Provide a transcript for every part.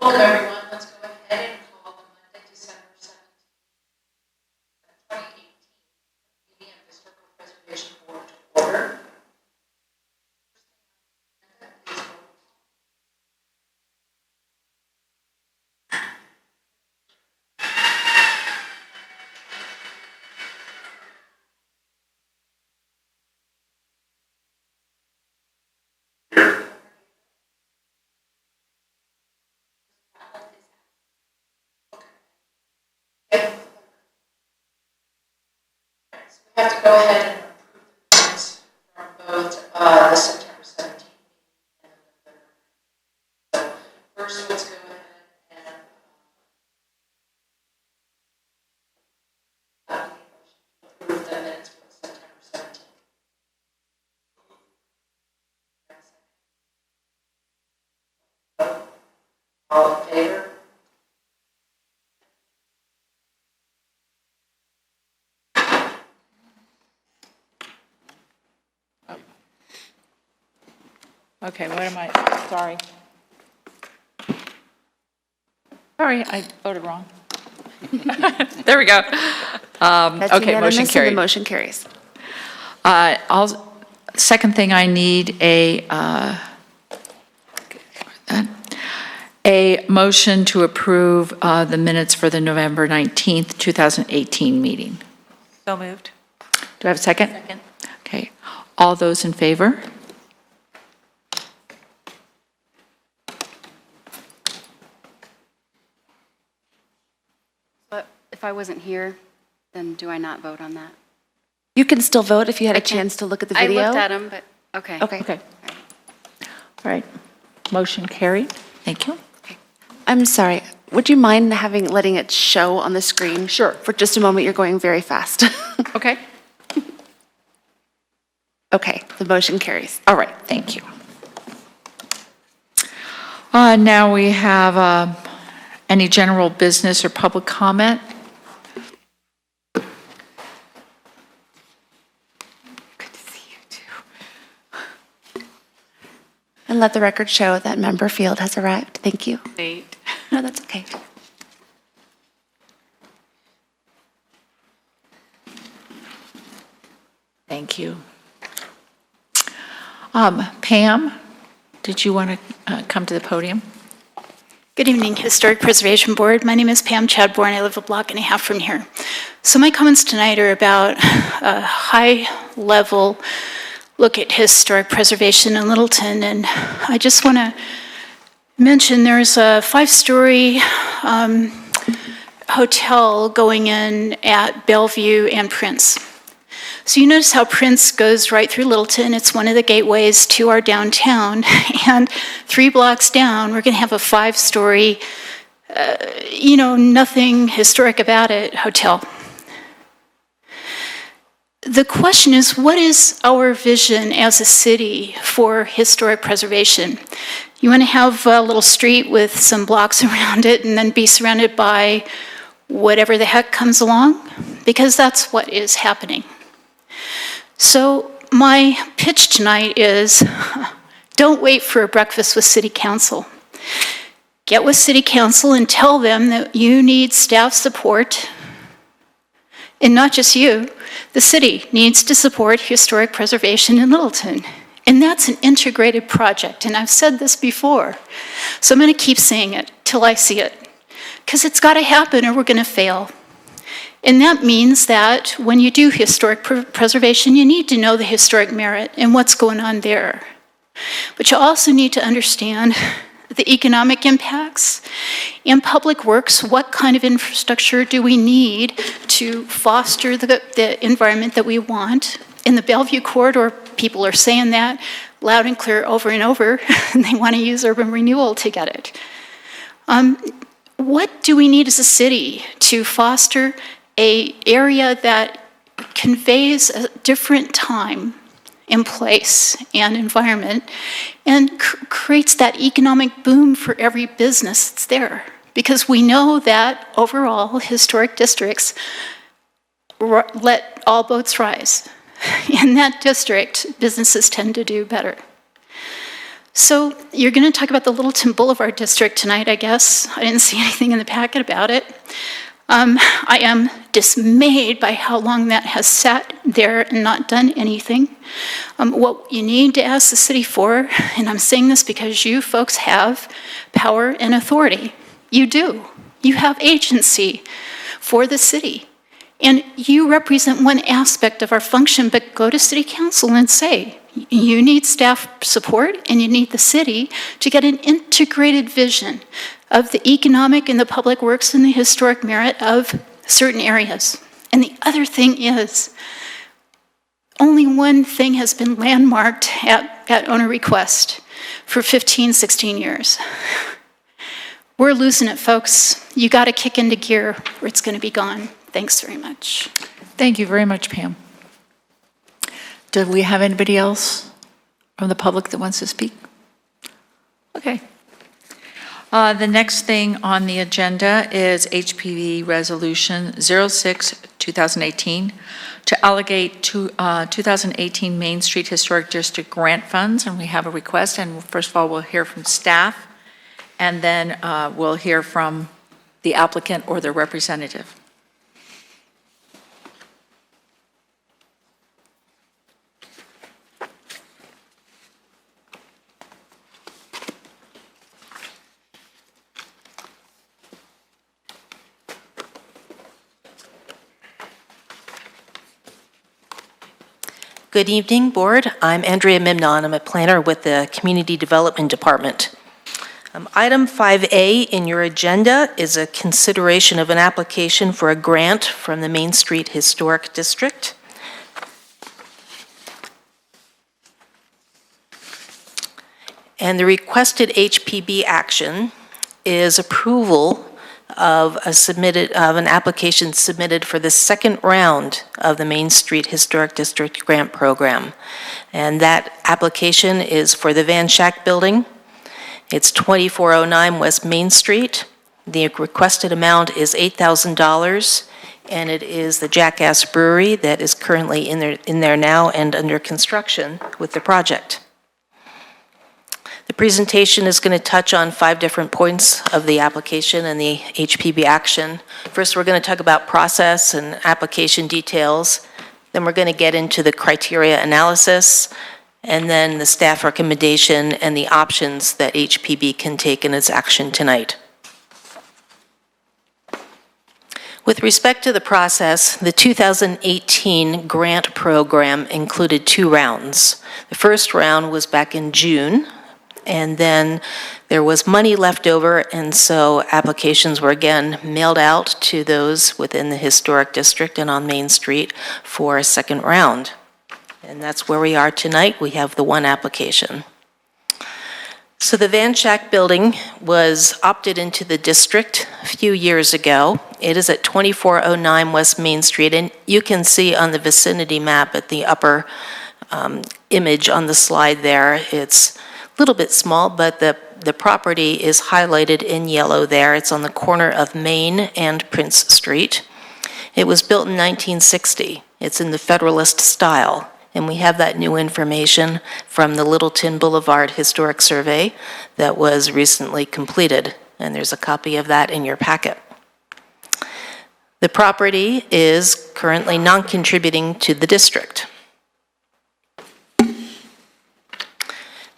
Welcome everyone. Let's go ahead and call the Monday, December 17th, 2018 meeting of the Historical Preservation Board to order. We have to go ahead and approve the minutes from both the September 17th meeting and the November. So first, let's go ahead and approve the minutes for the September 17th. All in favor? Okay, what am I, sorry. Sorry, I voted wrong. There we go. That's Okay, unanimous, motion and carried. the motion carries. Second thing, I need a motion to approve the minutes for the November 19th, 2018 meeting. So moved. Do I have a second? Second. Okay, all those in favor? But if I wasn't here, then do I not vote on that? You can still vote if you had a chance to look at the video. I looked at them, but, okay. Okay. Okay. All right, motion carried. Thank you. I'm sorry. Would you mind letting it show on the screen? Sure. For just a moment, you're going very fast. Okay. Okay, the motion carries. All right, thank you. Now we have any general business or public comment? Good to see you too. And let the record show that Member Field has arrived. Thank you. Wait. No, that's okay. Thank you. Pam, did you want to come to the podium? Good evening, Historic Preservation Board. My name is Pam Chadbourne. I live a block and a half from here. So my comments tonight are about a high-level look at historic preservation in Littleton. And I just want to mention there's a 5-story hotel going in at Bellevue and Prince. So you notice how Prince goes right through Littleton. It's one of the gateways to our downtown. And 3 blocks down, we're going to have a 5-story, nothing historic about it hotel. The question is, what is our vision as a city for historic preservation? You want to have a little street with some blocks around it and then be surrounded by whatever the heck comes along? Because that's what is happening. So my pitch tonight is, don't wait for a breakfast with City Council. Get with City Council and tell them that you need staff support, and not just you, the city needs to support historic preservation in Littleton. And that's an integrated project, and I've said this before, so I'm going to keep saying it till I see it, because it's got to happen or we're going to fail. And that means that when you do historic preservation, you need to know the historic merit and what's going on there. But you also need to understand the economic impacts and public works. What kind of infrastructure do we need to foster the environment that we want? In the Bellevue corridor, people are saying that loud and clear over and over, and they want to use urban renewal to get it. What do we need as a city to foster an area that conveys a different time and place and environment and creates that economic boom for every business that's there? Because we know that overall historic districts let all boats rise. In that district, businesses tend to do better. So you're going to talk about the Littleton Boulevard District tonight, I guess. I didn't see anything in the packet about it. I am dismayed by how long that has sat there and not done anything. What you need to ask the city for, and I'm saying this because you folks have power and authority. You do. You have agency for the city. And you represent one aspect of our function, but go to city council and say, you need staff support and you need the city to get an integrated vision of the economic and the public works and the historic merit of certain areas. And the other thing is, only one thing has been landmarked at owner request for 15, 16 years. We're losing it, folks. You got to kick into gear or it's going to be gone. Thanks very much. Thank you very much, Pam. Do we have anybody else from the public that wants to speak? Okay. The next thing on the agenda is HPV Resolution 06-2018 to allocate 2018 Main Street Historic District grant funds, and we have a request. And first of all, we'll hear from staff, and then we'll hear from the applicant or their representative. Good evening, Board. I'm Andrea Mimnon. I'm a planner with the Community Development Department. Item 5A in your agenda is a consideration of an application for a grant from the Main Street Historic District. And the requested HPB action is approval of an application submitted for the second round of the Main Street Historic District Grant Program. And that application is for the Van Schack Building. It's 2409 West Main Street. The requested amount is $8,000, and it is the Jackass Brewery that is currently in there now and under construction with the project. The presentation is going to touch on 5 different points of the application and the HPB action. First, we're going to talk about process and application details. Then we're going to get into the criteria analysis, and then the staff recommendation and the options that HPB can take in its action tonight. With respect to the process, the 2018 grant program included 2 rounds. The first round was back in June, and then there was money left over, and so applications were again mailed out to those within the historic district and on Main Street for a second round. And that's where we are tonight. We have the 1 application. So the Van Schack Building was opted into the district a few years ago. It is at 2409 West Main Street, and you can see on the vicinity map at the upper image on the slide there, it's a little bit small, but the property is highlighted in yellow there. It's on the corner of Main and Prince Street. It was built in 1960. It's in the Federalist style, and we have that new information from the Littleton Boulevard Historic Survey that was recently completed, and there's a copy of that in your packet. The property is currently non-contributing to the district.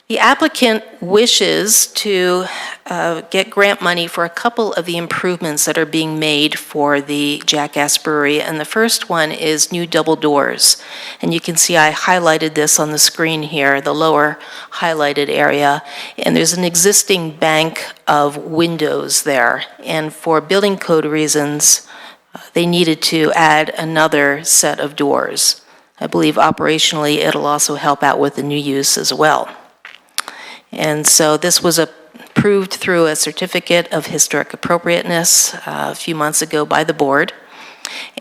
The applicant wishes to get grant money for a couple of the improvements that are being made for the Jackass Brewery, and the first one is new double doors. And you can see I highlighted this on the screen here, the lower highlighted area, and there's an existing bank of windows there, and for building code reasons, they needed to add another set of doors. I believe operationally it'll also help out with the new use as well. And so this was approved through a certificate of historic appropriateness a few months ago by the board.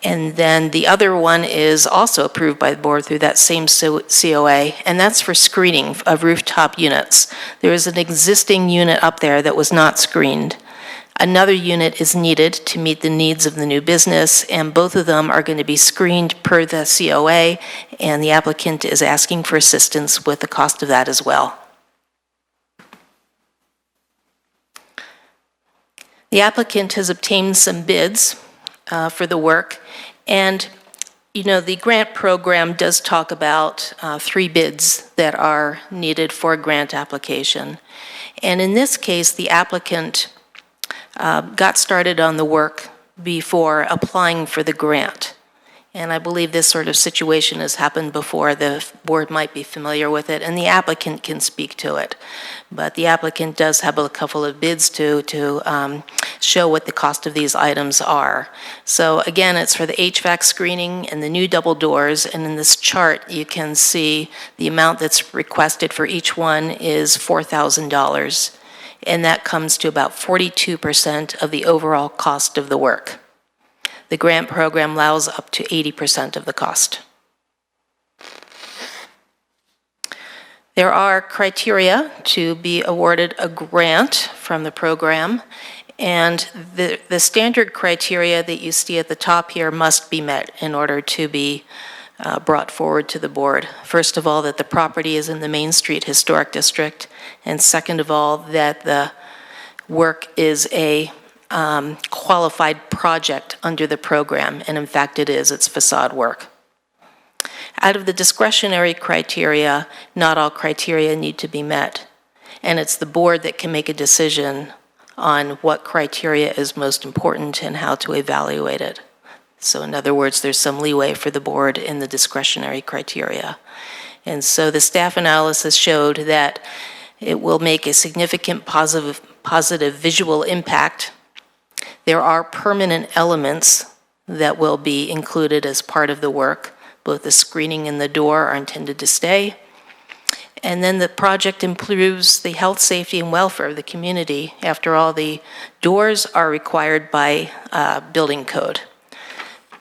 And then the other one is also approved by the board through that same COA, and that's for screening of rooftop units. There is an existing unit up there that was not screened. Another unit is needed to meet the needs of the new business, and both of them are going to be screened per the COA, and the applicant is asking for assistance with the cost of that as well. The applicant has obtained some bids for the work, and the grant program does talk about 3 bids that are needed for a grant application. And in this case, the applicant got started on the work before applying for the grant. And I believe this sort of situation has happened before. The board might be familiar with it, and the applicant can speak to it. But the applicant does have a couple of bids to show what the cost of these items are. So again, it's for the HVAC screening and the new double doors, and in this chart, you can see the amount that's requested for each one is $4,000, and that comes to about 42% of the overall cost of the work. The grant program allows up to 80% of the cost. There are criteria to be awarded a grant from the program, and the standard criteria that you see at the top here must be met in order to be brought forward to the board. First of all, that the property is in the Main Street Historic District, and second of all, that the work is a qualified project under the program, and in fact it is, it's facade work. Out of the discretionary criteria, not all criteria need to be met, and it's the board that can make a decision on what criteria is most important and how to evaluate it. So in other words, there's some leeway for the board in the discretionary criteria. And so the staff analysis showed that it will make a significant positive visual impact. There are permanent elements that will be included as part of the work. Both the screening and the door are intended to stay. And then the project improves the health, safety, and welfare of the community. After all, the doors are required by building code.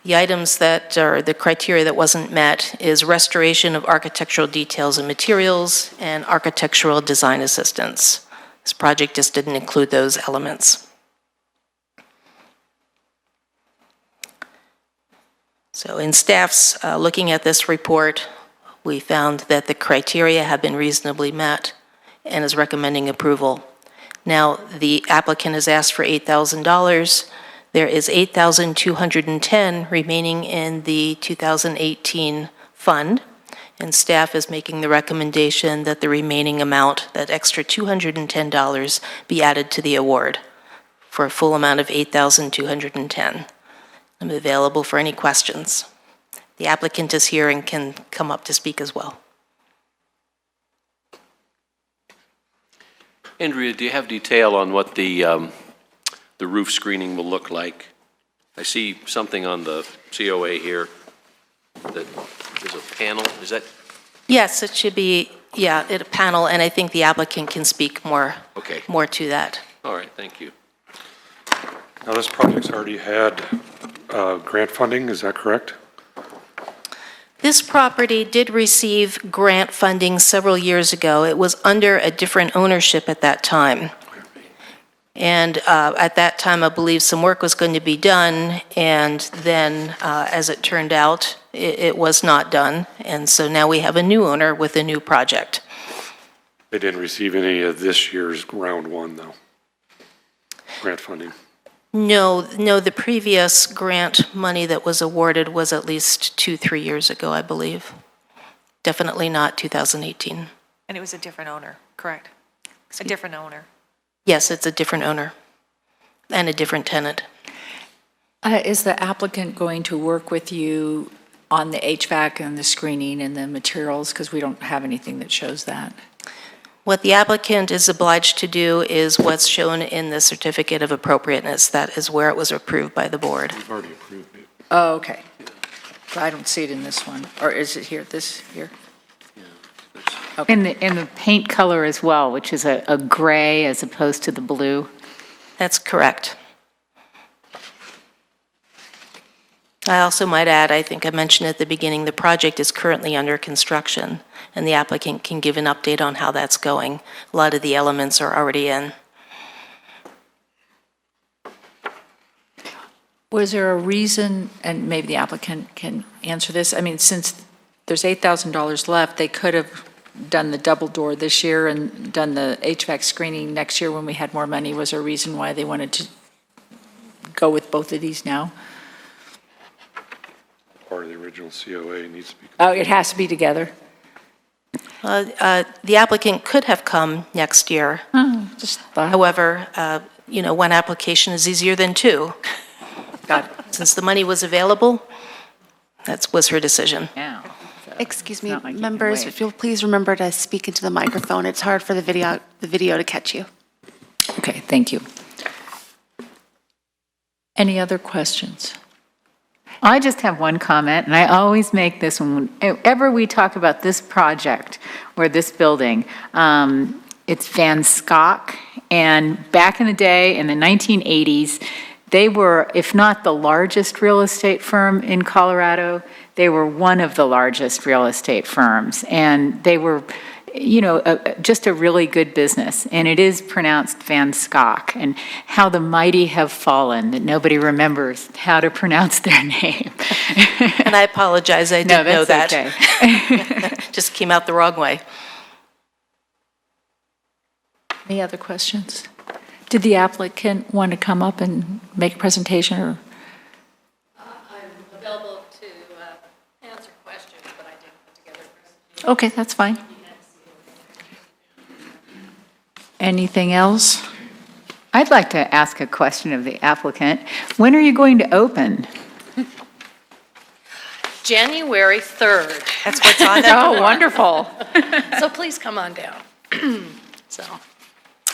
The items that are the criteria that wasn't met is restoration of architectural details and materials and architectural design assistance. This project just didn't include those elements. So in staff's looking at this report, we found that the criteria have been reasonably met and is recommending approval. Now, the applicant has asked for $8,000. There is $8,210 remaining in the 2018 fund, and staff is making the recommendation that the remaining amount, that extra $210, be added to the award for a full amount of $8,210. I'm available for any questions. The applicant is here and can come up to speak as well. Andrea, do you have detail on what the roof screening will look like? I see something on the COA here that is a panel. Is that? Yes, it should be, a panel, and I think the applicant can speak more to that. All right, thank you. Now, this project's already had grant funding, is that correct? This property did receive grant funding several years ago. It was under a different ownership at that time. And at that time, I believe some work was going to be done, and then, as it turned out, it was not done. And so now we have a new owner with a new project. They didn't receive any of this year's round one, though, grant funding. No, the previous grant money that was awarded was at least 2-3 years ago, I believe. Definitely not 2018. And it was a different owner, correct? A different owner. Yes, it's a different owner and a different tenant. Is the applicant going to work with you on the HVAC and the screening and the materials? Because we don't have anything that shows that. What the applicant is obliged to do is what's shown in the certificate of appropriateness. That is where it was approved by the board. We've already approved it. Oh, okay. But I don't see it in this one. Or is it here, this here? And the paint color as well, which is a gray as opposed to the blue. That's correct. I also might add, I think I mentioned at the beginning, the project is currently under construction, and the applicant can give an update on how that's going. A lot of the elements are already in. Was there a reason, and maybe the applicant can answer this, I mean, since there's $8,000 left, they could have done the double door this year and done the HVAC screening next year when we had more money. Was there a reason why they wanted to go with both of these now? Part of the original COA needs to be. Oh, it has to be together? The applicant could have come next year. Just thought. However, one application is easier than two. Since the money was available, that was her decision. Yeah. Excuse me, not like you can members, wait. if you'll please remember to speak into the microphone. It's hard for the video to catch you. Okay, thank you. Any other questions? I just have one comment, and I always make this whenever we talk about this project or this building. It's Van Schok, and back in the day, in the 1980s, they were, if not the largest real estate firm in Colorado, they were one of the largest real estate firms, and they were, just a really good business. And it is pronounced Van Schok, and how the mighty have fallen, that nobody remembers how to pronounce their name. And I apologize, I No, didn't know that. that's okay. Just came out the wrong way. Any other questions? Did the applicant want to come up and make a presentation, or? I'm available to answer questions, but I didn't put together a presentation. Okay, that's fine. Anything else? I'd like to ask a question of the applicant. When are you going to open? January 3rd, That's what's on that. Oh, wonderful. so please come on down. So,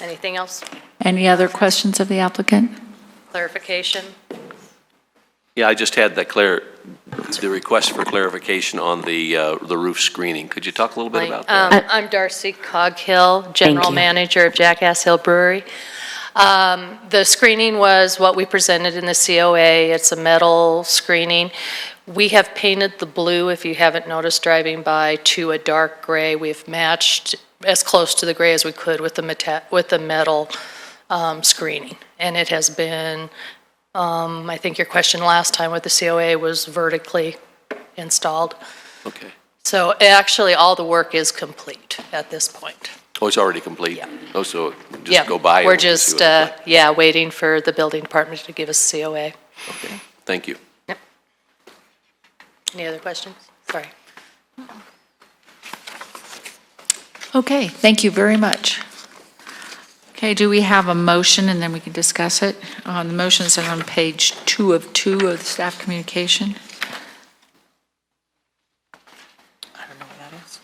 anything else? Any other questions of the applicant? Clarification? Yeah, I just had the request for clarification on the roof screening. Could you talk a little bit about that? I'm Darcy Coghill, General Manager of Jackass Hill Brewery. The screening was what we presented in the COA. It's a metal screening. We have painted the blue, if you haven't noticed driving by, to a dark gray. We've matched as close to the gray as we could with the metal screening. And it has been, I think your question last time with the COA was vertically installed. Okay. So actually, all the work is complete at this point. Oh, it's already complete? Yeah. Oh, so Yeah, just go by? and we're we can see just, what it's like. waiting for the building department to give us COA. Okay, thank you. Any other questions? Sorry. Okay, thank you very much. Okay, do we have a motion, and then we can discuss it? The motions are on page 2 of the staff communication. I don't know what that is.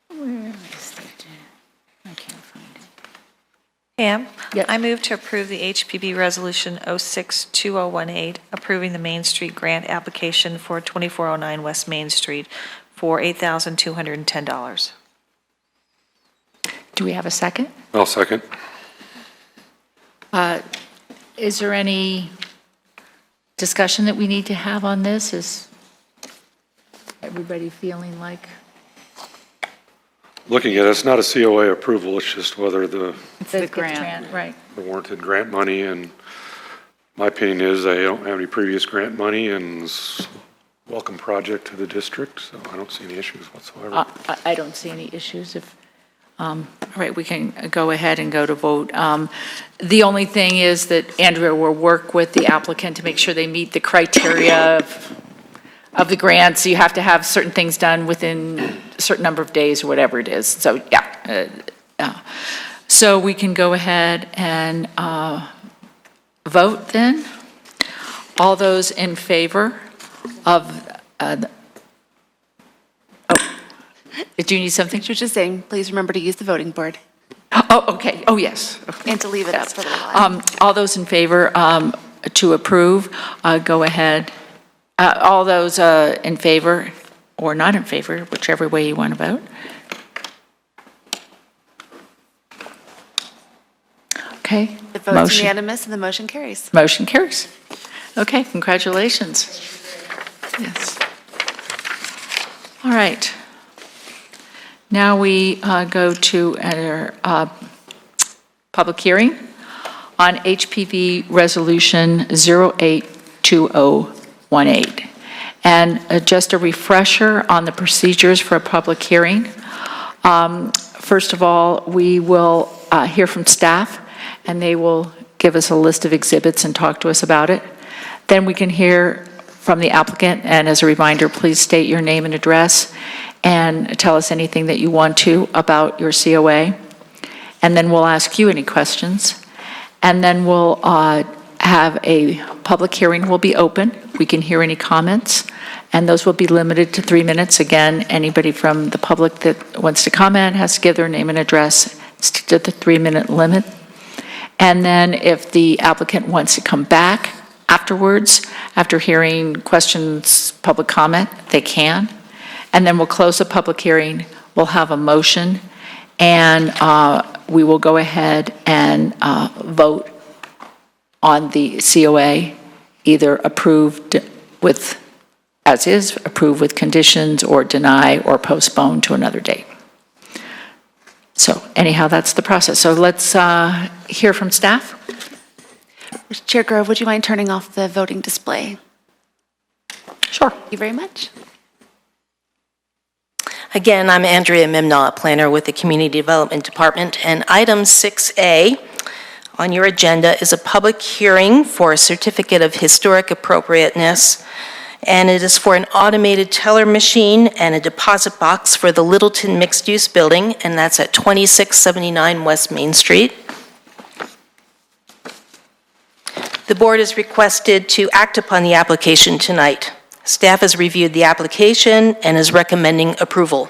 Where is it? I can't find it. Pam? Yes. I move to approve the HPB Resolution 062018, approving the Main Street grant application for 2409 West Main Street for $8,210. Do we have a second? I'll second. Is there any discussion that we need to have on this? Is everybody feeling like? Looking at it, it's not a COA approval, it's just whether the It's the grant. Right. warranted grant money, and my opinion is they don't have any previous grant money, and it's a welcome project to the district, so I don't see any issues whatsoever. I don't see any issues if, all right, we can go ahead and go to vote. The only thing is that Andrea will work with the applicant to make sure they meet the criteria of the grant, so you have to have certain things done within a certain number of days or whatever it is. So, yeah. So we can go ahead and vote then. All those in favor of, did you need something? She was just saying, please remember to use the voting board Oh, okay, oh, yes. and to leave it up for a little while. All those in favor to approve, go ahead. All those in favor or not in favor, whichever way you want to vote. Okay. The vote's motion- unanimous and the motion carries. Motion carries. Okay, congratulations. Yes. All right. Now we go to our public hearing on HPV Resolution 082018. And just a refresher on the procedures for a public hearing. First of all, we will hear from staff, and they will give us a list of exhibits and talk to us about it. Then we can hear from the applicant, and as a reminder, please state your name and address and tell us anything that you want to about your COA. And then we'll ask you any questions. And then we'll have a public hearing will be open. We can hear any comments, and those will be limited to 3 minutes. Again, anybody from the public that wants to comment has to give their name and address, stick to the 3-minute limit. And then if the applicant wants to come back afterwards, after hearing questions, public comment, they can. And then we'll close the public hearing, we'll have a motion, and we will go ahead and vote on the COA, either approved with, as is, approved with conditions, or deny or postpone to another date. So anyhow, that's the process. So let's hear from staff. Chair Grove, would you mind turning off the voting display? Sure. Thank you very much. Again, I'm Andrea Mimnaugh, planner with the Community Development Department, and item 6A on your agenda is a public hearing for a certificate of historic appropriateness, and it is for an automated teller machine and a deposit box for the Littleton mixed-use building, and that's at 2679 West Main Street. The board is requested to act upon the application tonight. Staff has reviewed the application and is recommending approval.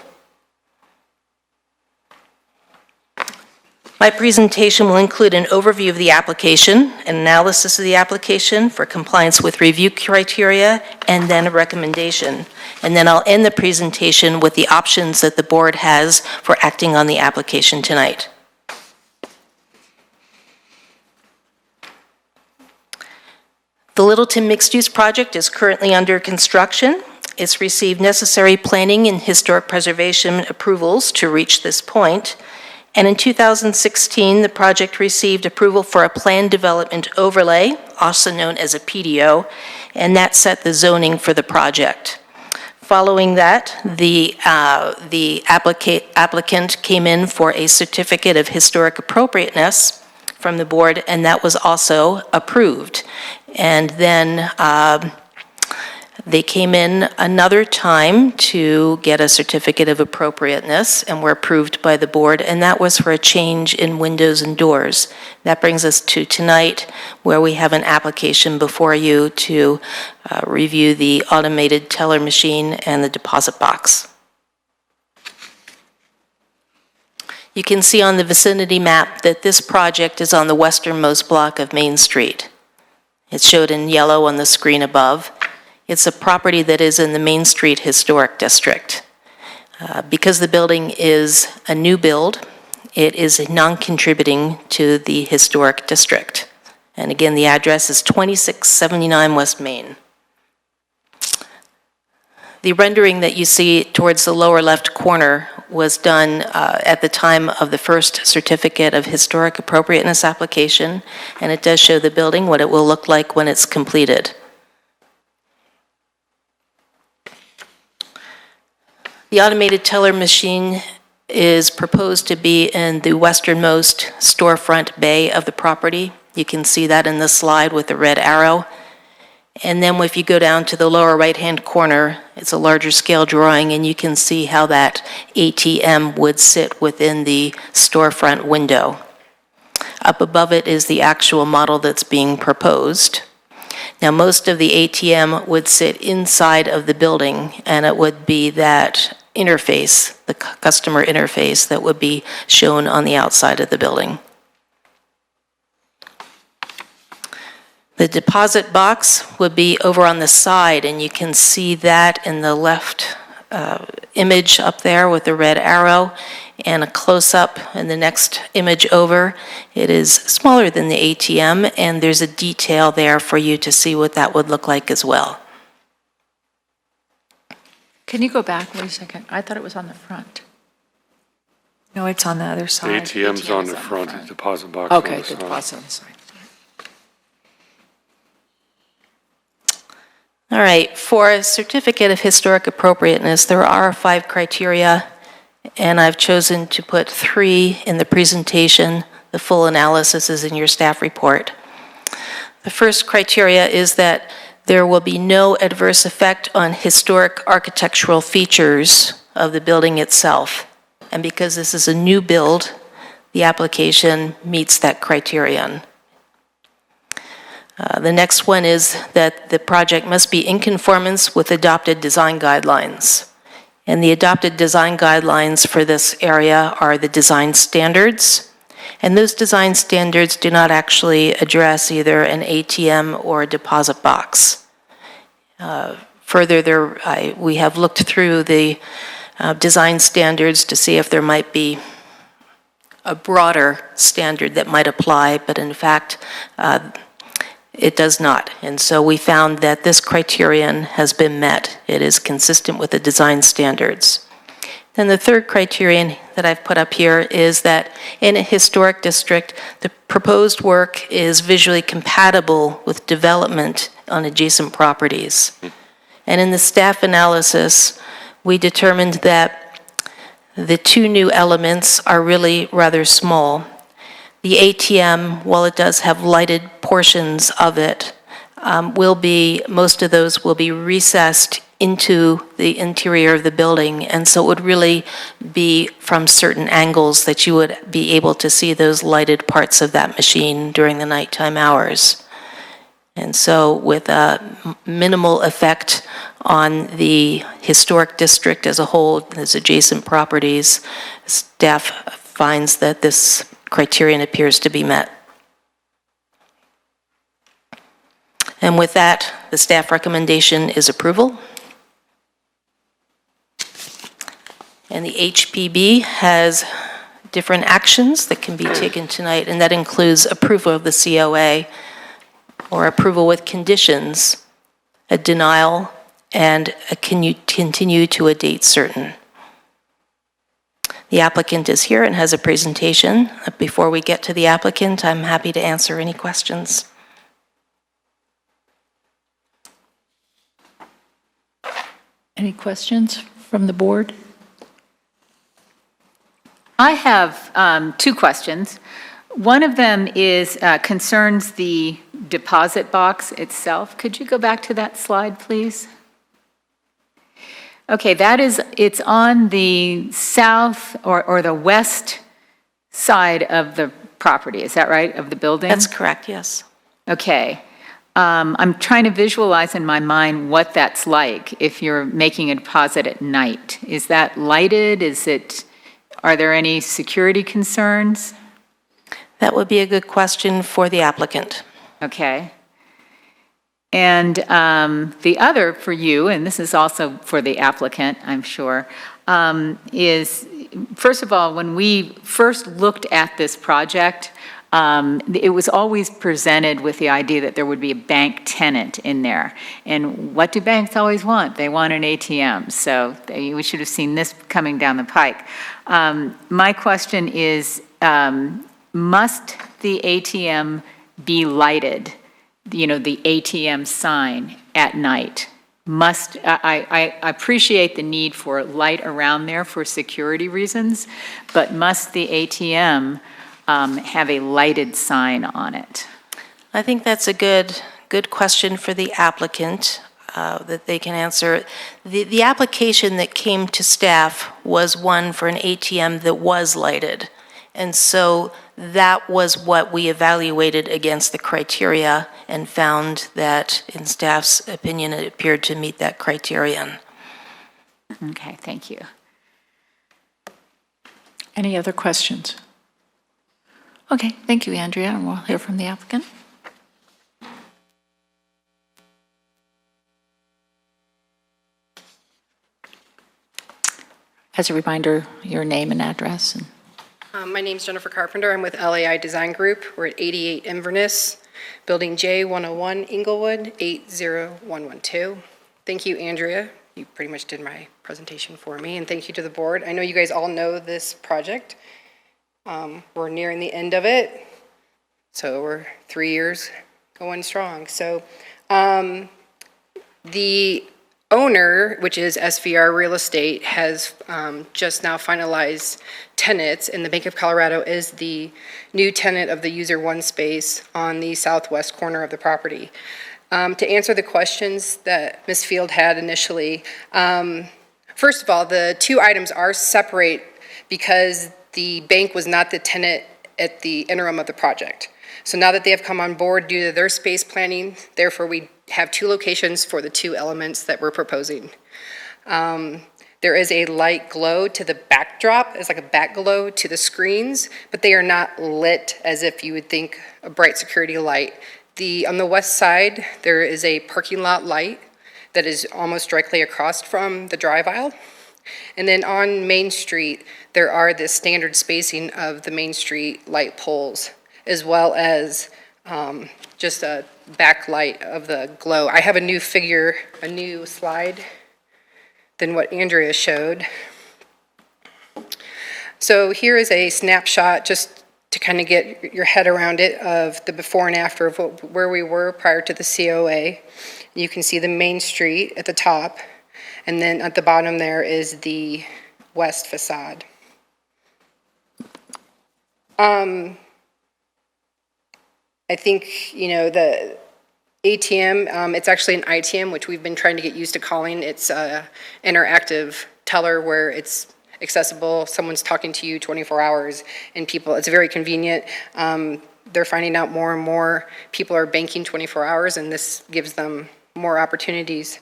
My presentation will include an overview of the application, an analysis of the application for compliance with review criteria, and then a recommendation. And then I'll end the presentation with the options that the board has for acting on the application tonight. The Littleton mixed-use project is currently under construction. It's received necessary planning and historic preservation approvals to reach this point. And in 2016, the project received approval for a planned development overlay, also known as a PDO, and that set the zoning for the project. Following that, the applicant came in for a certificate of historic appropriateness from the board, and that was also approved. And then they came in another time to get a certificate of appropriateness and were approved by the board, and that was for a change in windows and doors. That brings us to tonight, where we have an application before you to review the automated teller machine and the deposit box. You can see on the vicinity map that this project is on the westernmost block of Main Street. It's showed in yellow on the screen above. It's a property that is in the Main Street Historic District. Because the building is a new build, it is non-contributing to the historic district. And again, the address is 2679 West Main. The rendering that you see towards the lower left corner was done at the time of the first certificate of historic appropriateness application, and it does show the building, what it will look like when it's completed. The automated teller machine is proposed to be in the westernmost storefront bay of the property. You can see that in the slide with the red arrow. And then if you go down to the lower right-hand corner, it's a larger scale drawing, and you can see how that ATM would sit within the storefront window. Up above it is the actual model that's being proposed. Now, most of the ATM would sit inside of the building, and it would be that interface, the customer interface, that would be shown on the outside of the building. The deposit box would be over on the side, and you can see that in the left image up there with the red arrow, and a close-up in the next image over. It is smaller than the ATM, and there's a detail there for you to see what that would look like as well. Can you go back, wait a second? I thought it was on the front. No, it's on the other The side. ATM's on the front, the deposit box on Okay, the the side. deposit on the side. All right, for a certificate of historic appropriateness, there are 5 criteria, and I've chosen to put 3 in the presentation. The full analysis is in your staff report. The first criteria is that there will be no adverse effect on historic architectural features of the building itself. And because this is a new build, the application meets that criterion. The next one is that the project must be in conformance with adopted design guidelines. And the adopted design guidelines for this area are the design standards. And those design standards do not actually address either an ATM or a deposit box. Further, we have looked through the design standards to see if there might be a broader standard that might apply, but in fact, it does not. And so we found that this criterion has been met. It is consistent with the design standards. Then the third criterion that I've put up here is that in a historic district, the proposed work is visually compatible with development on adjacent properties. And in the staff analysis, we determined that the 2 new elements are really rather small. The ATM, while it does have lighted portions of it, most of those will be recessed into the interior of the building, and so it would really be from certain angles that you would be able to see those lighted parts of that machine during the nighttime hours. And so with a minimal effect on the historic district as a whole, its adjacent properties, staff finds that this criterion appears to be met. And with that, the staff recommendation is approval. And the HPB has different actions that can be taken tonight, and that includes approval of the COA or approval with conditions, a denial, and a continue to a date certain. The applicant is here and has a presentation. Before we get to the applicant, I'm happy to answer any questions. Any questions from the board? I have 2 questions. One of them is concerns the deposit box itself. Could you go back to that slide, please? Okay, it's on the south or the west side of the property, is that right, of the building? That's correct, yes. Okay. I'm trying to visualize in my mind what that's like if you're making a deposit at night. Is that lighted? Are there any security concerns? That would be a good question for the applicant. Okay. And the other for you, and this is also for the applicant, I'm sure, is, first of all, when we first looked at this project, it was always presented with the idea that there would be a bank tenant in there. And what do banks always want? They want an ATM. So we should have seen this coming down the pike. My question is, must the ATM be lighted? The ATM sign at night? I appreciate the need for light around there for security reasons, but must the ATM have a lighted sign on it? I think that's a good question for the applicant that they can answer. The application that came to staff was one for an ATM that was lighted. And so that was what we evaluated against the criteria and found that, in staff's opinion, it appeared to meet that criterion. Okay, thank you. Any other questions? Okay, thank you, Andrea, and we'll hear from the applicant. As a reminder, your name and address. My name's Jennifer Carpenter. I'm with LAI Design Group. We're at 88 Inverness, Building J101, Inglewood, 80112. Thank you, Andrea. You pretty much did my presentation for me, and thank you to the board. I know you guys all know this project. We're nearing the end of it, so we're 3 years going strong. So the owner, which is SVR Real Estate, has just now finalized tenants, and the Bank of Colorado is the new tenant of the User One space on the southwest corner of the property. To answer the questions that Ms. Field had initially, first of all, the two items are separate because the bank was not the tenant at the interim of the project. So now that they have come on board due to their space planning, therefore we have two locations for the two elements that we're proposing. There is a light glow to the backdrop, it's like a back glow to the screens, but they are not lit as if you would think a bright security light. On the west side, there is a parking lot light that is almost directly across from the drive aisle. And then on Main Street, there are the standard spacing of the Main Street light poles, as well as just a backlight of the glow. I have a new figure, a new slide than what Andrea showed. So here is a snapshot just to kind of get your head around it of the before and after of where we were prior to the COA. You can see the Main Street at the top, and then at the bottom there is the west facade. I think, you know, the ATM, it's actually an ITM, which we've been trying to get used to calling. It's an interactive teller where it's accessible. Someone's talking to you 24 hours, and it's very convenient. They're finding out more and more people are banking 24 hours, and this gives them more opportunities.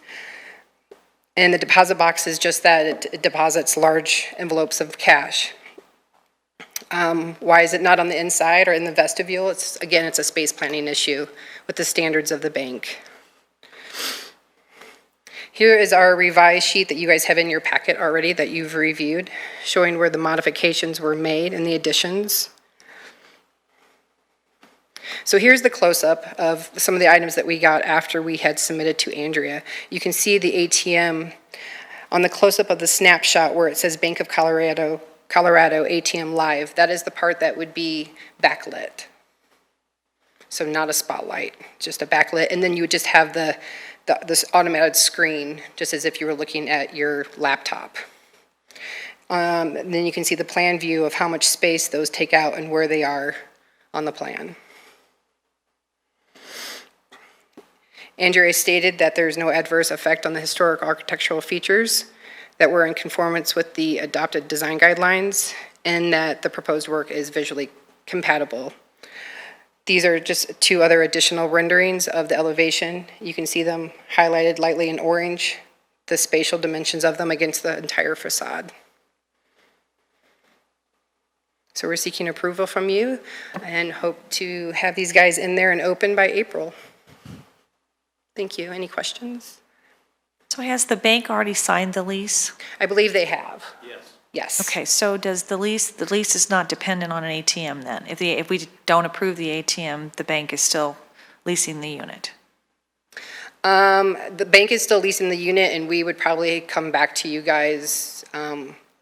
And the deposit box is just that. It deposits large envelopes of cash. Why is it not on the inside or in the vestibule? Again, it's a space planning issue with the standards of the bank. Here is our revised sheet that you guys have in your packet already that you've reviewed, showing where the modifications were made and the additions. So here's the close-up of some of the items that we got after we had submitted to Andrea. You can see the ATM on the close-up of the snapshot where it says Bank of Colorado ATM Live. That is the part that would be backlit. So not a spotlight, just a backlit. And then you would just have this automated screen, just as if you were looking at your laptop. Then you can see the plan view of how much space those take out and where they are on the plan. Andrea stated that there's no adverse effect on the historic architectural features, that we're in conformance with the adopted design guidelines, and that the proposed work is visually compatible. These are just two other additional renderings of the elevation. You can see them highlighted lightly in orange, the spatial dimensions of them against the entire facade. So we're seeking approval from you and hope to have these guys in there and open by April. Thank you. Any questions? So has the bank already signed the lease? I believe they have. Yes. Yes. Okay, so does the lease is not dependent on an ATM then? If we don't approve the ATM, the bank is still leasing the unit? The bank is still leasing the unit, and we would probably come back to you guys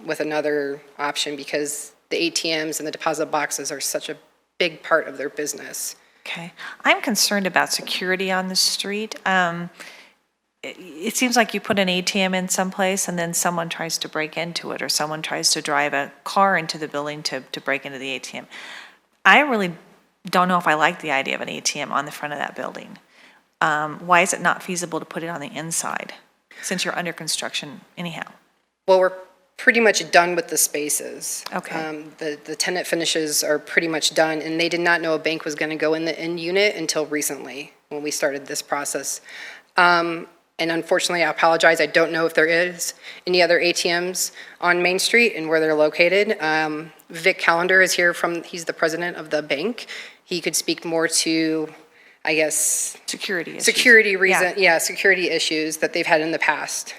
with another option because the ATMs and the deposit boxes are such a big part of their business. Okay. I'm concerned about security on the street. It seems like you put an ATM in someplace and then someone tries to break into it or someone tries to drive a car into the building to break into the ATM. I really don't know if I like the idea of an ATM on the front of that building. Why is it not feasible to put it on the inside since you're under construction anyhow? Well, we're pretty much done with the spaces. Okay. The tenant finishes are pretty much done, and they did not know a bank was going to go in the end unit until recently when we started this process. And unfortunately, I apologize, I don't know if there is any other ATMs on Main Street and where they're located. Vic Callender is here he's the president of the bank. He could speak more to, I guess, Security issues. security security issues that they've had in the past.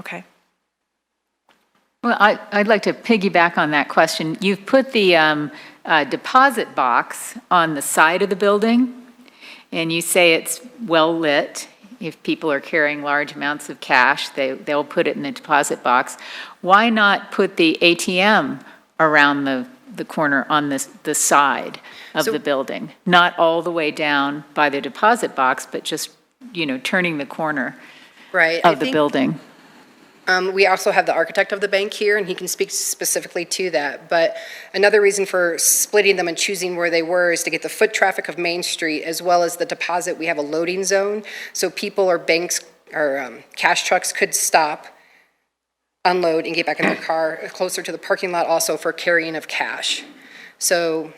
Okay. Well, I'd like to piggyback on that question. You've put the deposit box on the side of the building, and you say it's well-lit. If people are carrying large amounts of cash, they'll put it in the deposit box. Why not put the ATM around the corner on the side of the building? Not all the way down by the deposit box, but just, turning the corner. Right. I of the think, building? We also have the architect of the bank here, and he can speak specifically to that. But another reason for splitting them and choosing where they were is to get the foot traffic of Main Street as well as the deposit. We have a loading zone, so people or banks or cash trucks could stop, unload, and get back in their car closer to the parking lot also for carrying of cash. So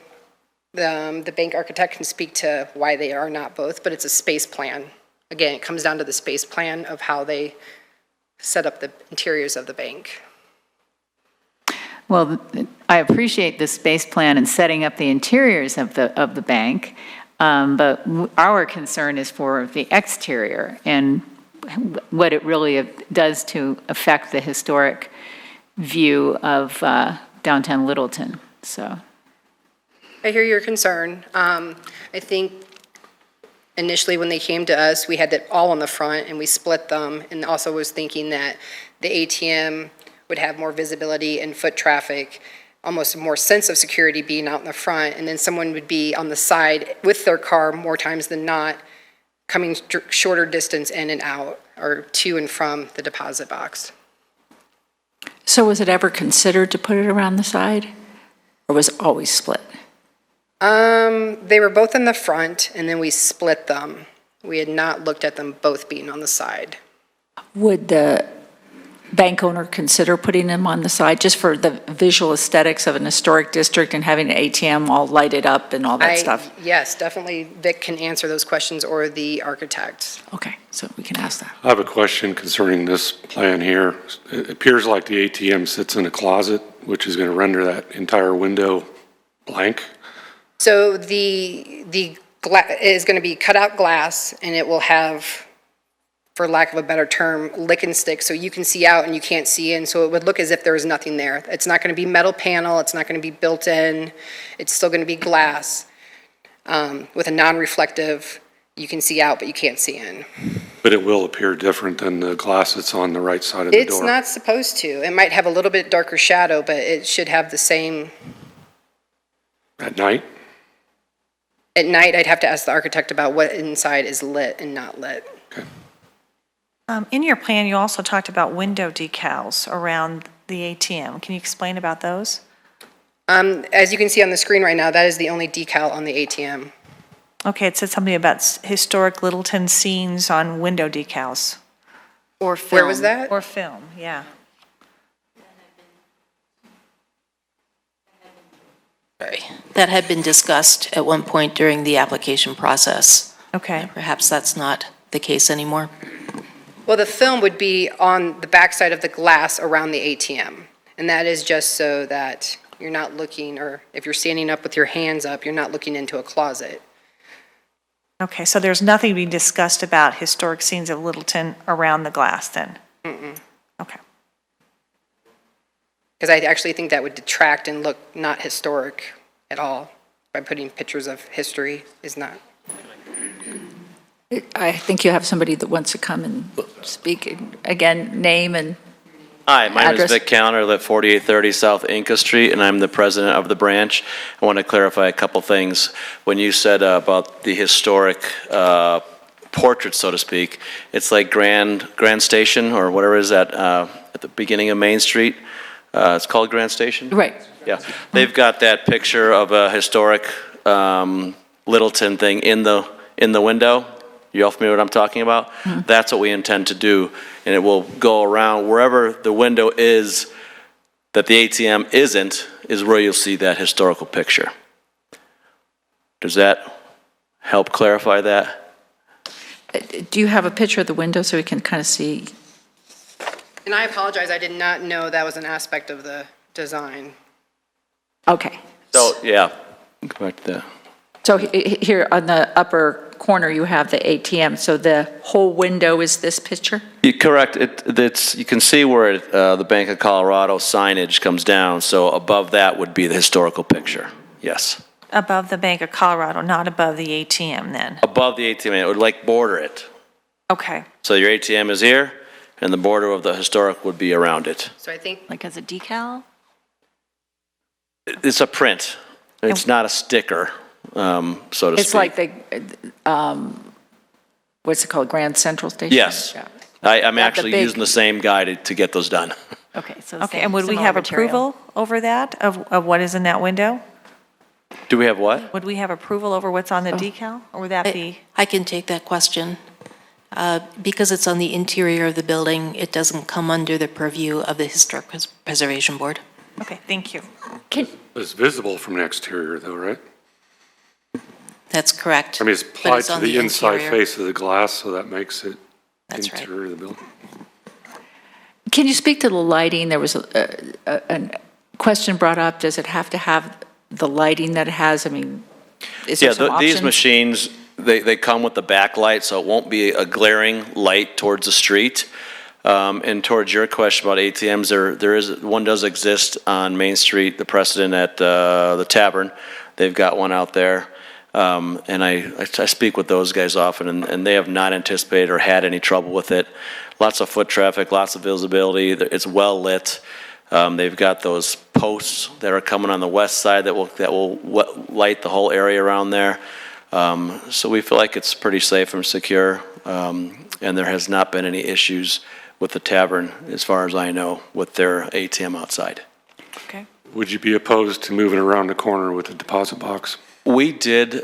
the bank architect can speak to why they are not both, but it's a space plan. Again, it comes down to the space plan of how they set up the interiors of the bank. Well, I appreciate the space plan and setting up the interiors of the bank, but our concern is for the exterior and what it really does to affect the historic view of downtown Littleton, so. I hear your concern. I think initially when they came to us, we had it all on the front and we split them, and also was thinking that the ATM would have more visibility and foot traffic, almost more sense of security being out in the front, and then someone would be on the side with their car more times than not, coming shorter distance in and out or to and from the deposit box. So was it ever considered to put it around the side, or was it always split? They were both in the front, and then we split them. We had not looked at them both being on the side. Would the bank owner consider putting them on the side, just for the visual aesthetics of an historic district and having an ATM all lighted up and all that stuff? Yes, definitely Vic can answer those questions, or the architect. Okay, so we can ask that. I have a question concerning this plan here. It appears like the ATM sits in a closet, which is going to render that entire window blank. So the is going to be cut out glass, and it will have, for lack of a better term, lick and stick, so you can see out and you can't see in, so it would look as if there was nothing there. It's not going to be metal panel, it's not going to be built in, it's still going to be glass with a non-reflective, you can see out but you can't see in. But it will appear different than the glass that's on the right side of the door. It's not supposed to. It might have a little bit darker shadow, but it should have the same. At night? At night, I'd have to ask the architect about what inside is lit and not lit. Okay. In your plan, you also talked about window decals around the ATM. Can you explain about those? As you can see on the screen right now, that is the only decal on the ATM. Okay, it said something about historic Littleton scenes on window decals. Or film. Where was that? Or film, yeah. Sorry. That had been discussed at one point during the application process. Okay. Perhaps that's not the case anymore. Well, the film would be on the backside of the glass around the ATM. And that is just so that you're not looking, or if you're standing up with your hands up, you're not looking into a closet. Okay, so there's nothing being discussed about historic scenes of Littleton around the glass then? Mm-mm. Okay. Because I actually think that would detract and look not historic at all by putting pictures of history is not. I think you have somebody that wants to come and speak. Again, name and Hi, my name is address. Vic Counter, I live 4830 South Inca Street, and I'm the president of the branch. I want to clarify a couple things. When you said about the historic portrait, so to speak, it's like Grand Station, or whatever is that, at the beginning of Main Street. It's called Grand Station? Right. Yeah. They've got that picture of a historic Littleton thing in the window. You all familiar with what I'm talking about? Mm-hmm. That's what we intend to do, and it will go around wherever the window is that the ATM isn't, is where you'll see that historical picture. Does that help clarify that? Do you have a picture of the window so we can kind of see? And I apologize, I did not know that was an aspect of the design. Okay. So, yeah, go back to that. So here on the upper corner, you have the ATM. So the whole window is this picture? You're correct. You can see where the Bank of Colorado signage comes down. So above that would be the historical picture. Yes. Above the Bank of Colorado, not above the ATM then? Above the ATM, it would like border it. Okay. So your ATM is here, and the border of the historic would be around it. So I think. Like as a decal? It's a print. It's not a sticker, so to speak. It's like the, what's it called, Grand Central Station? Yes. Yeah. I'm Yeah, the actually big- using the same guy to get those done. Okay, so Okay, and would we have approval over that, of what is in that window? Do we have what? Would we have approval over what's on the decal, or would that be? I can take that question. Because it's on the interior of the building, it doesn't come under the purview of the Historic Preservation Board. Okay, thank you. It's visible from an exterior though, right? That's correct. I mean, it's but applied it's to on the inside interior. face of the glass, so that makes it That's right. interior of the building. Can you speak to the lighting? There was a question brought up, does it have to have the lighting that it has? I mean, is there some These options? machines, they come with the backlight, so it won't be a glaring light towards the street. And towards your question about ATMs, there is, one does exist on Main Street, the precedent at the Tavern. They've got one out there. And I speak with those guys often, and they have not anticipated or had any trouble with it. Lots of foot traffic, lots of visibility. It's well lit. They've got those posts that are coming on the west side that will light the whole area around there. So we feel like it's pretty safe and secure, and there has not been any issues with the Tavern, as far as I know, with their ATM outside. Okay. Would you be opposed to moving around the corner with the deposit box? We did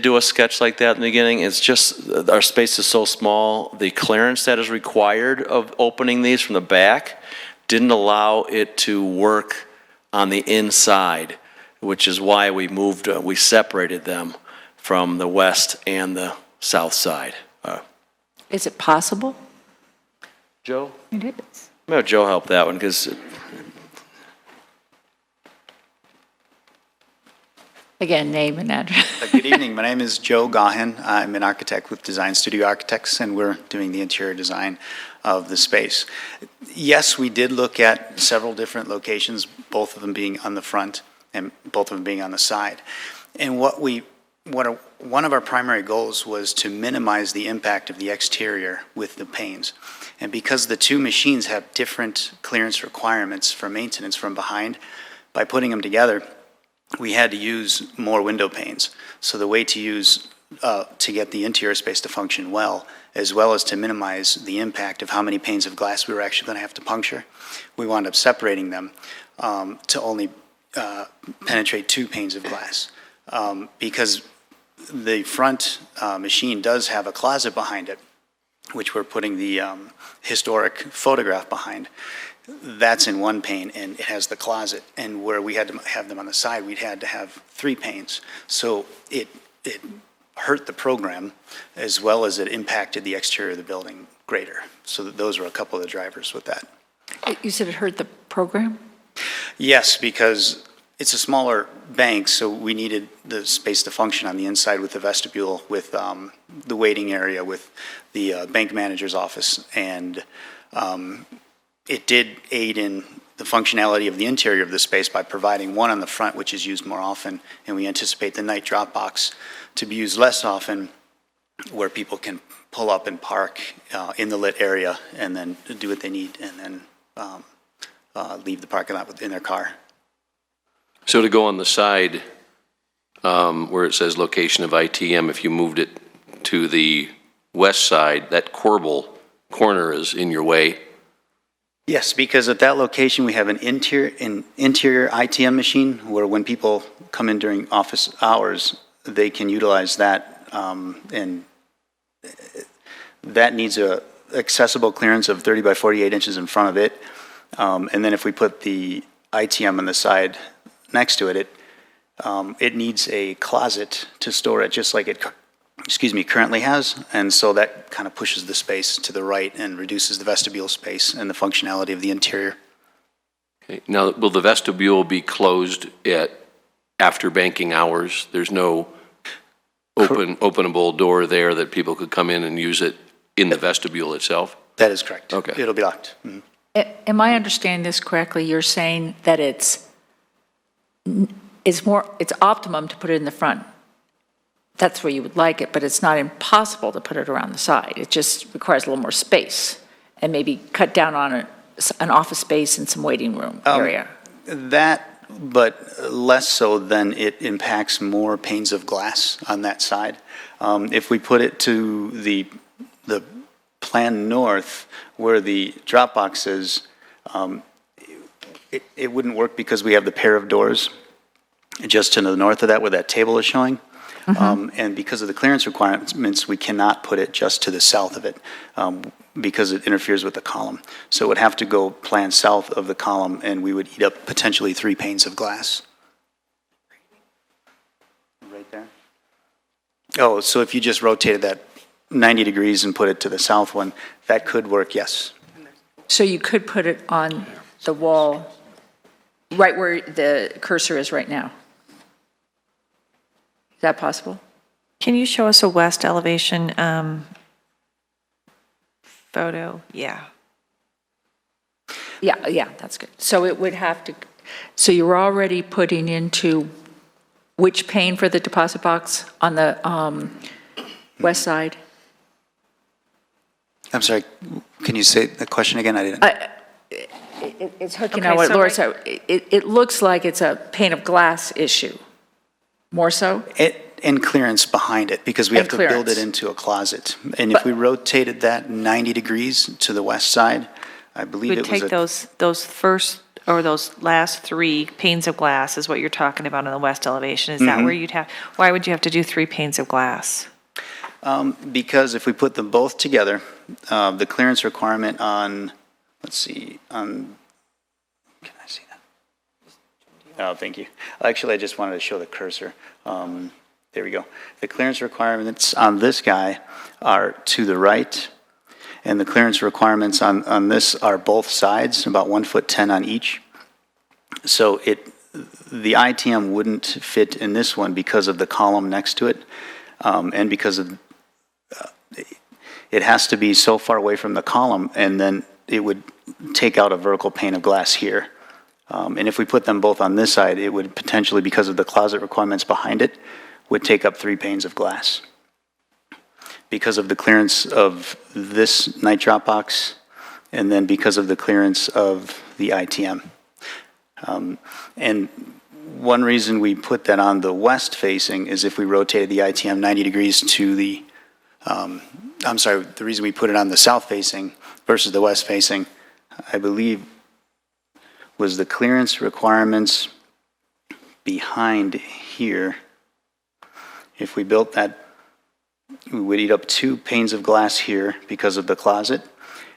do a sketch like that in the beginning. It's just, our space is so small, the clearance that is required of opening these from the back didn't allow it to work on the inside, which is why we separated them from the west and the south side. Is it possible? Joe? It is. Maybe Joe help that one, because Again, name and address. Good evening. My name is Joe Gahan. I'm an architect with Design Studio Architects, and we're doing the interior design of the space. Yes, we did look at several different locations, both of them being on the front and both of them being on the side. And one of our primary goals was to minimize the impact of the exterior with the panes. And because the two machines have different clearance requirements for maintenance from behind, by putting them together, we had to use more window panes. So the way to get the interior space to function well as to minimize the impact of how many panes of glass we were actually going to have to puncture, we wound up separating them to only penetrate 2 panes of glass. Because the front machine does have a closet behind it, which we're putting the historic photograph behind. That's in 1 pane, and it has the closet. And where we had to have them on the side, we'd had to have 3 panes. So it hurt the program as well as it impacted the exterior of the building greater. So those were a couple of the drivers with that. You said it hurt the program? Yes, because it's a smaller bank, so we needed the space to function on the inside with the vestibule, with the waiting area, with the bank manager's office, and it did aid in the functionality of the interior of the space by providing one on the front, which is used more often, and we anticipate the night drop box to be used less often, where people can pull up and park in the lit area and then do what they need, and then leave the parking lot in their car. So to go on the side, where it says location of ITM, if you moved it to the west side, that corbel corner is in your way. Yes, because at that location, we have an interior ITM machine where when people come in during office hours, they can utilize that, and that needs a accessible clearance of 30 by 48 inches in front of it. And then if we put the ITM on the side next to it, it needs a closet to store it, just like it currently has, and so that kind of pushes the space to the right and reduces the vestibule space and the functionality of the interior. Okay. Now, will the vestibule be closed after banking hours? There's no openable door there that people could come in and use it in the vestibule itself? That is correct. Okay. It'll be locked. Mhm. Am I understanding this correctly? You're saying that it's optimum to put it in the front. That's where you would like it, but it's not impossible to put it around the side. It just requires a little more space and maybe cut down on an office space and some waiting room area. That, but less so than it impacts more panes of glass on that side. If we put it to the plan north where the drop box is, it wouldn't work because we have the pair of doors just to the north of that where that table is showing. And because of the clearance requirements, we cannot put it just to the south of it because it interferes with the column. So it would have to go plan south of the column, and we would eat up potentially 3 panes of glass. Right there? Oh, so if you just rotated that 90 degrees and put it to the south one, that could work, yes. So you could put it on the wall, right where the cursor is right now? Is that possible? Can you show us a west elevation photo? Yeah. Yeah, that's good. So it would have to, so you're already putting into which pane for the deposit box on the west side? I'm sorry, can you say the question again? I didn't. It's hooking Okay, on what so Laura right- said. It looks like it's a pane of glass issue. More so? And clearance behind it, because we And have to build clearance. it into a closet. And if we rotated that 90 degrees to the west side, I believe Would it was take a... those first, or those last 3 panes of glass is what you're talking about on the west elevation. Is that where you'd have, why would you have to do 3 panes of glass? Because if we put them both together, the clearance requirement on, let's see, on, can I see that? Oh, thank you. Actually, I just wanted to show the cursor. There we go. The clearance requirements on this guy are to the right, and the clearance requirements on this are both sides, about 1'10" on each. So the ITM wouldn't fit in this one because of the column next to it, and because of it has to be so far away from the column, and then it would take out a vertical pane of glass here. And if we put them both on this side, it would potentially, because of the closet requirements behind it, would take up 3 panes of glass. Because of the clearance of this night drop box, and then because of the clearance of the ITM. And one reason we put that on the west facing is if we rotated the ITM 90 degrees to the, the reason we put it on the south facing versus the west facing, I believe, was the clearance requirements behind here. If we built that, we would eat up 2 panes of glass here because of the closet.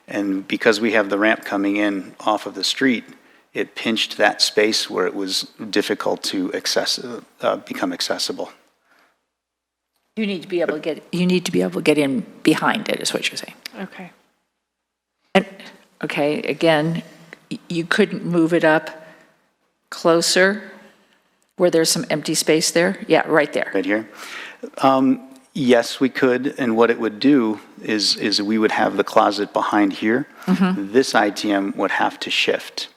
And because we have the ramp coming in off of the street, it pinched that space where it was difficult to become accessible. You need to be able to get in behind it, is what you're saying. Okay. And, okay, again, you couldn't move it up closer where there's some empty space there? Yeah, right there. Right here? Yes, we could, and what it would do is we would have the closet behind here. This ITM would have to shift.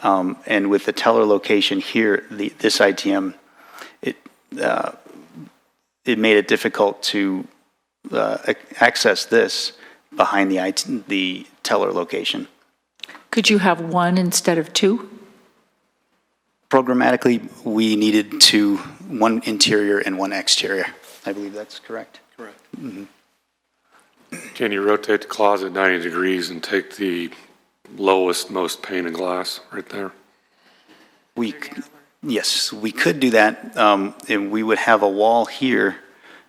And with the teller location here, this ITM, it made it difficult to access this behind the teller location. Could you have 1 instead of 2? Programmatically, we needed 1 interior and 1 exterior. I believe that's correct. Correct. Can you rotate the closet 90 degrees and take the lowest, most pane of glass right there? Yes, we could do that, and we would have a wall here,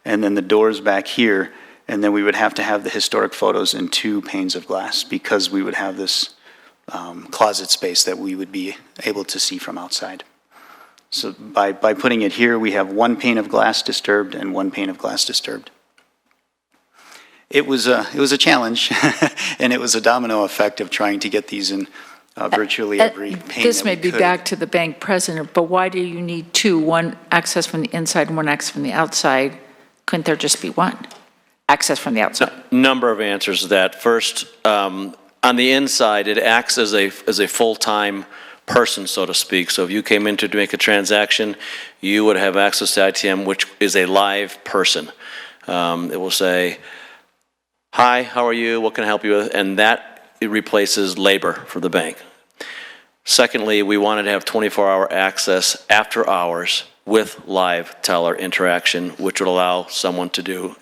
and then the doors back here, and then we would have to have the historic photos in 2 panes of glass because we would have this closet space that we would be able to see from outside. So by putting it here, we have 1 pane of glass disturbed and 1 pane of glass disturbed. It was a challenge, and it was a domino effect of trying to get these in virtually every pane This that may we be could. back to the bank president, but why do you need 2? 1 access from the inside and 1 access from the outside? Couldn't there just be 1 access from the outside? Number of answers to that. First, on the inside, it acts as a full-time person, so to speak. So if you came in to make a transaction, you would have access to ITM, which is a live person. It will say, "Hi, how are you? What can I help you with?" And that it replaces labor for the bank. Secondly, we wanted to have 24-hour access after hours with live teller interaction, which would allow someone to do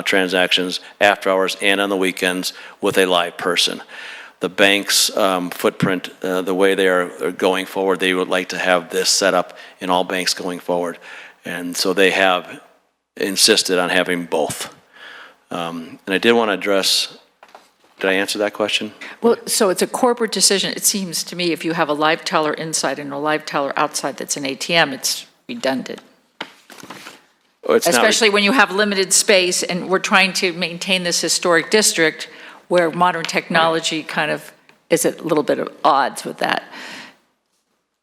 transactions after hours and on the weekends with a live person. The bank's footprint, the way they are going forward, they would like to have this set up in all banks going forward. And so they have insisted on having both. And I did want to address, did I answer that question? Well, so it's a corporate decision. It seems to me if you have a live teller inside and a live teller outside that's an ATM, it's redundant. It's not- Especially when you have limited space and we're trying to maintain this historic district where modern technology kind of is at a little bit of odds with that.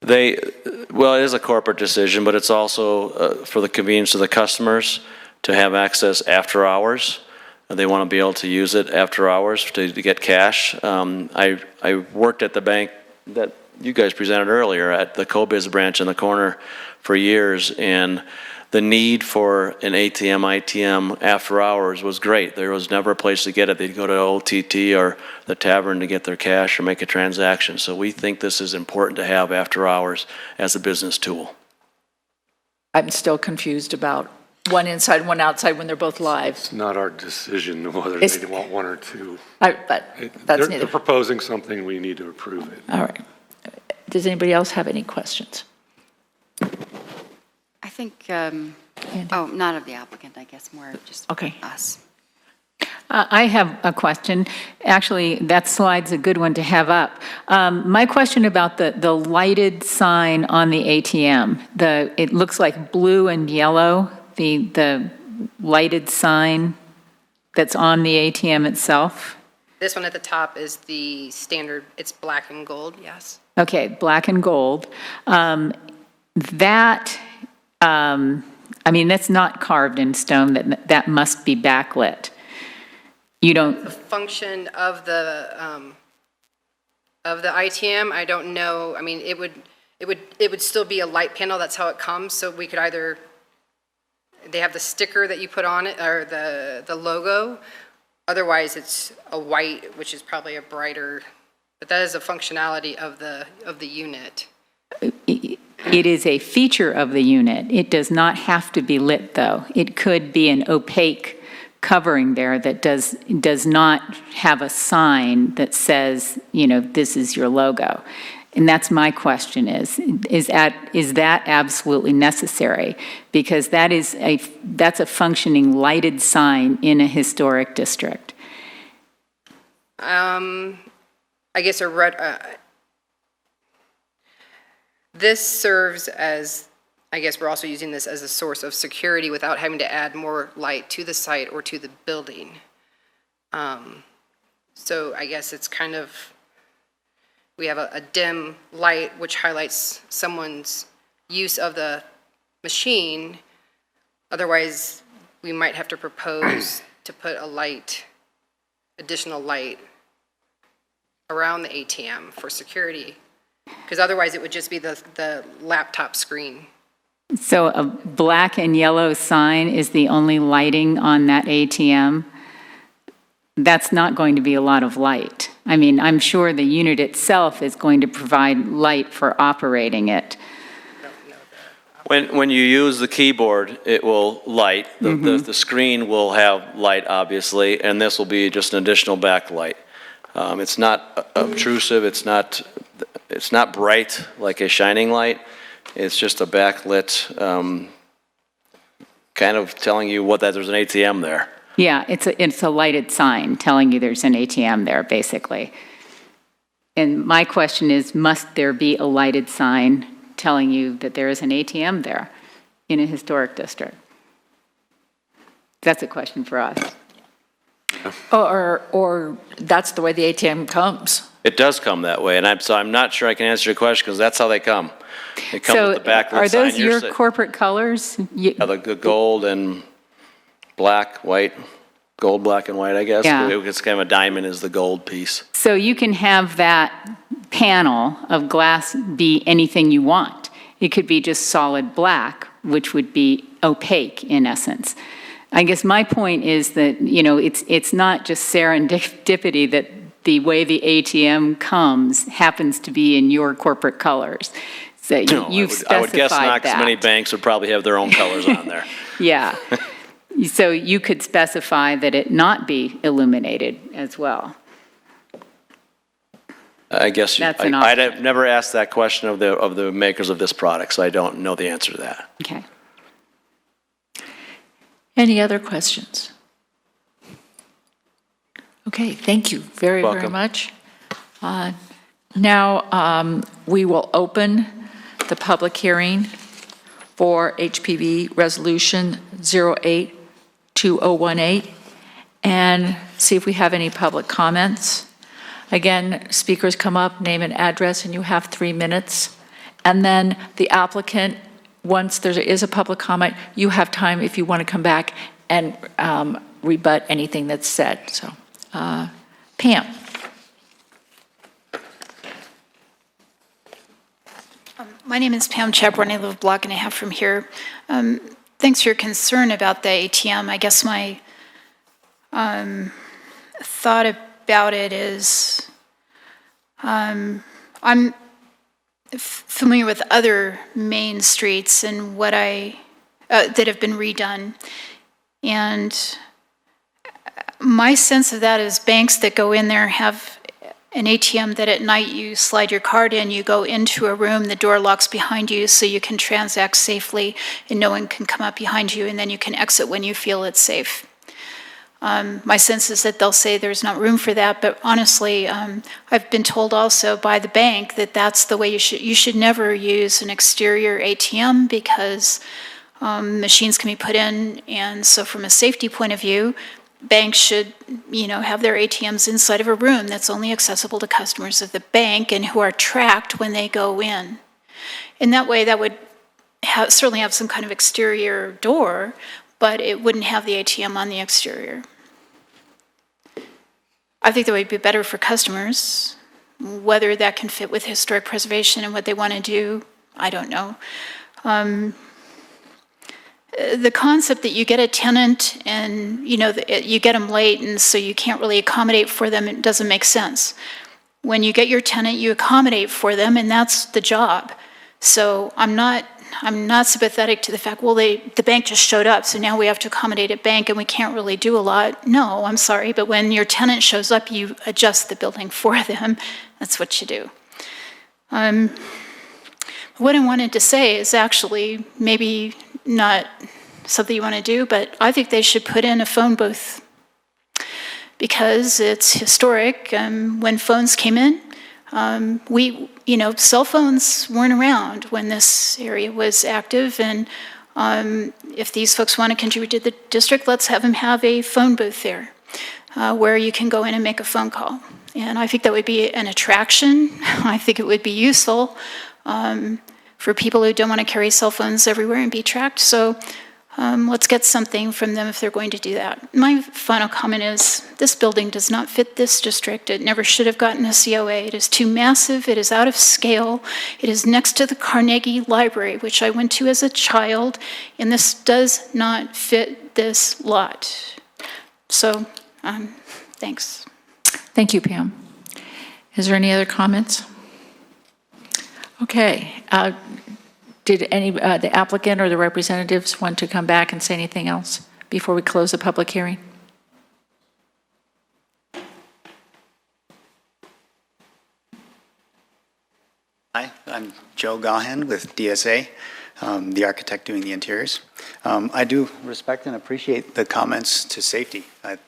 Well, it is a corporate decision, but it's also for the convenience of the customers to have access after hours. They want to be able to use it after hours to get cash. I worked at the bank that you guys presented earlier at the CoBiz branch in the corner for years, and the need for an ATM, ITM after hours was great. There was never a place to get it. They'd go to OTT or the tavern to get their cash or make a transaction. So we think this is important to have after hours as a business tool. I'm still confused about one inside, one outside when they're both live. It's not our decision whether It's- they want one or two. But that's They're neither. proposing something, we need to approve it. All right. Does anybody else have any questions? I think, oh, not of the applicant, I guess, more just Okay. us. I have a question. Actually, that slide's a good one to have up. My question about the lighted sign on the ATM, it looks like blue and yellow, the lighted sign that's on the ATM itself. This one at the top is the standard, it's black and gold, yes. Okay, black and gold. I mean, that's not carved in stone, that must be backlit. You don't, The function of the ITM, I don't know, I mean, it would still be a light panel, that's how it comes, so we could either, they have the sticker that you put on it, or the logo, otherwise it's a white, which is probably a brighter, but that is a functionality of the unit. it is a feature of the unit. It does not have to be lit, though. It could be an opaque covering there that does not have a sign that says, this is your logo. And that's my question is that absolutely necessary? Because that's a functioning lighted sign in a historic district. I guess this serves as, I guess we're also using this as a source of security without having to add more light to the site or to the building. So I guess it's kind of, we have a dim light which highlights someone's use of the machine. Otherwise, we might have to propose to put additional light around the ATM for security, because otherwise it would just be the laptop screen. So a black and yellow sign is the only lighting on that ATM? That's not going to be a lot of light. I mean, I'm sure the unit itself is going to provide light for operating it. When you use the keyboard, it will light. The screen will have light, obviously, and this will be just an additional backlight. It's not obtrusive, it's not bright like a shining light. It's just a backlit, kind of telling you that there's an ATM there. Yeah, it's a lighted sign telling you there's an ATM there, basically. And my question is, must there be a lighted sign telling you that there is an ATM there in a historic district? That's a question for us. Or that's the way the ATM comes. It does come that way, and I'm not sure I can answer your question because that's how they come. They come with the backlit sign. Are those your corporate colors? Yeah, the gold and black, white, gold, black, and white, I guess. Yeah. It's kind of a diamond is the gold piece. So you can have that panel of glass be anything you want. It could be just solid black, which would be opaque in essence. I guess my point is that, it's not just serendipity that the way the ATM comes happens to be in your corporate colors. So No, you've I would guess specified not, because many that. banks would probably have their own colors on there. Yeah. So you could specify that it not be illuminated as well. I guess That's an I'd option. have never asked that question of the makers of this product, so I don't know the answer to that. Okay. Any other questions? Okay, thank you very, very Welcome. much. Now, we will open the public hearing for HPV Resolution 082018 and see if we have any public comments. Again, speakers come up, name and address, and you have 3 minutes. And then the applicant, once there is a public comment, you have time if you want to come back and rebut anything that's said. So, Pam. My name is Pam Chapron. I live a block and a half from here. Thanks for your concern about the ATM. I guess my thought about it is I'm familiar with other main streets and what that have been redone. And my sense of that is banks that go in there have an ATM that at night you slide your card in, you go into a room, the door locks behind you so you can transact safely and no one can come up behind you, and then you can exit when you feel it's safe. My sense is that they'll say there's not room for that, but honestly, I've been told also by the bank that that's the way you should never use an exterior ATM because machines can be put in, and so from a safety point of view, banks should, have their ATMs inside of a room that's only accessible to customers of the bank and who are tracked when they go in. In that way, that would certainly have some kind of exterior door, but it wouldn't have the ATM on the exterior. I think that would be better for customers. Whether that can fit with historic preservation and what they want to do, I don't know. The concept that you get a tenant and, you get them late and so you can't really accommodate for them, it doesn't make sense. When you get your tenant, you accommodate for them and that's the job. So I'm not sympathetic to the fact, well, the bank just showed up, so now we have to accommodate a bank and we can't really do a lot. No, I'm sorry, but when your tenant shows up, you adjust the building for them. That's what you do. What I wanted to say is actually maybe not something you want to do, but I think they should put in a phone booth because it's historic. When phones came in, cell phones weren't around when this area was active, and if these folks want to contribute to the district, let's have them have a phone booth there where you can go in and make a phone call. And I think that would be an attraction. I think it would be useful for people who don't want to carry cell phones everywhere and be tracked. So let's get something from them if they're going to do that. My final comment is this building does not fit this district. It never should have gotten a COA. It is too massive. It is out of scale. It is next to the Carnegie Library, which I went to as a child, and this does not fit this lot. So, thanks. Thank you, Pam. Is there any other comments? Okay. Did the applicant or the representatives want to come back and say anything else before we close the public hearing? Hi, I'm Joe Gahan with DSA, the architect doing the interiors. I do respect and appreciate the comments to safety.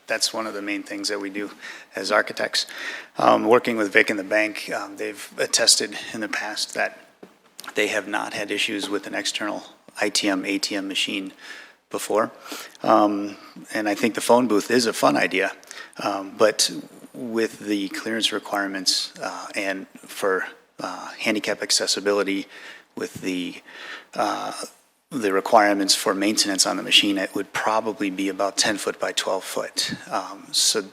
That's one of the main things that we do as architects. Working with Vic and the bank, they've attested in the past that they have not had issues with an external ITM, ATM machine before. And I think the phone booth is a fun idea, but with the clearance requirements and for handicap accessibility, with the requirements for maintenance on the machine, it would probably be about 10 foot by 12 foot. So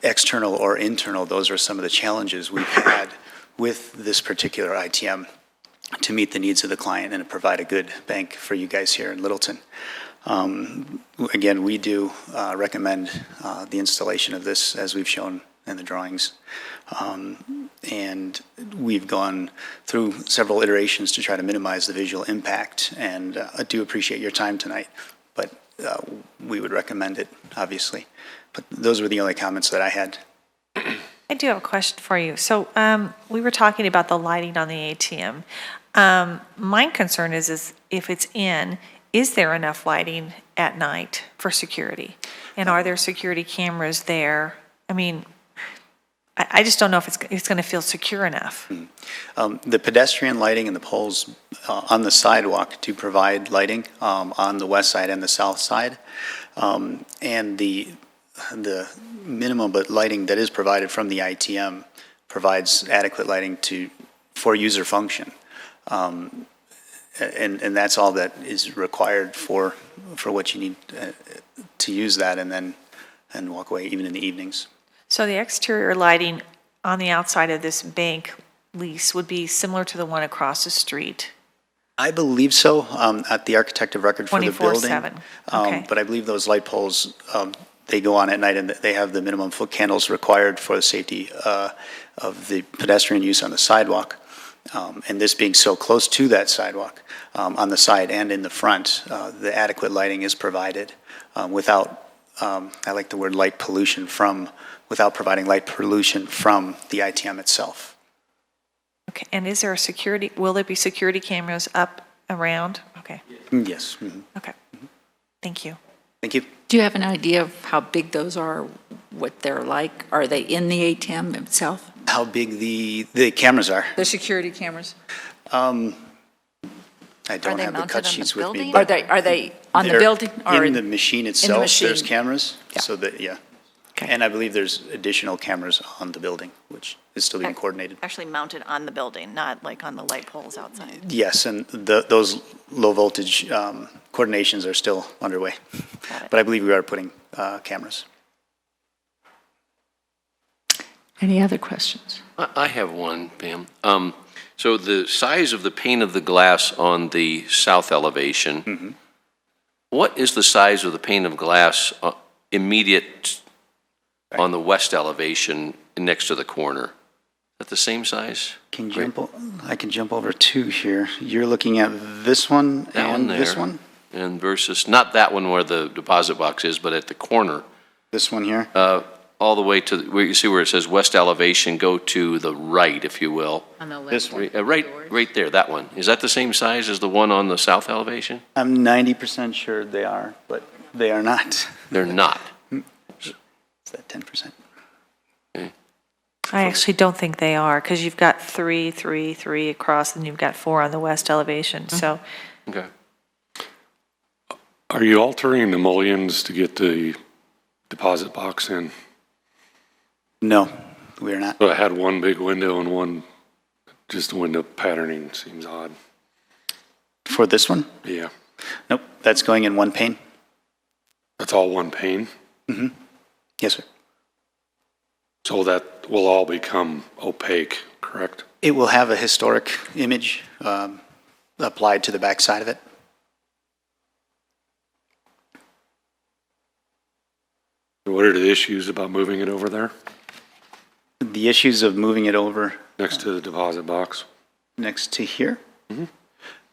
external or internal, those are some of the challenges we've had with this particular ITM to meet the needs of the client and to provide a good bank for you guys here in Littleton. Again, we do recommend the installation of this as we've shown and the drawings. And we've gone through several iterations to try to minimize the visual impact, and I do appreciate your time tonight, but we would recommend it, obviously. But those were the only comments that I had. I do have a question for you. So we were talking about the lighting on the ATM. My concern is if it's in, is there enough lighting at night for security? And are there security cameras there? I mean, I just don't know if it's going to feel secure enough. The pedestrian lighting and the poles on the sidewalk do provide lighting on the west side and the south side. And the minimum but lighting that is provided from the ITM provides adequate lighting for user function. And that's all that is required for what you need to use that and walk away even in the evenings. So the exterior lighting on the outside of this bank lease would be similar to the one across the street? I believe so, at the architect of record for the building. 24/7, okay. But I believe those light poles, they go on at night and they have the minimum foot candles required for the safety of the pedestrian use on the sidewalk. And this being so close to that sidewalk, on the side and in the front, the adequate lighting is provided without, I like the word light pollution without providing light pollution from the ITM itself. Okay, and is there will there be security cameras up around? Okay. Yes. Mm-hmm. Okay. Thank you. Thank you. Do you have an idea of how big those are, what they're like? Are they in the ATM itself? How big the cameras are? The security cameras? I don't have the cut sheets with me. Are they on the They're building? Or in the machine itself, machine. there's cameras. Yeah. So that, yeah. Okay. And I believe there's additional cameras on the building, which is still being coordinated. Actually mounted on the building, not like on the light poles outside. Yes, and those low voltage coordinations are still underway. But I believe we are putting cameras. Any other questions? I have one, Pam. So the size of the pane of the glass on the south elevation, what is the size of the pane of glass immediate on the west elevation next to the corner? Is that the same size? I can jump over two here. You're looking at this one and this one? And versus, not that one where the deposit box is, but at the corner. This one here? All the way to, where you see where it says west elevation, go to the right, if you will. On the left. This one? Right there, that one. Is that the same size as the one on the south elevation? I'm 90% sure they are, but they are not. They're not. Is that 10%? I actually don't think they are, because you've got 3, 3, 3 across, and you've got 4 on the west elevation, so. Okay. Are you altering the mullions to get the deposit box in? No, we are not. So I had one big window and one, just the window patterning seems odd. For this one? Yeah. Nope, that's going in one pane. That's all one pane? Mm-hmm. Yes, sir. So that will all become opaque, correct? It will have a historic image applied to the back side of it. What are the issues about moving it over there? The issues of moving it over Next to the deposit box? next to here. Mhm.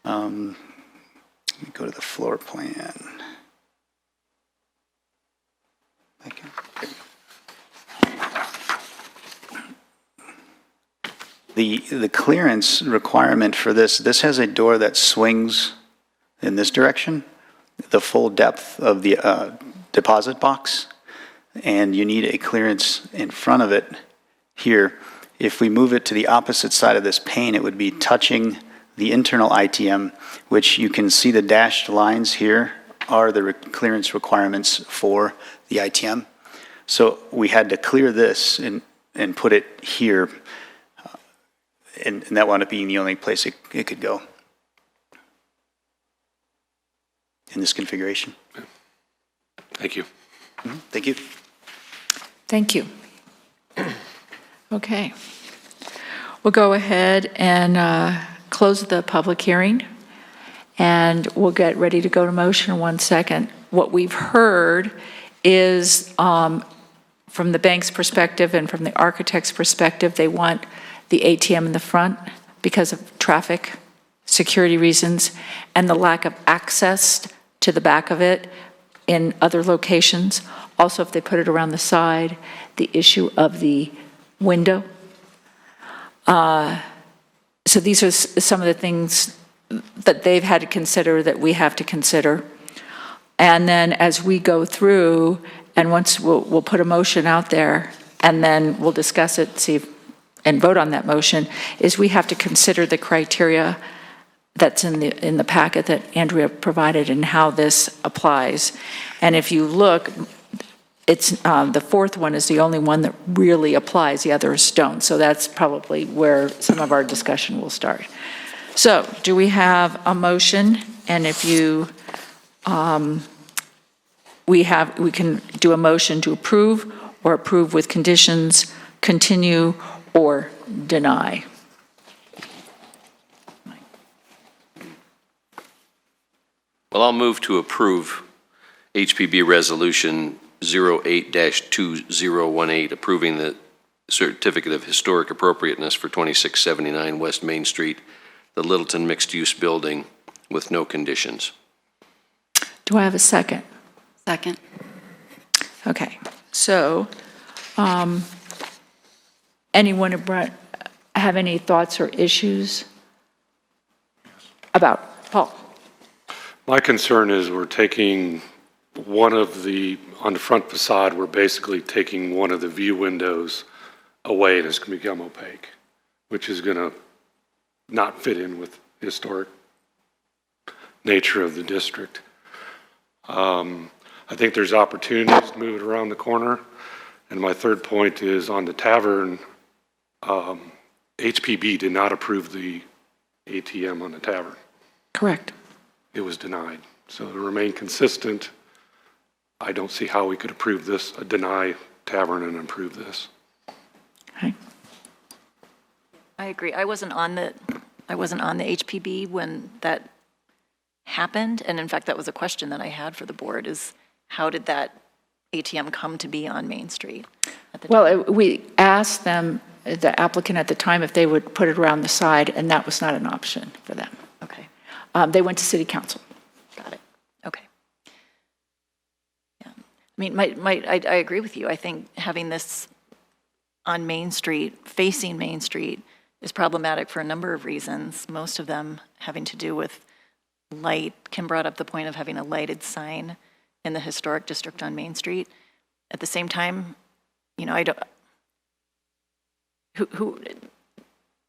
Let me go to the floor plan. Okay. The clearance requirement for this has a door that swings in this direction, the full depth of the deposit box, and you need a clearance in front of it here. If we move it to the opposite side of this pane, it would be touching the internal ITM, which you can see the dashed lines here are the clearance requirements for the ITM. So we had to clear this and put it here, and that wound up being the only place it could go in this configuration. Thank you. Thank you. Thank you. Okay. We'll go ahead and close the public hearing, and we'll get ready to go to motion in 1 second. What we've heard is from the bank's perspective and from the architect's perspective, they want the ATM in the front because of traffic, security reasons, and the lack of access to the back of it in other locations. Also, if they put it around the side, the issue of the window. So these are some of the things that they've had to consider that we have to consider. And then as we go through, and once we'll put a motion out there, and then we'll discuss it, and vote on that motion, is we have to consider the criteria that's in the packet that Andrea provided and how this applies. And if you look, it's the fourth one is the only one that really applies, the others don't. So that's probably where some of our discussion will start. So do we have a motion? And if you, we can do a motion to approve or approve with conditions, continue, or deny. Well, I'll move to approve HPB Resolution 08-2018, approving the Certificate of Historic Appropriateness for 2679 West Main Street, the Littleton Mixed-Use Building, with no conditions. Do I have a second? Second. Okay, so, anyone have any thoughts or issues about, Paul? My concern is we're taking one of the, on the front facade, we're basically taking one of the view windows away and it's going to become opaque, which is going to not fit in with the historic nature of the district. I think there's opportunities to move it around the corner. And my third point is on the tavern, HPB did not approve the ATM on the tavern. Correct. It was denied. So to remain consistent, I don't see how we could approve this, deny tavern and approve this. Okay. I agree. I wasn't on the HPB when that happened. And in fact, that was a question that I had for the board is how did that ATM come to be on Main Street? Well, we asked them, the applicant at the time, if they would put it around the side, and that was not an option for them. Okay. They went to city council. Got it. Okay. Yeah. I mean, I agree with you. I think having this on Main Street, facing Main Street, is problematic for a number of reasons, most of them having to do with light. Kim brought up the point of having a lighted sign in the historic district on Main Street. At the same time, you know,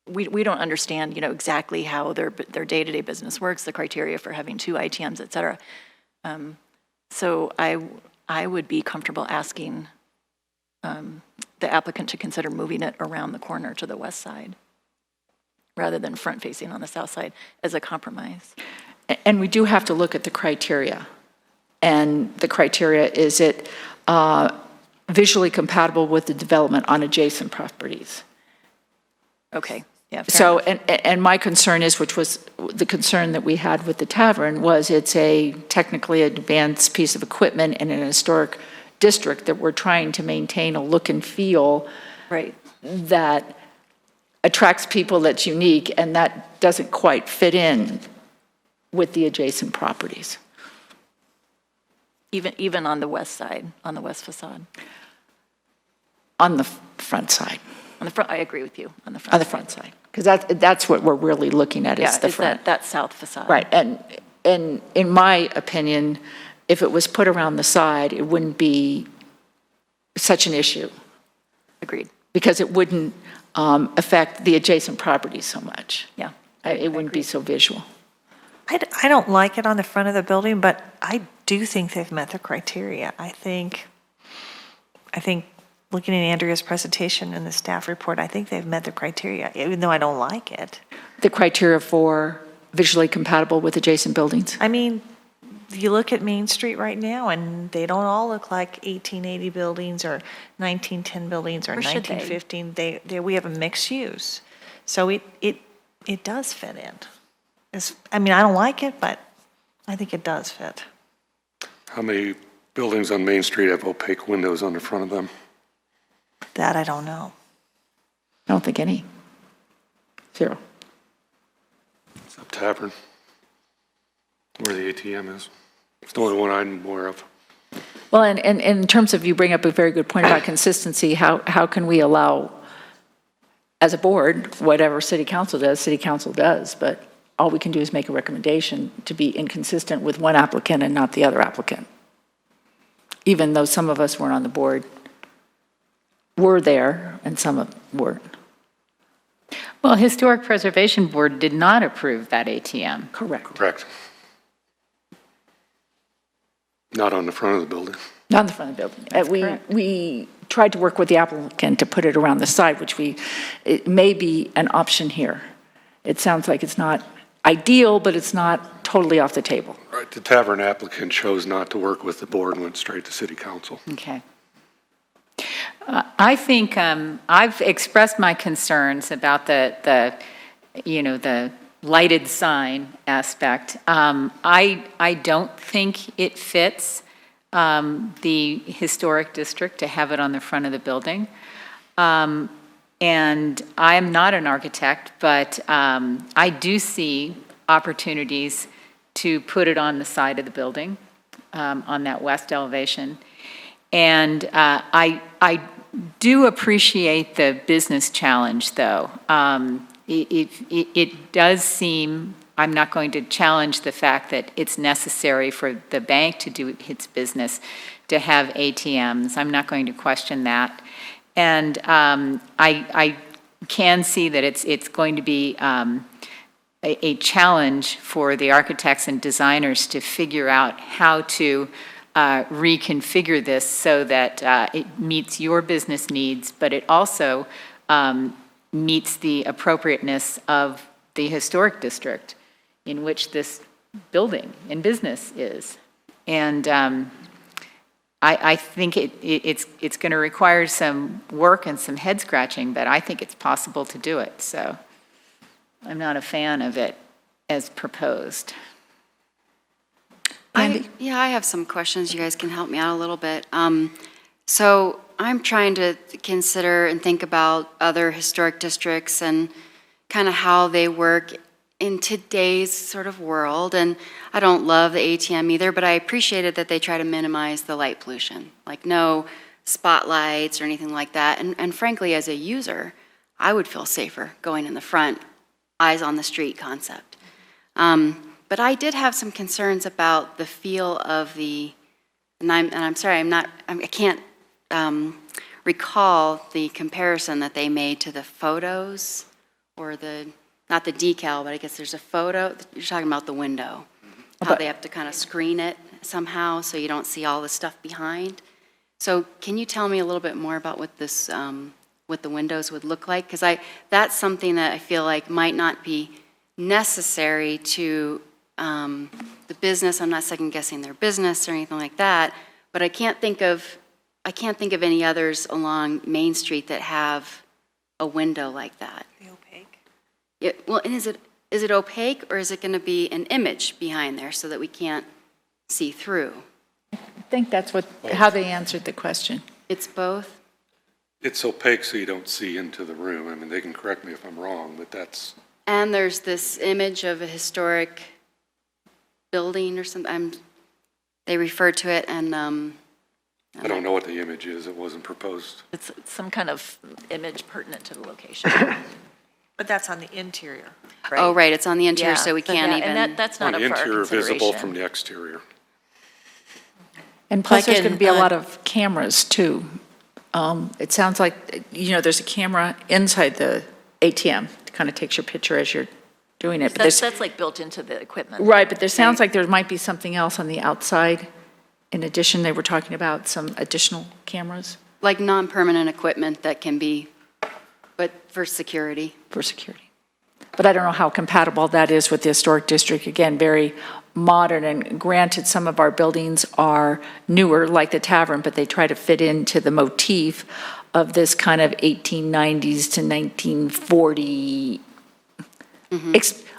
we don't understand, you know, exactly how their day-to-day business works, the criteria for having two ITMs, et cetera. So I would be comfortable asking the applicant to consider moving it around the corner to the west side rather than front-facing on the south side as a compromise. And we do have to look at the criteria. And the criteria, is it visually compatible with the development on adjacent properties? Okay, yeah. So, and my concern is, which was the concern that we had with the tavern, was it's a technically advanced piece of equipment in an historic district that we're trying to maintain a look and feel right that attracts people, that's unique, and that doesn't quite fit in with the adjacent properties. Even on the west side, on the west facade? On the front side. On the front, I agree with you, on the front. On the front side, because that's what we're really looking at, is the front. That south facade. Right, and in my opinion, if it was put around the side, it wouldn't be such an issue. Agreed. Because it wouldn't affect the adjacent properties so much. Yeah. It wouldn't be so visual. I don't like it on the front of the building, but I do think they've met the criteria. I think looking at Andrea's presentation and the staff report, I think they've met the criteria, even though I don't like it. The criteria for visually compatible with adjacent buildings? I mean, you look at Main Street right now, and they don't all look like 1880 buildings or 1910 buildings or 1915. We have a mixed use. So it does fit in. I mean, I don't like it, but I think it does fit. How many buildings on Main Street have opaque windows on the front of them? That I don't know. I don't think any. 0. Sub Tavern, where the ATM is. It's the only one I'm aware of. Well, and in terms of, you bring up a very good point about consistency, how can we allow, as a board, whatever city council does, but all we can do is make a recommendation to be inconsistent with one applicant and not the other applicant. Even though some of us weren't on the board, were there, and some weren't. Well, Historic Preservation Board did not approve that ATM. Correct. Correct. Not on the front of the building. Not in the front of the building. We tried to work with the applicant to put it around the side, it may be an option here. It sounds like it's not ideal, but it's not totally off the table. Right, the tavern applicant chose not to work with the board and went straight to city council. Okay. I think I've expressed my concerns about the lighted sign aspect. I don't think it fits the historic district to have it on the front of the building. And I am not an architect, but I do see opportunities to put it on the side of the building, on that west elevation. And I do appreciate the business challenge, though. It does seem, I'm not going to challenge the fact that it's necessary for the bank to do its business to have ATMs. I'm not going to question that. And I can see that it's going to be a challenge for the architects and designers to figure out how to reconfigure this so that it meets your business needs, but it also meets the appropriateness of the historic district in which this building and business is. And I think it's going to require some work and some head scratching, but I think it's possible to do it. So I'm not a fan of it as proposed. Andy? I have some questions. You guys can help me out a little bit. So I'm trying to consider and think about other historic districts and kind of how they work in today's sort of world. And I don't love the ATM either, but I appreciated that they try to minimize the light pollution, like no spotlights or anything like that. And frankly, as a user, I would feel safer going in the front, eyes on the street concept. But I did have some concerns about the feel of and I'm sorry, I can't recall the comparison that they made to the photos or not the decal, but I guess there's a photo, you're talking about the window, how they have to kind of screen it somehow so you don't see all the stuff behind. So can you tell me a little bit more about what this, what the windows would look like? Because that's something that I feel like might not be necessary to the business. I'm not second guessing their business or anything like that, but I can't think of any others along Main Street that have a window like that. The opaque. Well, and is it opaque or is it going to be an image behind there so that we can't see through? I think that's how they answered the question. It's both? It's opaque so you don't see into the room. I mean, they can correct me if I'm wrong, but that's... And there's this image of a historic building or something. They refer to it and... I don't know what the image is. It wasn't proposed. It's some kind of image pertinent to the location. But that's on the interior. Right? Oh, right, it's on the interior, Yeah, so we can't even... And that's not On the up for our interior, visible consideration. from the exterior. And plus, Like there's going to in, be a lot of cameras, too. It sounds like, there's a camera inside the ATM. It kind of takes your picture as you're doing it. But That's like built into the equipment. right, but there sounds like there might be something else on the outside. In addition, they were talking about some additional cameras. Like non-permanent equipment that can be, but for security. For security. But I don't know how compatible that is with the historic district. Again, very modern, and granted, some of our buildings are newer, like the tavern, but they try to fit into the motif of this kind of 1890s to 1940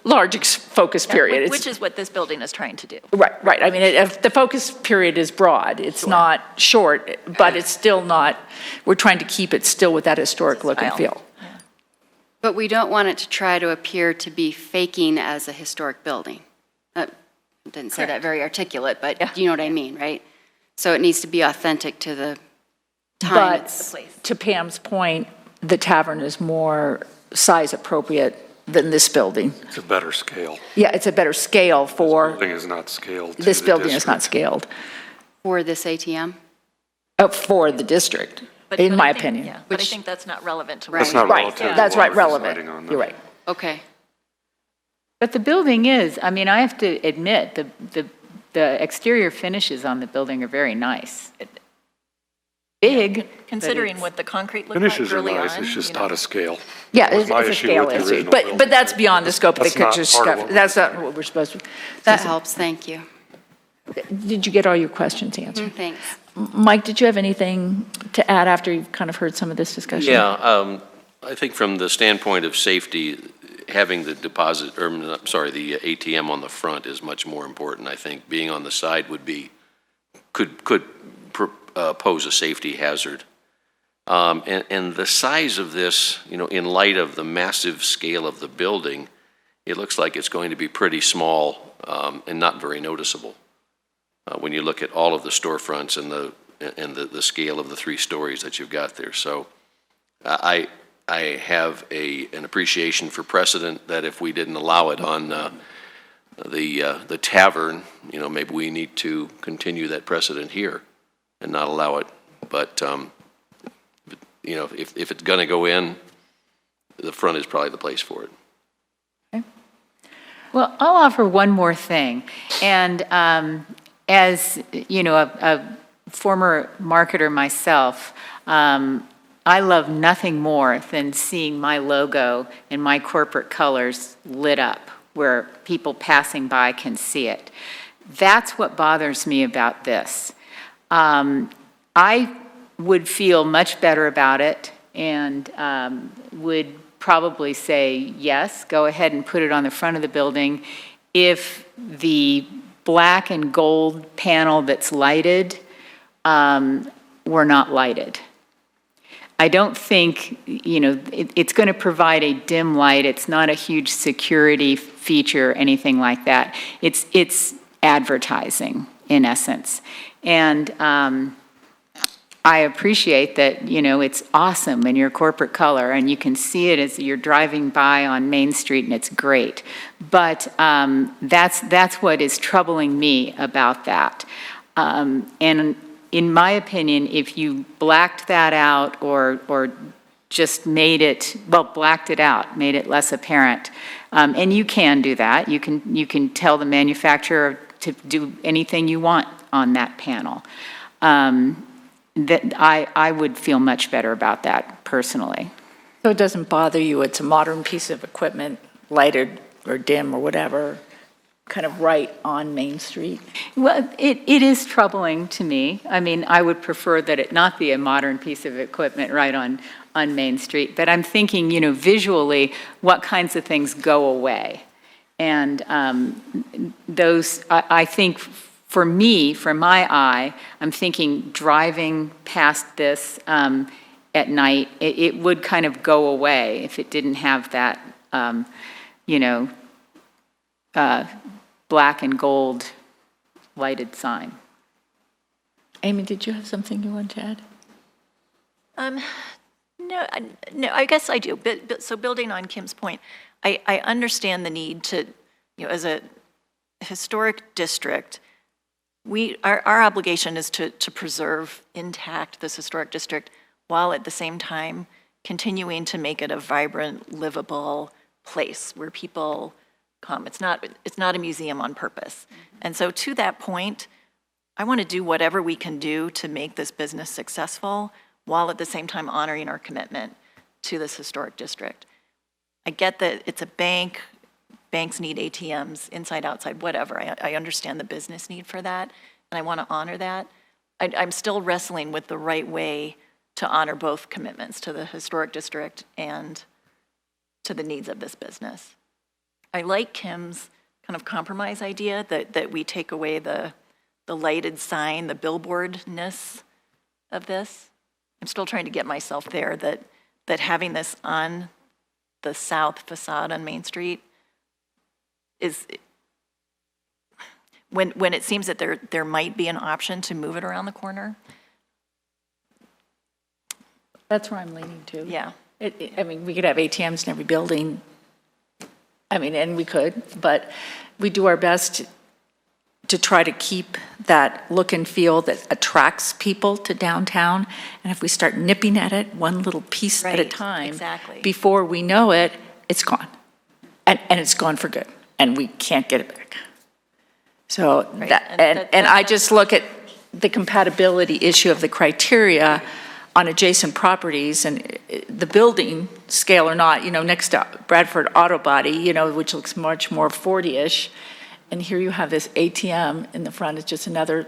focus period. Which is what this building is trying to do. Right. I mean, the focus period is broad. It's not short, but it's still not, we're trying to keep it still with that historic look and feel. But we don't want it to try to appear to be faking as a historic building. I didn't say that very articulate, but you know what I mean, right? So it needs to be authentic to the time. But to Pam's point, the tavern is more size appropriate than this building. It's a better scale. Yeah, it's a better scale for, This building is not scaled to this the building is not district. scaled, For this ATM? for the district, But in my I think- opinion. Yeah, but I think that's not relevant to. That's what- not relative to That's what right, we're relevant. deciding on. You're right. Okay. But the building is, I mean, I have to admit, the exterior finishes on the building are very nice. Big. but Considering it's- what the concrete looked like Finishes are early on. nice, it's just you know. out of scale. Yeah, That was it's my a issue scale with the issue, original but building. that's beyond the scope of the That's not picture part of stuff. what we're That's not doing. what we're supposed to. That helps, thank you. Did you get all your questions answered? Thanks. Mike, did you have anything to add after you've kind of heard some of this discussion? Yeah, I think from the standpoint of safety, having the deposit, or I'm sorry, the ATM on the front is much more important. I think being on the side could pose a safety hazard. And the size of this, in light of the massive scale of the building, it looks like it's going to be pretty small and not very noticeable when you look at all of the storefronts and the scale of the 3 stories that you've got there. So I have an appreciation for precedent that if we didn't allow it on the tavern, maybe we need to continue that precedent here and not allow it. But if it's going to go in, the front is probably the place for it. Well, I'll offer one more thing. And as, a former marketer myself, I love nothing more than seeing my logo and my corporate colors lit up where people passing by can see it. That's what bothers me about this. I would feel much better about it and would probably say, yes, go ahead and put it on the front of the building if the black and gold panel that's lighted were not lighted. I don't think, it's going to provide a dim light. It's not a huge security feature or anything like that. It's advertising, in essence. And I appreciate that, it's awesome in your corporate color, and you can see it as you're driving by on Main Street, and it's great. But that's what is troubling me about that. And in my opinion, if you blacked that out or just made it, blacked it out, made it less apparent, and you can do that. You can tell the manufacturer to do anything you want on that panel. That I would feel much better about that personally. So it doesn't bother you, it's a modern piece of equipment, lighted or dim or whatever, kind of right on Main Street? Well, it is troubling to me. I mean, I would prefer that it not be a modern piece of equipment right on Main Street, but I'm thinking, visually, what kinds of things go away? And those, I think, for me, for my eye, I'm thinking driving past this at night, it would kind of go away if it didn't have that, black and gold lighted sign. Amy, did you have something you wanted to add? No, I guess I do. So building on Kim's point, I understand the need to, as a historic district, our obligation is to preserve intact this historic district while at the same time continuing to make it a vibrant, livable place where people come. It's not a museum on purpose. And so to that point, I want to do whatever we can do to make this business successful while at the same time honoring our commitment to this historic district. I get that it's a bank, banks need ATMs, inside, outside, whatever. I understand the business need for that, and I want to honor that. I'm still wrestling with the right way to honor both commitments to the historic district and to the needs of this business. I like Kim's kind of compromise idea that we take away the lighted sign, the billboardness of this. I'm still trying to get myself there, that having this on the south facade on Main Street is, when it seems that there might be an option to move it around the corner. That's where I'm leaning to. Yeah. I mean, we could have ATMs in every building. I mean, and we could, but we do our best to try to keep that look and feel that attracts people to downtown. And if we start nipping at it one little piece at a Right, time, exactly. before we know it, it's gone. And it's gone for good, and we can't get it back. So Right, that, and and I just look at the compatibility issue of the criteria on adjacent properties, and the building, scale or not, next to Bradford Auto Body, which looks much more 40-ish, and here you have this ATM in the front. It's just another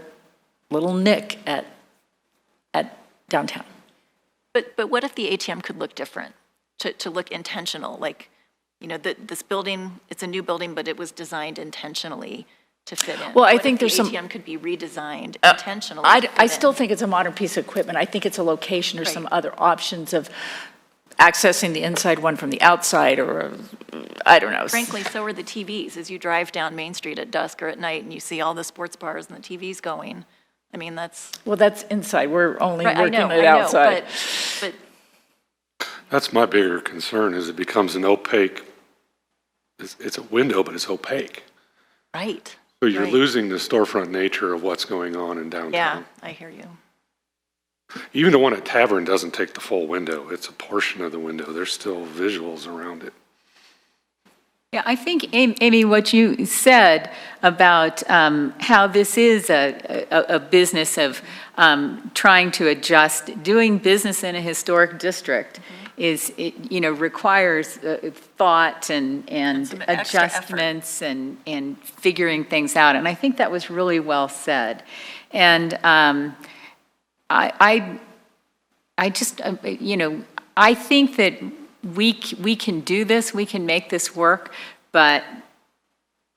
little nick at downtown. But what if the ATM could look different, to look intentional? Like, this building, it's a new building, but it was designed intentionally to fit in. Well, I What think if there's the some- ATM could be redesigned intentionally. to I fit still in? think it's a modern piece of equipment. I think it's a location or Right. some other options of accessing the inside one from the outside, or, I don't know. Frankly, so are the TVs. As you drive down Main Street at dusk or at night and you see all the sports bars and the TVs going, I mean, that's. Well, that's inside. We're only Right, working I it know, outside. but That's my bigger concern, is it becomes an opaque, it's a window, but it's opaque. right. So you're Right. losing the storefront nature of what's going on in downtown. Yeah, I hear you. Even the one at Tavern doesn't take the full window. It's a portion of the window. There's still visuals around it. Yeah, I think, Amy, what you said about how this is a business of trying to adjust, doing business in a historic district is, requires thought and some extra effort. adjustments and figuring things out. And I think that was really well said. And I just, I think that we can do this, we can make this work, but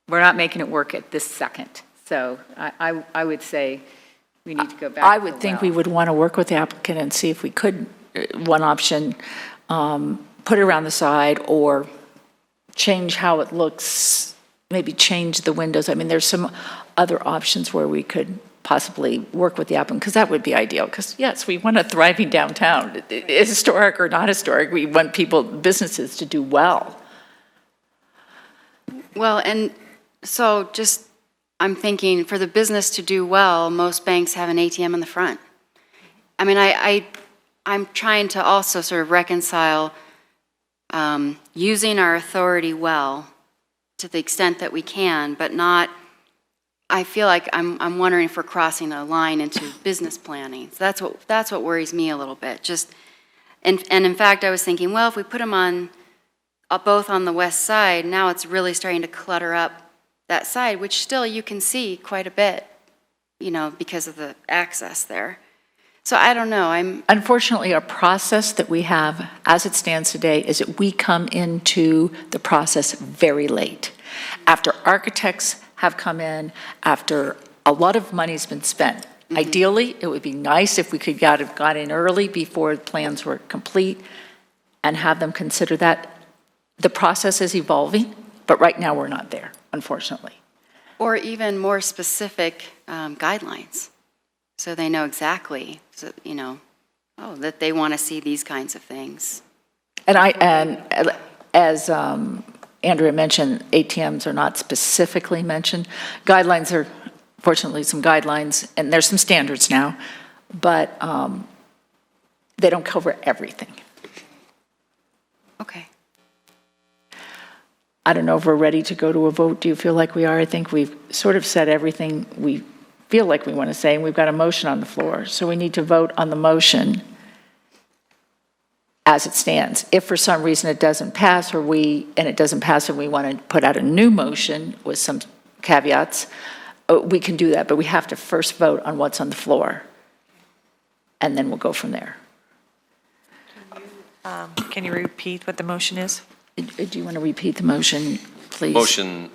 we're not making it work at this second. So I would say we need to go back. I to would the think well. we would want to work with the applicant and see if we could, one option, put it around the side or change how it looks, maybe change the windows. I mean, there's some other options where we could possibly work with the applicant, because that would be ideal. Because yes, we want a thriving downtown, historic or not historic. We want businesses to do well. Well, and so just, I'm thinking, for the business to do well, most banks have an ATM in the front. I mean, I'm trying to also sort of reconcile using our authority well to the extent that we can, but not, I feel like I'm wondering if we're crossing a line into business planning. So that's what worries me a little bit. Just, and in fact, I was thinking, well, if we put them on, both on the west side, now it's really starting to clutter up that side, which still you can see quite a bit, because of the access there. So I don't know, Unfortunately, our process that we have as it stands today is that we come into the process very late. After architects have come in, after a lot of money's been spent. Ideally, it would be nice if we could have got in early before plans were complete and have them consider that. The process is evolving, but right now we're not there, unfortunately. or even more specific guidelines, so they know exactly, that they want to see these kinds of things. And as Andrea mentioned, ATMs are not specifically mentioned. Guidelines are, fortunately, some guidelines, and there's some standards now, but they don't cover everything. Okay. I don't know if we're ready to go to a vote. Do you feel like we are? I think we've sort of said everything we feel like we want to say, and we've got a motion on the floor. So we need to vote on the motion as it stands. If for some reason it doesn't pass, and it doesn't pass and we want to put out a new motion with some caveats, we can do that, but we have to first vote on what's on the floor, and then we'll go from there. Can you repeat what the motion is? Do you want to repeat the motion? please. Motion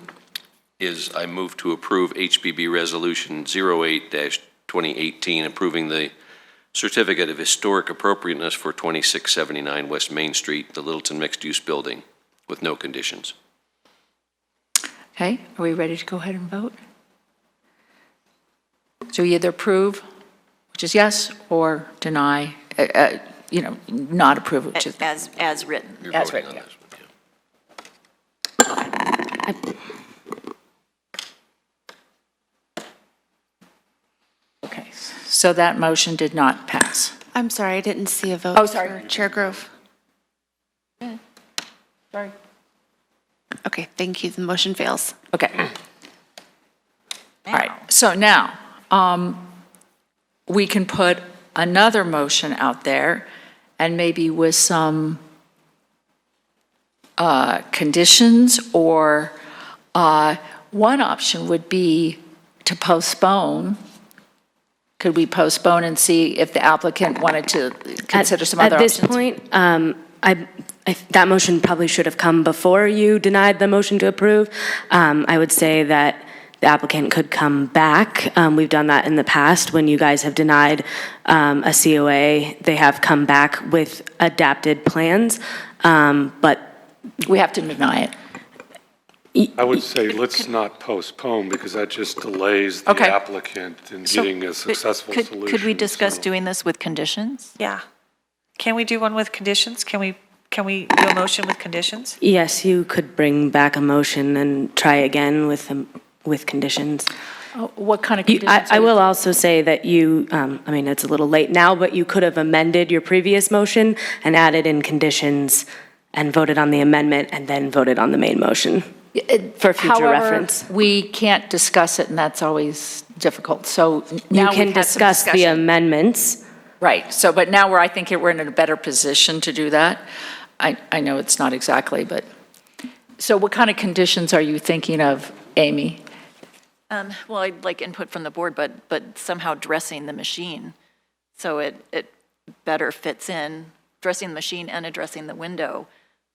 is I move to approve HBB Resolution 08-2018, approving the Certificate of Historic Appropriateness for 2679 West Main Street, the Littleton Mixed-Use Building, with no conditions. Okay, are we ready to go ahead and vote? So you either approve, which is yes, or deny, not approve, which is As written. You're That's voting right, on yeah. this one, Okay, so that motion did not pass. I'm sorry, I didn't see a vote. Oh, sorry. for Chair Grove. Sorry. Okay, thank you. The motion fails. Okay. All right, so now, we can put another motion out there, and maybe with some conditions, or one option would be to postpone. Could we postpone and see if the applicant wanted to consider some other options? At this point, that motion probably should have come before you denied the motion to approve. I would say that the applicant could come back. We've done that in the past. When you guys have denied a COA, they have come back with adapted plans, but we have to deny it. I would say let's not postpone, because that just delays the Okay. applicant in getting a successful solution. Could we discuss so- doing this with conditions? Yeah. Can we do one with conditions? Can we do a motion with conditions? yes, you could bring back a motion and try again with conditions. What kind of conditions? I will also say that you, it's a little late now, but you could have amended your previous motion and added in conditions and voted on the amendment and then voted on the main motion for future reference. However, we can't discuss it, and that's always difficult. So now You can we've had some discuss the discussion. amendments. Right, so, but now I think we're in a better position to do that. I know it's not exactly, but, so what kind of conditions are you thinking of, Amy? Well, I'd like input from the board, but somehow dressing the machine so it better fits in, dressing the machine and addressing the window,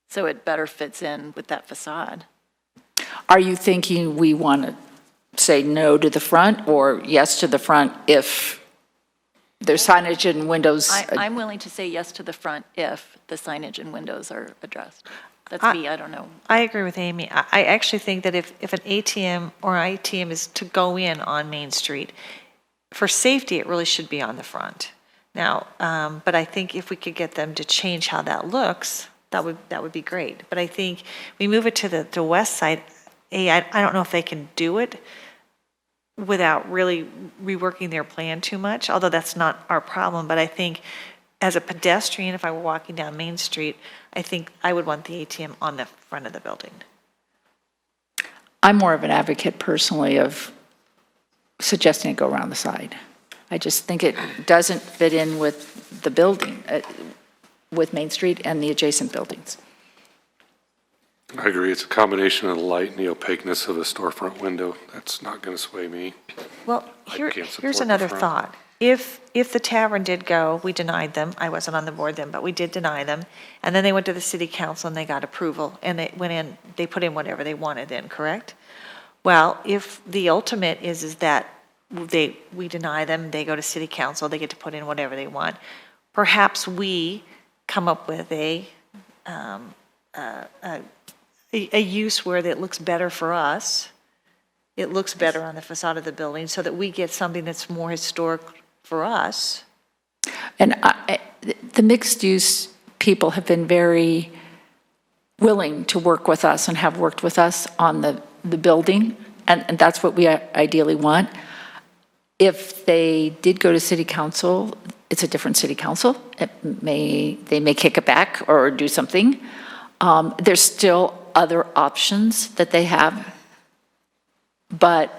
so it better fits in with that facade. Are you thinking we want to say no to the front or yes to the front if there's signage and windows? I'm willing to say yes to the front if the signage and windows are addressed. That's me, I don't know. I agree with Amy. I actually think that if an ATM or ITM is to go in on Main Street, for safety, it really should be on the front. Now, but I think if we could get them to change how that looks, that would be great. But I think we move it to the west side. I don't know if they can do it without really reworking their plan too much, although that's not our problem. But I think as a pedestrian, if I were walking down Main Street, I think I would want the ATM on the front of the building. I'm more of an advocate personally of suggesting it go around the side. I just think it doesn't fit in with the building, with Main Street and the adjacent buildings. I agree. It's a combination of the light and the opaqueness of a storefront window. That's not going to sway me. Well, I can't support here's the another front. thought. If the tavern did go, we denied them, I wasn't on the board then, but we did deny them, and then they went to the city council and they got approval, and they went in, they put in whatever they wanted in, correct? Well, if the ultimate is that we deny them, they go to city council, they get to put in whatever they want, perhaps we come up with a use where it looks better for us, it looks better on the facade of the building, so that we get something that's more historic for us. And the mixed-use people have been very willing to work with us and have worked with us on the building, and that's what we ideally want. If they did go to city council, it's a different city council. They may kick it back or do something. There's still other options that they have. But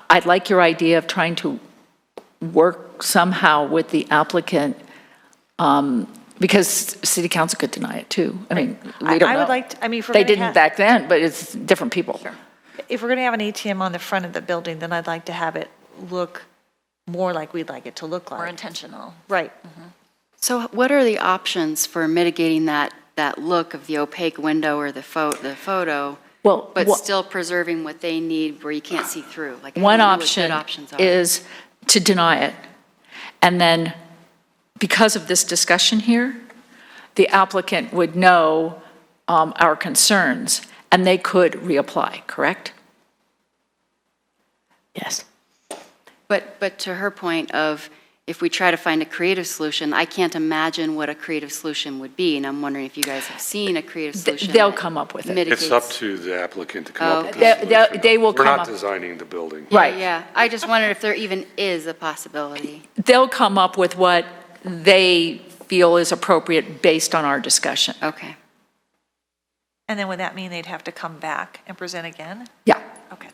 I'd like your idea of trying to work somehow with the applicant, because city council could deny it too. I mean, we don't know. I would like to, if we're They gonna didn't have- back then, but it's different people. If we're going to have an ATM on the front of the building, then I'd like to have it look more like we'd like it to look like. More intentional. Right. So what are the options for mitigating that look of the opaque window or the photo Well, but still preserving what they need where you can't see through. Like, I one don't know what good option options are. is to deny it. And then, because of this discussion here, the applicant would know our concerns, and they could reapply, correct? Yes. But to her point of, if we try to find a creative solution, I can't imagine what a creative solution would be, and I'm wondering if you guys have seen a creative solution. They'll that come up with it. mitigates- It's up to the applicant to come up with They- a solution. they will come We're up- not designing the building. Right. Yeah, I just wondered if there even is a possibility. They'll come up with what they feel is appropriate based on our discussion. Okay. And then would that mean they'd have to come back and present again? Yeah. Okay.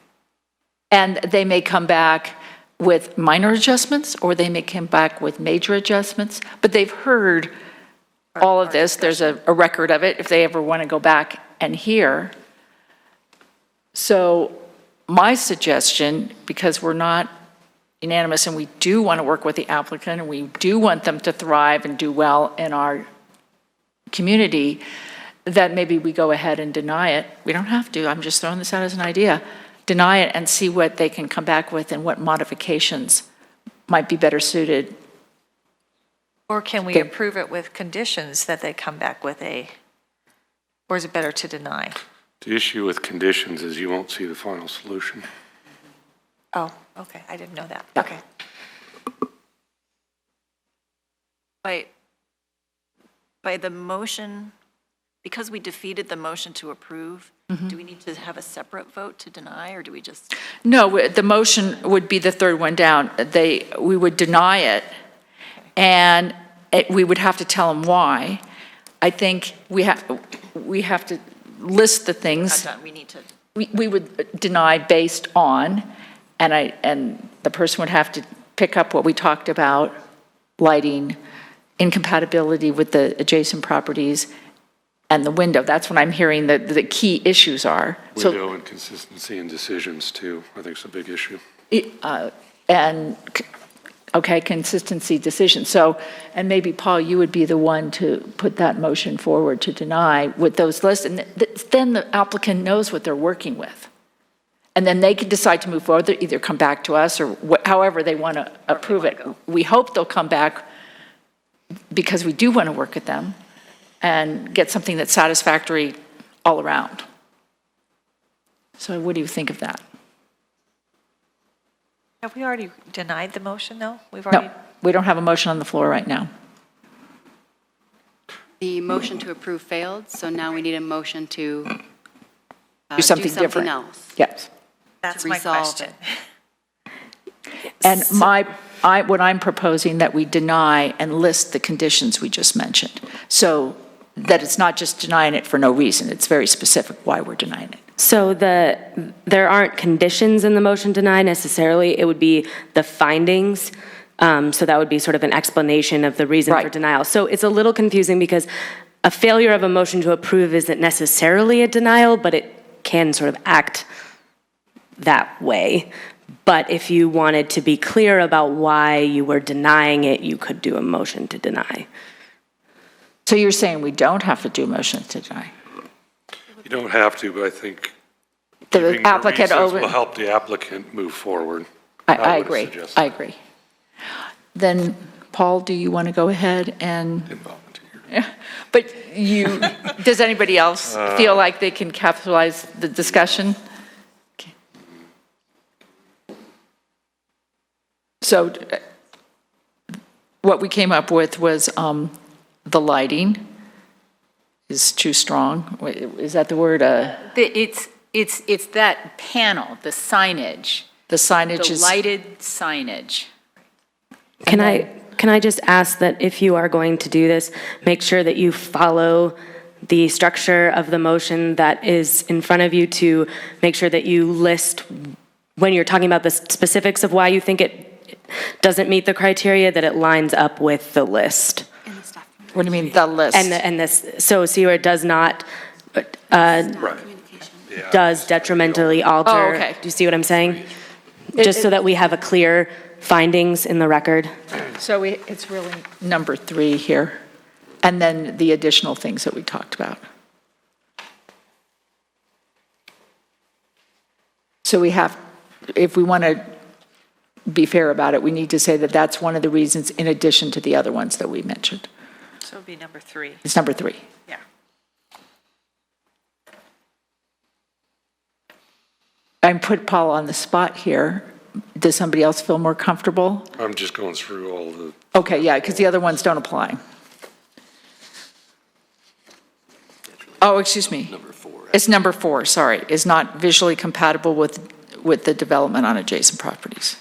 And they may come back with minor adjustments, or they may come back with major adjustments, but they've heard all of this. There's a record of it if they ever want to go back and hear. So my suggestion, because we're not unanimous and we do want to work with the applicant and we do want them to thrive and do well in our community, that maybe we go ahead and deny it. We don't have to, I'm just throwing this out as an idea. Deny it and see what they can come back with and what modifications might be better suited. Or can we approve it with conditions that they come back with or is it better to deny? The issue with conditions is you won't see the final solution. Oh, okay, I didn't know that. Okay. By the motion, because we defeated the motion to approve, do we need to have a separate vote to deny, or do we just? No, the motion would be the third one down. We would deny it, and we would have to tell them why. I think we have to list the things. We need to. We would deny based on, and the person would have to pick up what we talked about, lighting, incompatibility with the adjacent properties, and the window. That's what I'm hearing the key issues are. Window and consistency in decisions too, I think is a big issue. Okay, consistency decision. So, and maybe Paul, you would be the one to put that motion forward to deny with those lists, and then the applicant knows what they're working with. And then they can decide to move forward, they either come back to us or however they want to approve it. We hope they'll come back because we do want to work with them and get something that's satisfactory all around. So what do you think of that? Have we already denied the motion, though? We've already. No, we don't have a motion on the floor right now. The motion to approve failed, so now we need a motion to Do something different. else. Yes. That's to my resolve question. And what I'm proposing that we deny and list the conditions we just mentioned. So that it's not just denying it for no reason, it's very specific why we're denying it. So there aren't conditions in the motion deny necessarily, it would be the findings. So that would be sort of an explanation of the reason for denial. So it's a little confusing because a failure of a motion to approve isn't necessarily a denial, but it can sort of act that way. But if you wanted to be clear about why you were denying it, you could do a motion to deny. So you're saying we don't have to do a motion to deny? You don't have to, but I think The giving the applicant reasons over. will help the applicant move forward. I would agree, suggest I agree. Then, Paul, do you want to go ahead and? But does anybody else feel like they can capitalize the discussion? Okay. So what we came up with was the lighting is too strong. Is that the word? It's that panel, the signage. The signage is. The lighted signage. Can I just ask that if you are going to do this, make sure that you follow the structure of the motion that is in front of you to make sure that you list, when you're talking about the specifics of why you think it doesn't meet the criteria, that it lines up with the list. What do you mean, the list? And this, so see where it does not, does detrimentally alter. Oh, okay. Do you see what I'm saying? Just so that we have a clear findings in the record. So it's really number 3 here, and then the additional things that we talked about. So we have, if we want to be fair about it, we need to say that that's one of the reasons in addition to the other ones that we mentioned. So it'd be number 3. It's number 3. Yeah. I put Paul on the spot here. Does somebody else feel more comfortable? I'm just going through all the, Okay, yeah, because the other ones don't apply. Oh, excuse me. Number 4. It's number 4, sorry, is not visually compatible with the development on adjacent properties.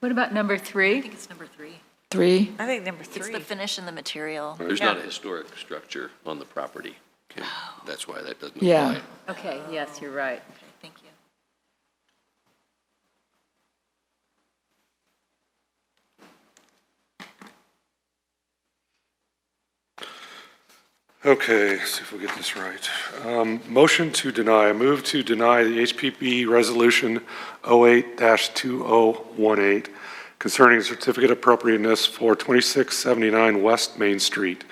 What about number 3? I think it's number 3. 3? I think number 3. It's the finish and the material. There's not a historic structure on the property, Kim. That's why that doesn't Yeah. apply. Okay, yes, you're right. Thank you. okay, let's see if we get this right. Motion to deny. I move to deny the HPP Resolution 08-2018 concerning certificate appropriateness for 2679 West Main Street,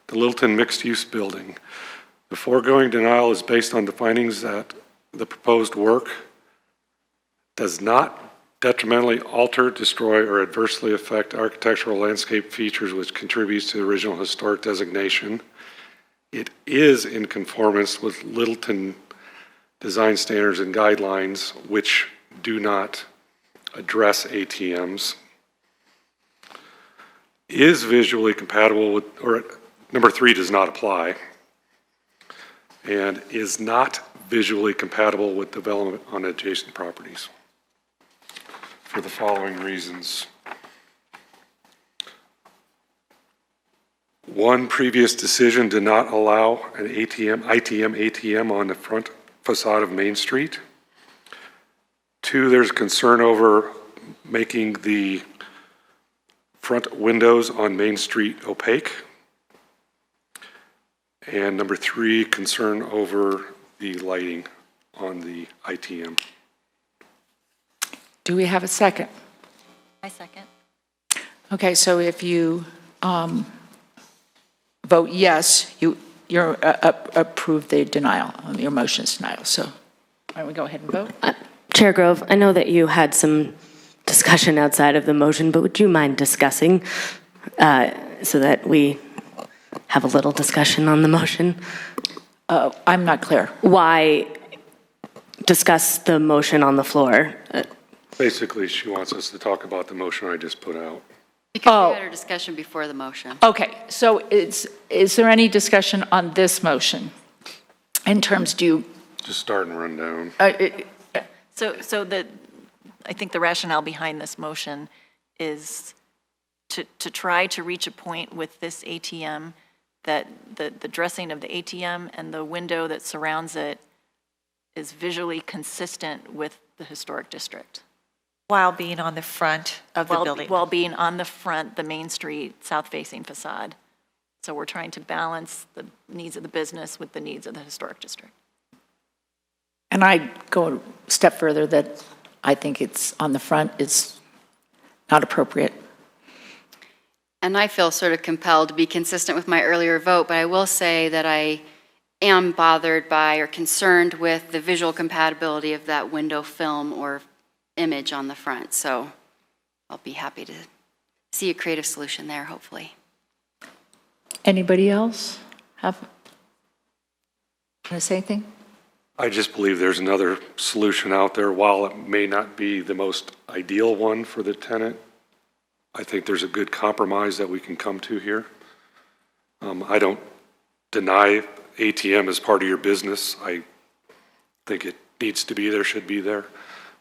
the Littleton Mixed-Use Building. The foregoing denial is based on the findings that the proposed work does not detrimentally alter, destroy, or adversely affect architectural landscape features which contributes to the original historic designation. It is in conformance with Littleton design standards and guidelines which do not address ATMs. Is visually compatible with, or number 3 does not apply, and is not visually compatible with development on adjacent properties for the following reasons. 1, previous decision did not allow an ITM on the front facade of Main Street. 2, there's concern over making the front windows on Main Street opaque. And number 3, concern over the lighting on the ITM. Do we have a second? I second. Okay, so if you vote yes, you're approve the denial, your motion is denial. So why don't we go ahead and vote? Chair Grove, I know that you had some discussion outside of the motion, but would you mind discussing so that we have a little discussion on the motion? I'm not clear. Why discuss the motion on the floor? Basically, she wants us to talk about the motion I just put out. Because we had our discussion before the motion. Okay, so is there any discussion on this motion? In terms, do you, Just start and run down. So I think the rationale behind this motion is to try to reach a point with this ATM that the dressing of the ATM and the window that surrounds it is visually consistent with the historic district. While being on the front of the building. While being on the front, the Main Street south-facing facade. So we're trying to balance the needs of the business with the needs of the historic district. and I'd go a step further that I think it's on the front is not appropriate. And I feel sort of compelled to be consistent with my earlier vote, but I will say that I am bothered by or concerned with the visual compatibility of that window film or image on the front. So I'll be happy to see a creative solution there, hopefully. Anybody else want to say anything? I just believe there's another solution out there. While it may not be the most ideal one for the tenant, I think there's a good compromise that we can come to here. I don't deny ATM as part of your business. I think it needs to be there, should be there.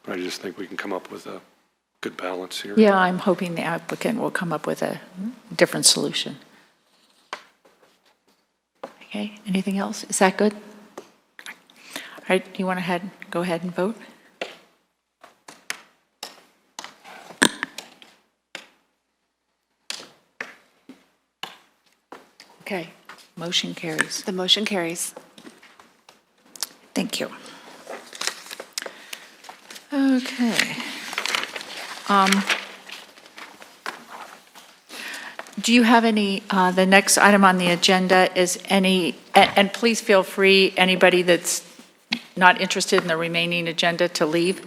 But I just think we can come up with a good balance here. Yeah, I'm hoping the applicant will come up with a different solution. Okay, anything else? Is that good? All right, you want to go ahead and vote? Okay, motion carries. The motion carries. Thank you. Okay. Do you have any, the next item on the agenda is any, and please feel free, anybody that's not interested in the remaining agenda to leave.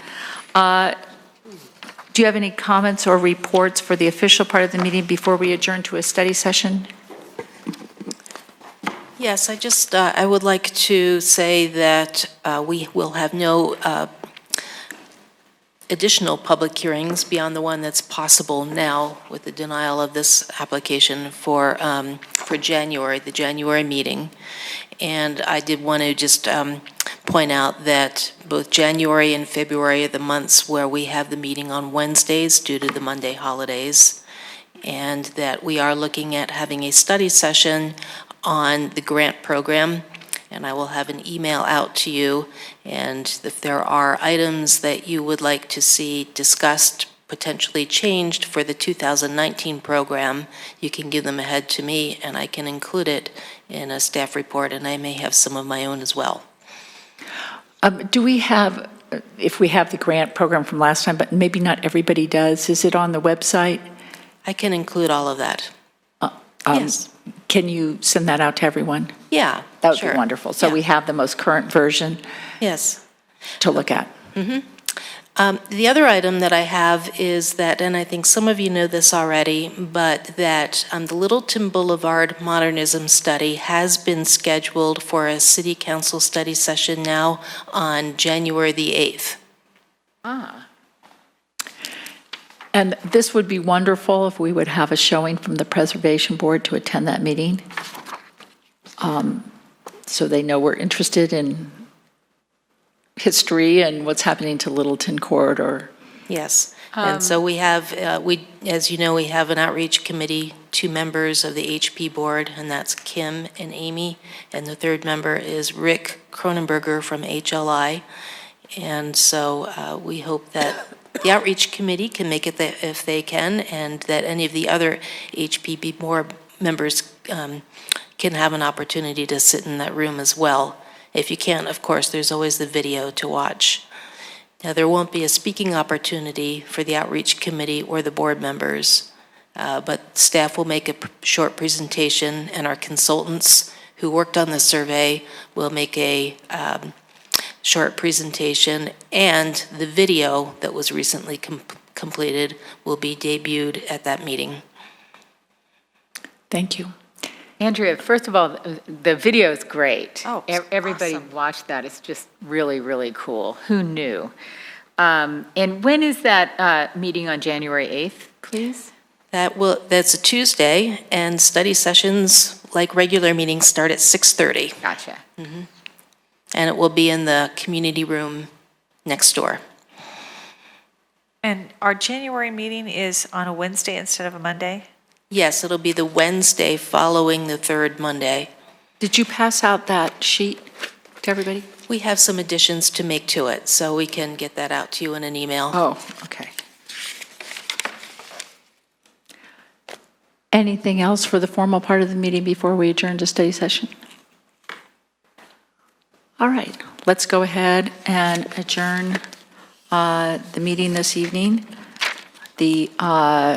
Do you have any comments or reports for the official part of the meeting before we adjourn to a study session? Yes, I would like to say that we will have no additional public hearings beyond the one that's possible now with the denial of this application for January, the January meeting. And I did want to just point out that both January and February are the months where we have the meeting on Wednesdays due to the Monday holidays, and that we are looking at having a study session on the grant program, and I will have an email out to you. And if there are items that you would like to see discussed, potentially changed for the 2019 program, you can give them ahead to me, and I can include it in a staff report, and I may have some of my own as well. Do we have, if we have the grant program from last time, but maybe not everybody does, is it on the website? I can include all of that. Yes. Can you send that out to everyone? Yeah, That would sure. be wonderful. So Yeah. we have the most current version Yes. to look at. The other item that I have is that, and I think some of you know this already, but that the Littleton Boulevard Modernism Study has been scheduled for a city council study session now on January the 8th. And this would be wonderful if we would have a showing from the Preservation Board to attend that meeting, so they know we're interested in history and what's happening to Littleton Corridor. Yes, and so we have, as you know, we have an outreach committee, 2 members of the HP board, and that's Kim and Amy, and the third member is Rick Cronenberger from HLI. And so we hope that the outreach committee can make it if they can, and that any of the other HPB board members can have an opportunity to sit in that room as well. If you can't, of course, there's always the video to watch. Now, there won't be a speaking opportunity for the outreach committee or the board members, but staff will make a short presentation, and our consultants who worked on the survey will make a short presentation, and the video that was recently completed will be debuted at that meeting. Thank you. Andrea, first of all, the video is great. Oh, it's Everybody awesome. watched that. It's just really, really cool. Who knew? And when is that meeting on January 8th, please? That's a Tuesday, and study sessions, like regular meetings, start at 6:30. Gotcha. And it will be in the community room next door. And our January meeting is on a Wednesday instead of a Monday? Yes, it'll be the Wednesday following the third Monday. Did you pass out that sheet to everybody? We have some additions to make to it, so we can get that out to you in an email. Oh, okay. Anything else for the formal part of the meeting before we adjourn to study session? All right, let's go ahead and adjourn the meeting this evening. The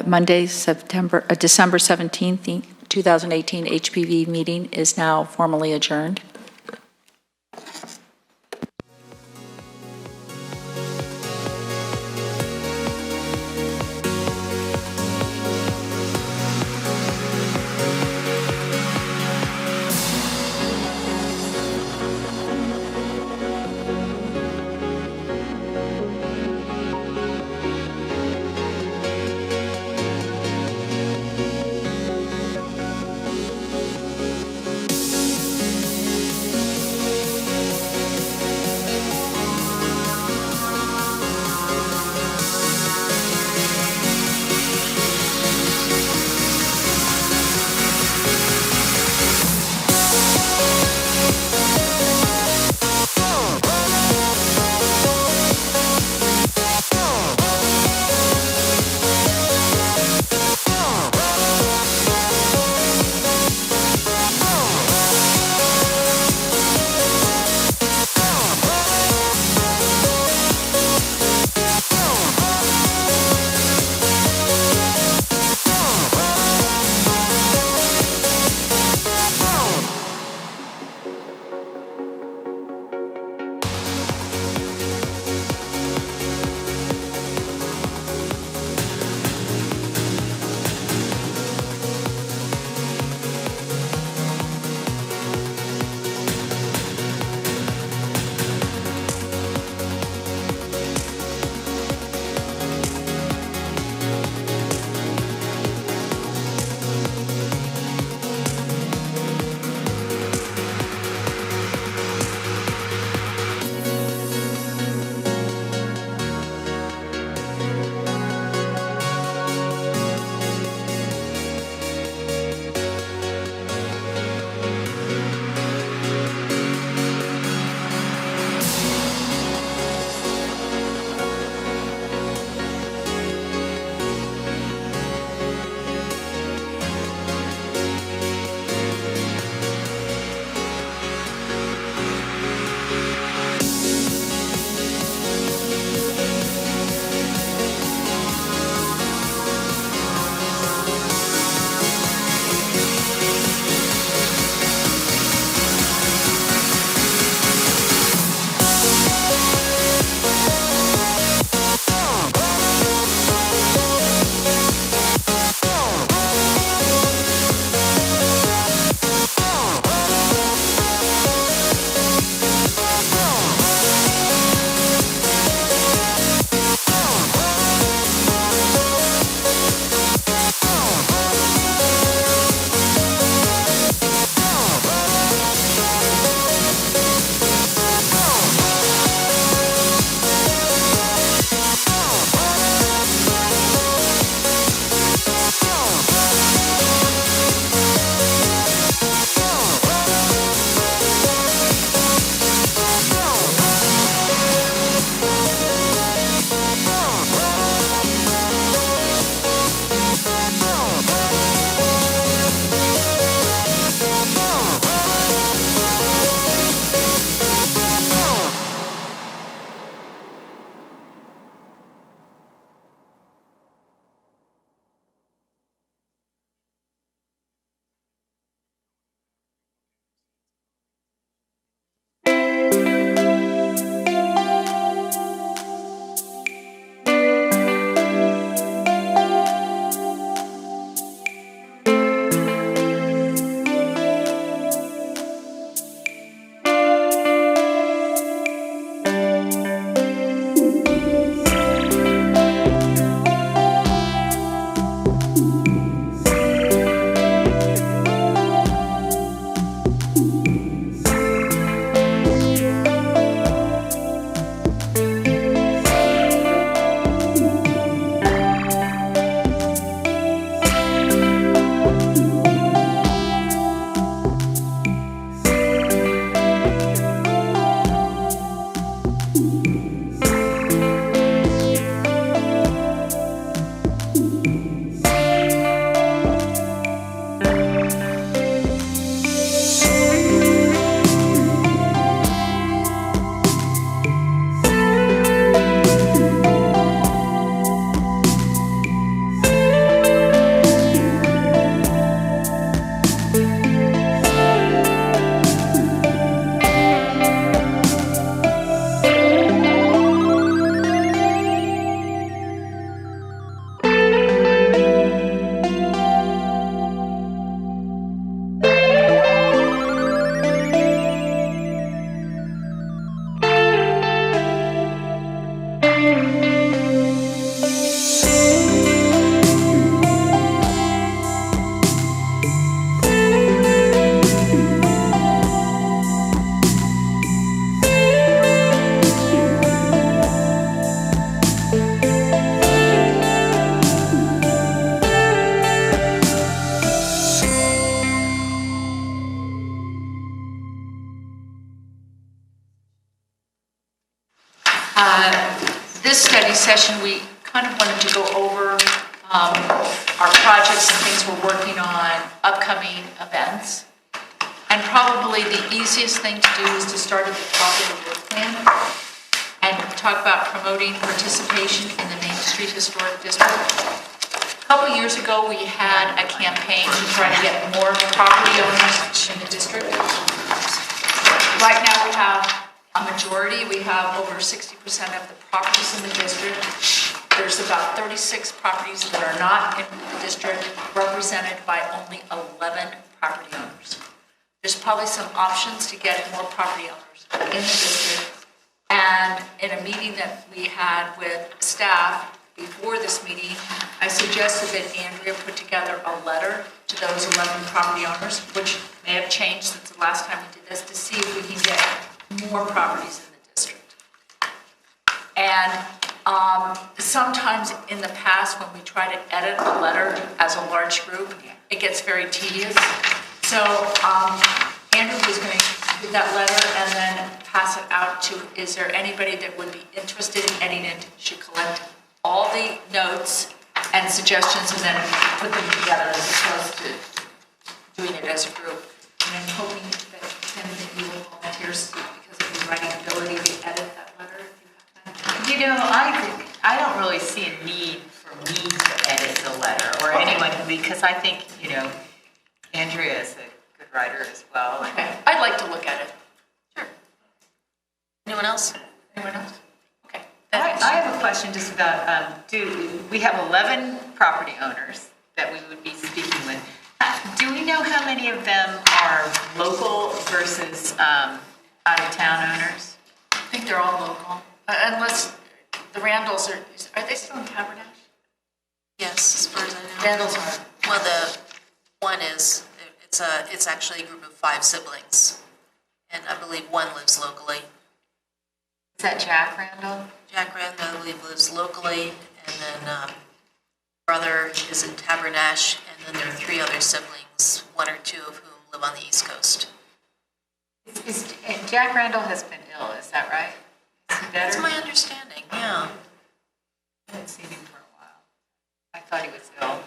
Monday, December 17th, 2018 HPV meeting is now formally adjourned. This study session, we kind of wanted to go over our projects and things we're working on, upcoming events. And probably the easiest thing to do is to start at the top of the work plan and talk about promoting participation in the Main Street Historic District. A couple years ago, we had a campaign to try to get more property owners in the district. Right now, we have a majority. We have over 60% of the properties in the district. There's about 36 properties that are not in the district, represented by only 11 property owners. There's probably some options to get more property owners in the district. And in a meeting that we had with staff before this meeting, I suggested that Andrea put together a letter to those 11 property owners, which may have changed since the last time we did this, to see if we can get more properties in the district. And sometimes in the past, when we try to edit a letter as a large group, it gets very tedious. So Andrew was going to do that letter and then pass it out to, is there anybody that would be interested in editing it? She collect all the notes and suggestions and then put them together as opposed to doing it as a group. And I'm hoping that Tim, that you will volunteer because of your writing ability to edit that letter if you have time. You know, I don't really see a need for me to edit the letter or anyone, because I think, you know, Andrea is a good writer as well. Okay, I'd like to look at it. Sure. Anyone else? Anyone else? Okay. I have a question just about, we have 11 property owners that we would be speaking with. Do we know how many of them are local versus out-of-town owners? I think they're all local, unless the Randalls are they still in Tabernacle? Yes, as far as I know. Randalls are. Well, the one is, it's actually a group of 5 siblings, and I believe one lives locally. Is that Jack Randall? Jack Randall, I believe, lives locally, and then brother is in Tabernash, and then there are 3 other siblings, 1 or 2 of whom live on the East Coast. And Jack Randall has been ill, is that right? Is he better? That's my understanding, yeah. I haven't seen him for a while. I thought he was ill.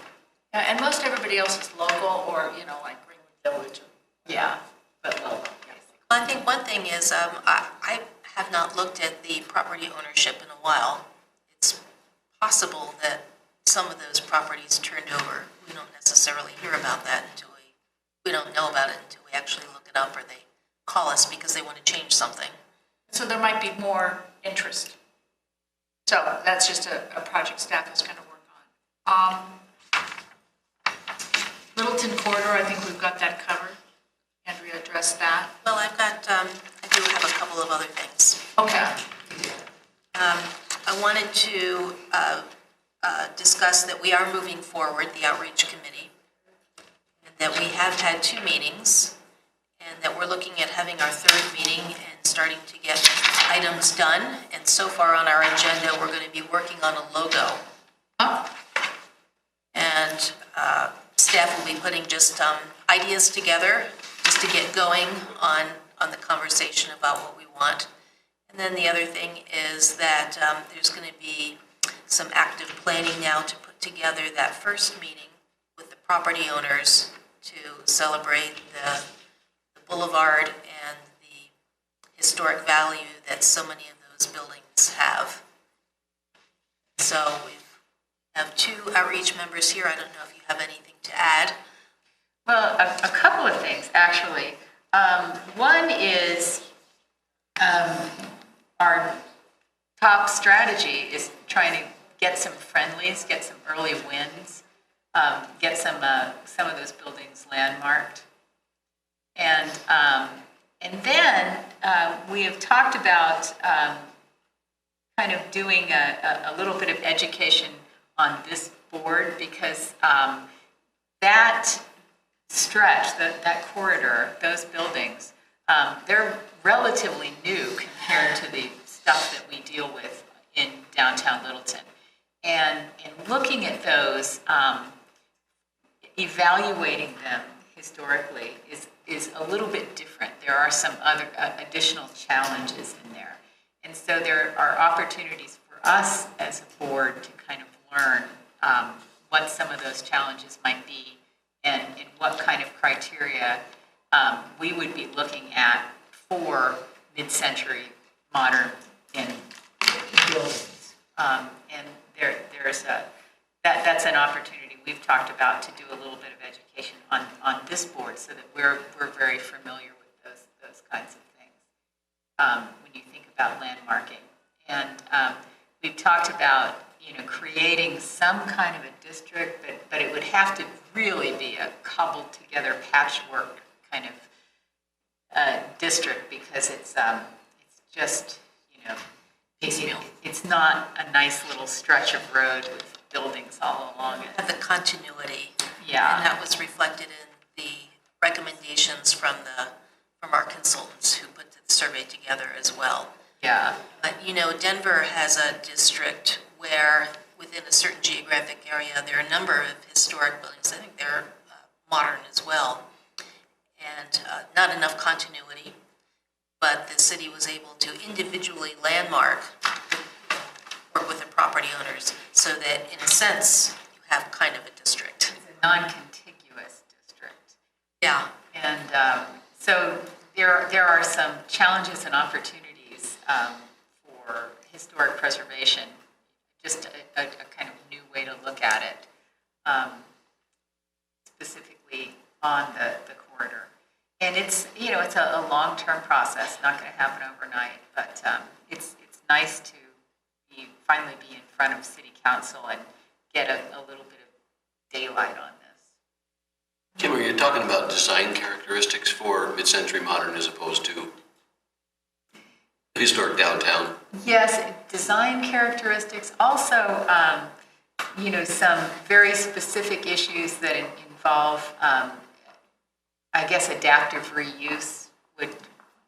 Yeah, and most everybody else is local or, you know, like Greenwood Village. Yeah, but local. I think one thing is, I have not looked at the property ownership in a while. It's possible that some of those properties turned over. We don't necessarily hear about that until we don't know about it until we actually look it up or they call us because they want to change something. So there might be more interest. So that's just a project staff is going to work on. Littleton Corridor, I think we've got that covered. Andrea addressed that. Well, I do have a couple of other things. Okay. I wanted to discuss that we are moving forward, the outreach committee, and that we have had 2 meetings, and that we're looking at having our 3rd meeting and starting to get items done. And so far on our agenda, we're going to be working on a logo. And staff will be putting just ideas together just to get going on the conversation about what we want. And then the other thing is that there's going to be some active planning now to put together that first meeting with the property owners to celebrate the boulevard and the historic value that so many of those buildings have. So we have 2 outreach members here. I don't know if you have anything to add. Well, a couple of things, actually. One is our top strategy is trying to get some friendlies, get some early wins, get some of those buildings landmarked. And then we have talked about kind of doing a little bit of education on this board because that stretch, that corridor, those buildings, they're relatively new compared to the stuff that we deal with in downtown Littleton. And in looking at those, evaluating them historically is a little bit different. There are some other additional challenges in there. And so there are opportunities for us as a board to kind of learn what some of those challenges might be and what kind of criteria we would be looking at for mid-century modern and buildings. And that's an opportunity we've talked about to do a little bit of education on this board so that we're very familiar with those kinds of things when you think about landmarking. And we've talked about creating some kind of a district, but it would have to really be a cobbled together patchwork kind of district because it's just it's not a nice little stretch of road with buildings all along it. The continuity. Yeah. And that was reflected in the recommendations from our consultants who put the survey together as well. Yeah. But, Denver has a district where within a certain geographic area, there are a number of historic buildings. I think they're modern as well. And not enough continuity, but the city was able to individually landmark, work with the property owners, so that in a sense, you have kind of a district. It's a non-contiguous district. Yeah. And so there are some challenges and opportunities for historic preservation, just a kind of new way to look at it, specifically on the corridor. And it's a long-term process, not going to happen overnight, but it's nice to finally be in front of city council and get a little bit of daylight on this. Kim, are you talking about design characteristics for mid-century modern as opposed to historic downtown? Yes, design characteristics, also, some very specific issues that involve, I guess, adaptive reuse would.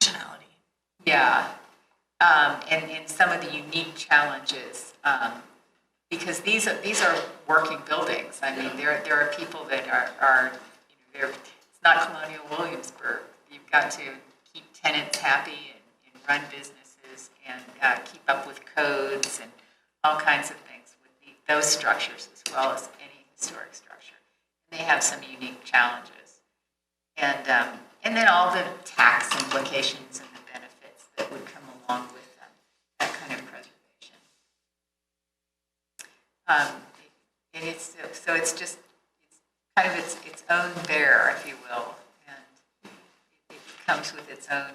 Functionality. Yeah, and some of the unique challenges, because these are working buildings. I mean, there are people that are it's not Colonial Williamsburg. You've got to keep tenants happy and run businesses and keep up with codes and all kinds of things with those structures as well as any historic structure. And they have some unique challenges. And then all the tax implications and the benefits that would come along with that kind of preservation. And it's kind of its own bear, if you will, and it comes with its own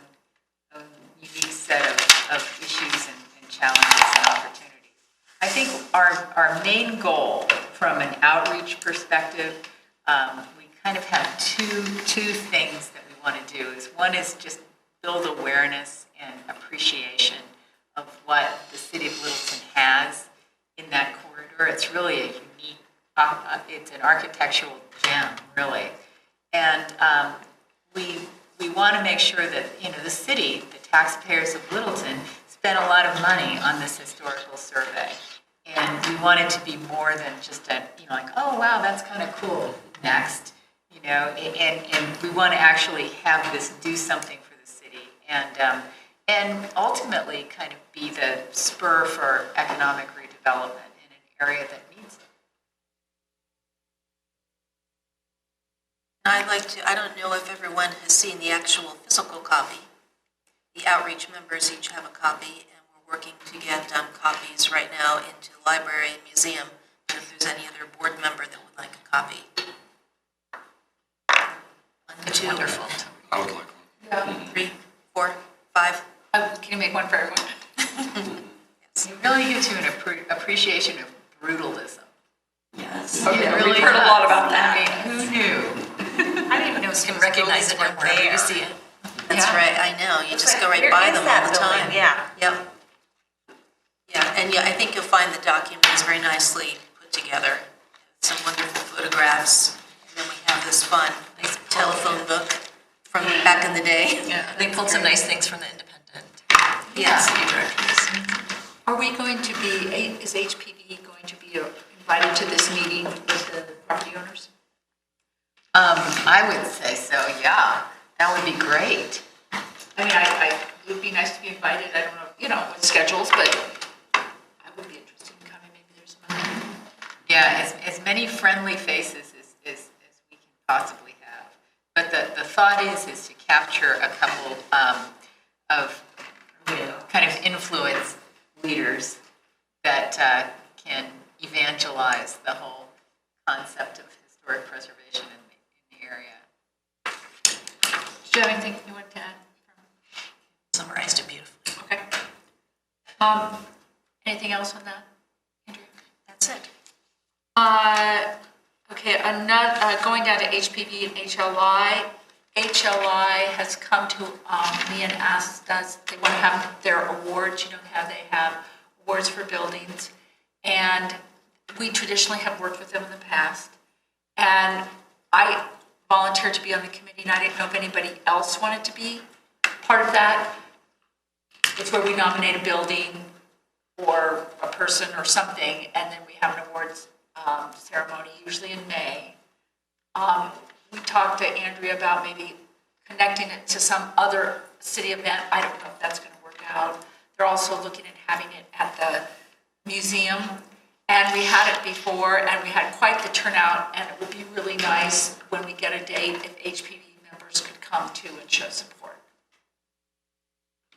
unique set of issues and challenges and opportunities. I think our main goal from an outreach perspective, we kind of have two things that we want to do. One is just build awareness and appreciation of what the city of Littleton has in that corridor. It's really a unique, it's an architectural gem, really. And we want to make sure that, the city, the taxpayers of Littleton, spent a lot of money on this historical survey. And we want it to be more than just oh, wow, that's kind of cool. Next. And we want to actually have this do something for the city and ultimately kind of be the spur for economic redevelopment in an area that needs it. I don't know if everyone has seen the actual physical copy. The outreach members each have a copy, and we're working to get copies right now into the library and museum. And if there's any other board member that would like a copy. It's wonderful. I would like one. Yeah. 3, 4, 5. Can you make one for everyone? It really gives you an appreciation of brutalism. Yes. It really We've heard a lot about that. I mean, who knew? I didn't even know You can recognize it wherever you see it. That's Yeah. right, I know. You just go right Where by is them that all the building? time. Yeah. Yep. Yeah, and I think you'll find the document is very nicely put together. Some wonderful photographs, and then we have this fun nice telephone book from back in the day. Yeah, they pulled some nice things from the Independent. Yes. City directories. Are we going to be, is HPV going to be invited to this meeting with the property owners? I would say so, yeah. That would be great. I mean, it would be nice to be invited. I don't know, it's schedules, but I would be interested in coming. Maybe there's some other. Yeah, as many friendly faces as we can possibly have. But the thought is to capture a couple of, kind of influence leaders that can evangelize the whole concept of historic preservation in the area. Do you have anything you want to add? Summarized it beautifully. Okay. Anything else on that, Andrea? That's it. Okay, going down to HPV and HLI. HLI has come to me and asked us, they want to have their awards, how they have awards for buildings. And we traditionally have worked with them in the past. And I volunteered to be on the committee, and I didn't know if anybody else wanted to be part of that. It's where we nominate a building or a person or something, and then we have an awards ceremony, usually in May. We talked to Andrea about maybe connecting it to some other city event. I don't know if that's going to work out. They're also looking at having it at the museum. And we had it before, and we had quite the turnout, and it would be really nice when we get a date if HPV members could come too and show support.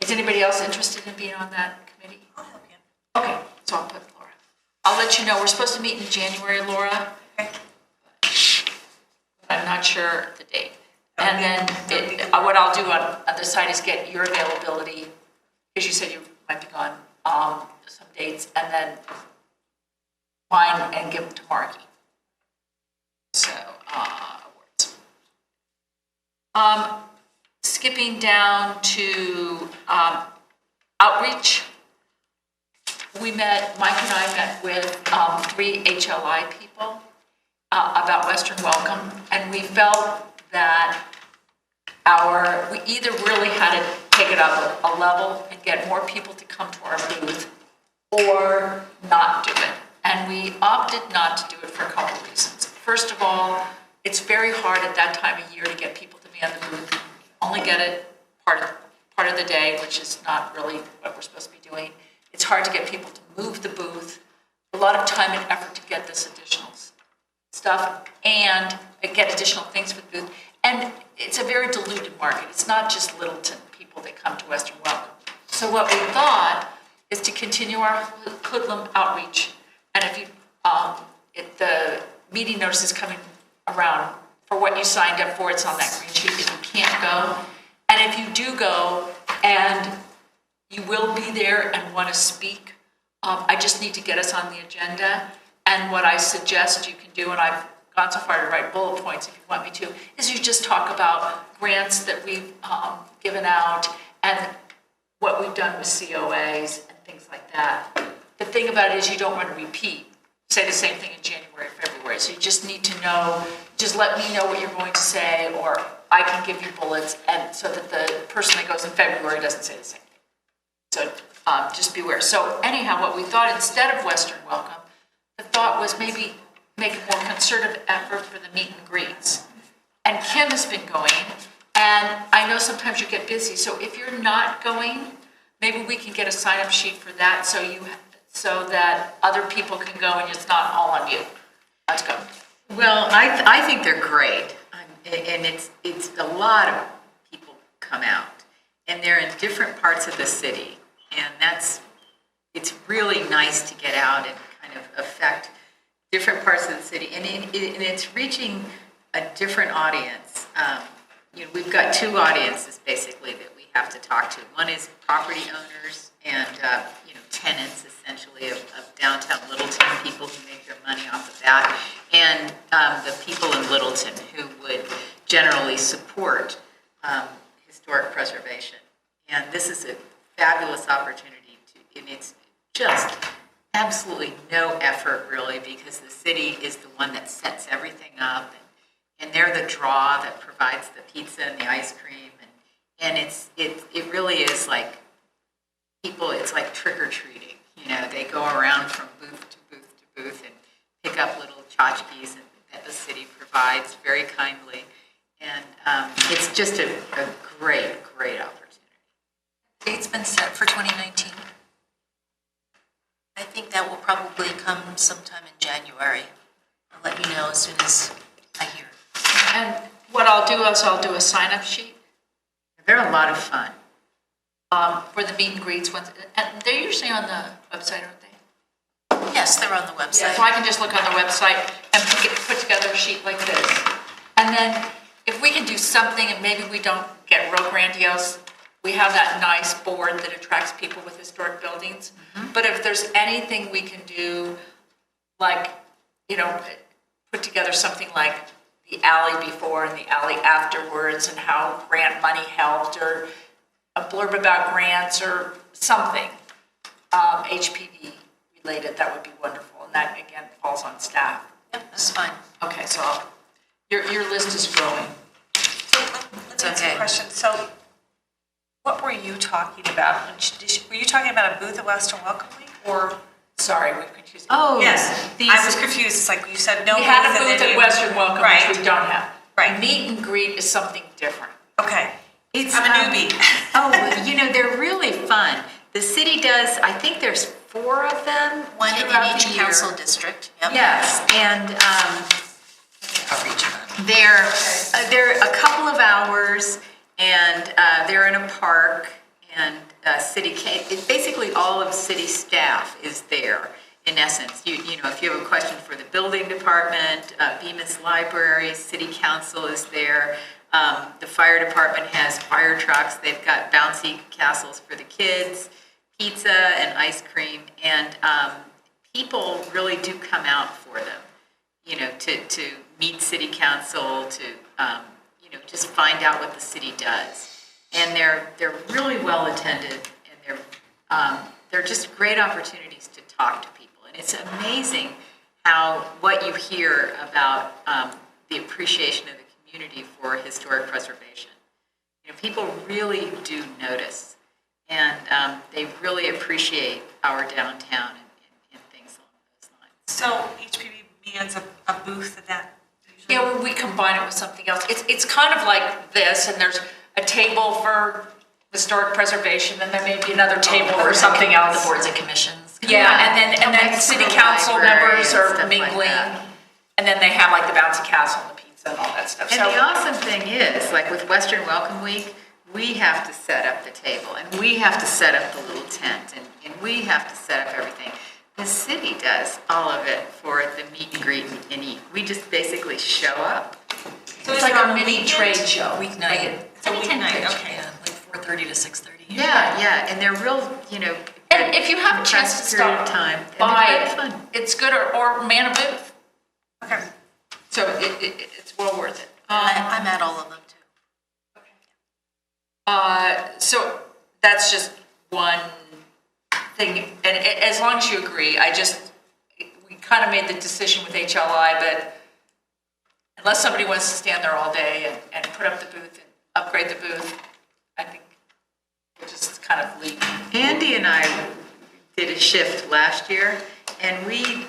Is anybody else interested in being on that committee? I'll help you. Okay, so I'll put Laura. I'll let you know. We're supposed to meet in January, Laura. Okay. I'm not sure the date. And then what I'll do on the side is get your availability, because you said you might be gone, some dates, and then mine and give them to Margie. So, awards. Skipping down to outreach. Mike and I met with 3 HLI people about Western Welcome, and we felt that we either really had to take it up a level and get more people to come to our booth, or not do it. And we opted not to do it for a couple of reasons. First of all, it's very hard at that time of year to get people to be on the booth. You only get it part of the day, which is not really what we're supposed to be doing. It's hard to get people to move the booth. A lot of time and effort to get this additional stuff and get additional things for the booth. And it's a very diluted market. It's not just Littleton people that come to Western Welcome. So what we thought is to continue our hoodlum outreach. And if the meeting notice is coming around for what you signed up for, it's on that green sheet if you can't go. And if you do go and you will be there and want to speak, I just need to get us on the agenda. And what I suggest you can do, and I've gone so far to write bullet points if you want me to, is you just talk about grants that we've given out and what we've done with COAs and things like that. The thing about it is you don't want to repeat, say the same thing in January, February. So you just need to know, just let me know what you're going to say, or I can give you bullets, and so that the person that goes in February doesn't say the same thing. So just beware. So anyhow, what we thought instead of Western Welcome, the thought was maybe make a more concerted effort for the meet and greets. And Kim has been going, and I know sometimes you get busy, so if you're not going, maybe we can get a sign-up sheet for that so that other people can go and it's not all on you. Let's go. Well, I think they're great, and it's a lot of people come out, and they're in different parts of the city, and it's really nice to get out and kind of affect different parts of the city, and it's reaching a different audience. We've got 2 audiences basically that we have to talk to. One is property owners and tenants essentially of downtown Littleton, people who make their money off of that, and the people in Littleton who would generally support historic preservation. And this is a fabulous opportunity and it's just absolutely no effort really, because the city is the one that sets everything up, and they're the draw that provides the pizza and the ice cream, and it really is like people, it's like trick-or-treating. They go around from booth to booth to booth and pick up little tchotchkes that the city provides very kindly, and it's just a great opportunity. Date's been set for 2019. I think that will probably come sometime in January. I'll let you know as soon as I hear. And what I'll do is I'll do a sign-up sheet. They're a lot of fun. For the meet and greets ones, and they're usually on the website, aren't they? Yes, they're on the website. Yeah, so I can just look on the website and put together a sheet like this. And then if we can do something, and maybe we don't get real grandiose, we have that nice board that attracts people with historic buildings. But if there's anything we can do, like, put together something like the alley before and the alley afterwards and how grant money helped, or a blurb about grants or something, HPV related, that would be wonderful. And that, again, falls on staff. Yep, that's fine. Okay, so your list is growing. Let's ask a question. So what were you talking about? Were you talking about a booth at Western Welcome Week, or? Sorry, we've confused. Oh, yes. I was confused. It's like you said no. We had a booth at Western Welcome, right, which we don't have. Right. Meet and greet is something different. Okay. I'm a newbie. They're really fun. The city does, I think there's 4 of them. One in each council district. Yep. Yes, and they're a couple of hours, and they're in a park, and basically all of city staff is there. In essence, if you have a question for the building department, Bemis Library, city council is there. The fire department has fire trucks. They've got bouncy castles for the kids, pizza and ice cream, and people really do come out for them, to meet city council, to, just find out what the city does. And they're really well attended, and they're just great opportunities to talk to people. And it's amazing what you hear about the appreciation of the community for historic preservation. People really do notice, and they really appreciate our downtown and things along those lines. So HPV means a booth that usually? Yeah, we combine it with something else. It's kind of like this, and there's a table for historic preservation, and there may be another table for something else. The boards and commissions. Yeah, and then city council members are mingling, and then they have like the bouncy castle and the pizza and all that stuff. And the awesome thing is, like with Western Welcome Week, we have to set up the table, and we have to set up the little tent, and we have to set up everything. The city does all of it for the meet and greet and eat. We just basically show up. So it's like a mini trade show. Weeknight. It's a weeknight, okay. Yeah, like 4:30 to 6:30. Yeah, and they're real, And if you have a chance to stop time, by it's fun. it's good, or man a booth. Okay. So it's well worth it. I'm at all of them too. So that's just one thing, and as long as you agree, we kind of made the decision with HLI, but unless somebody wants to stand there all day and put up the booth and upgrade the booth, I think we'll just kind of leave. Andy and I did a shift last year, and we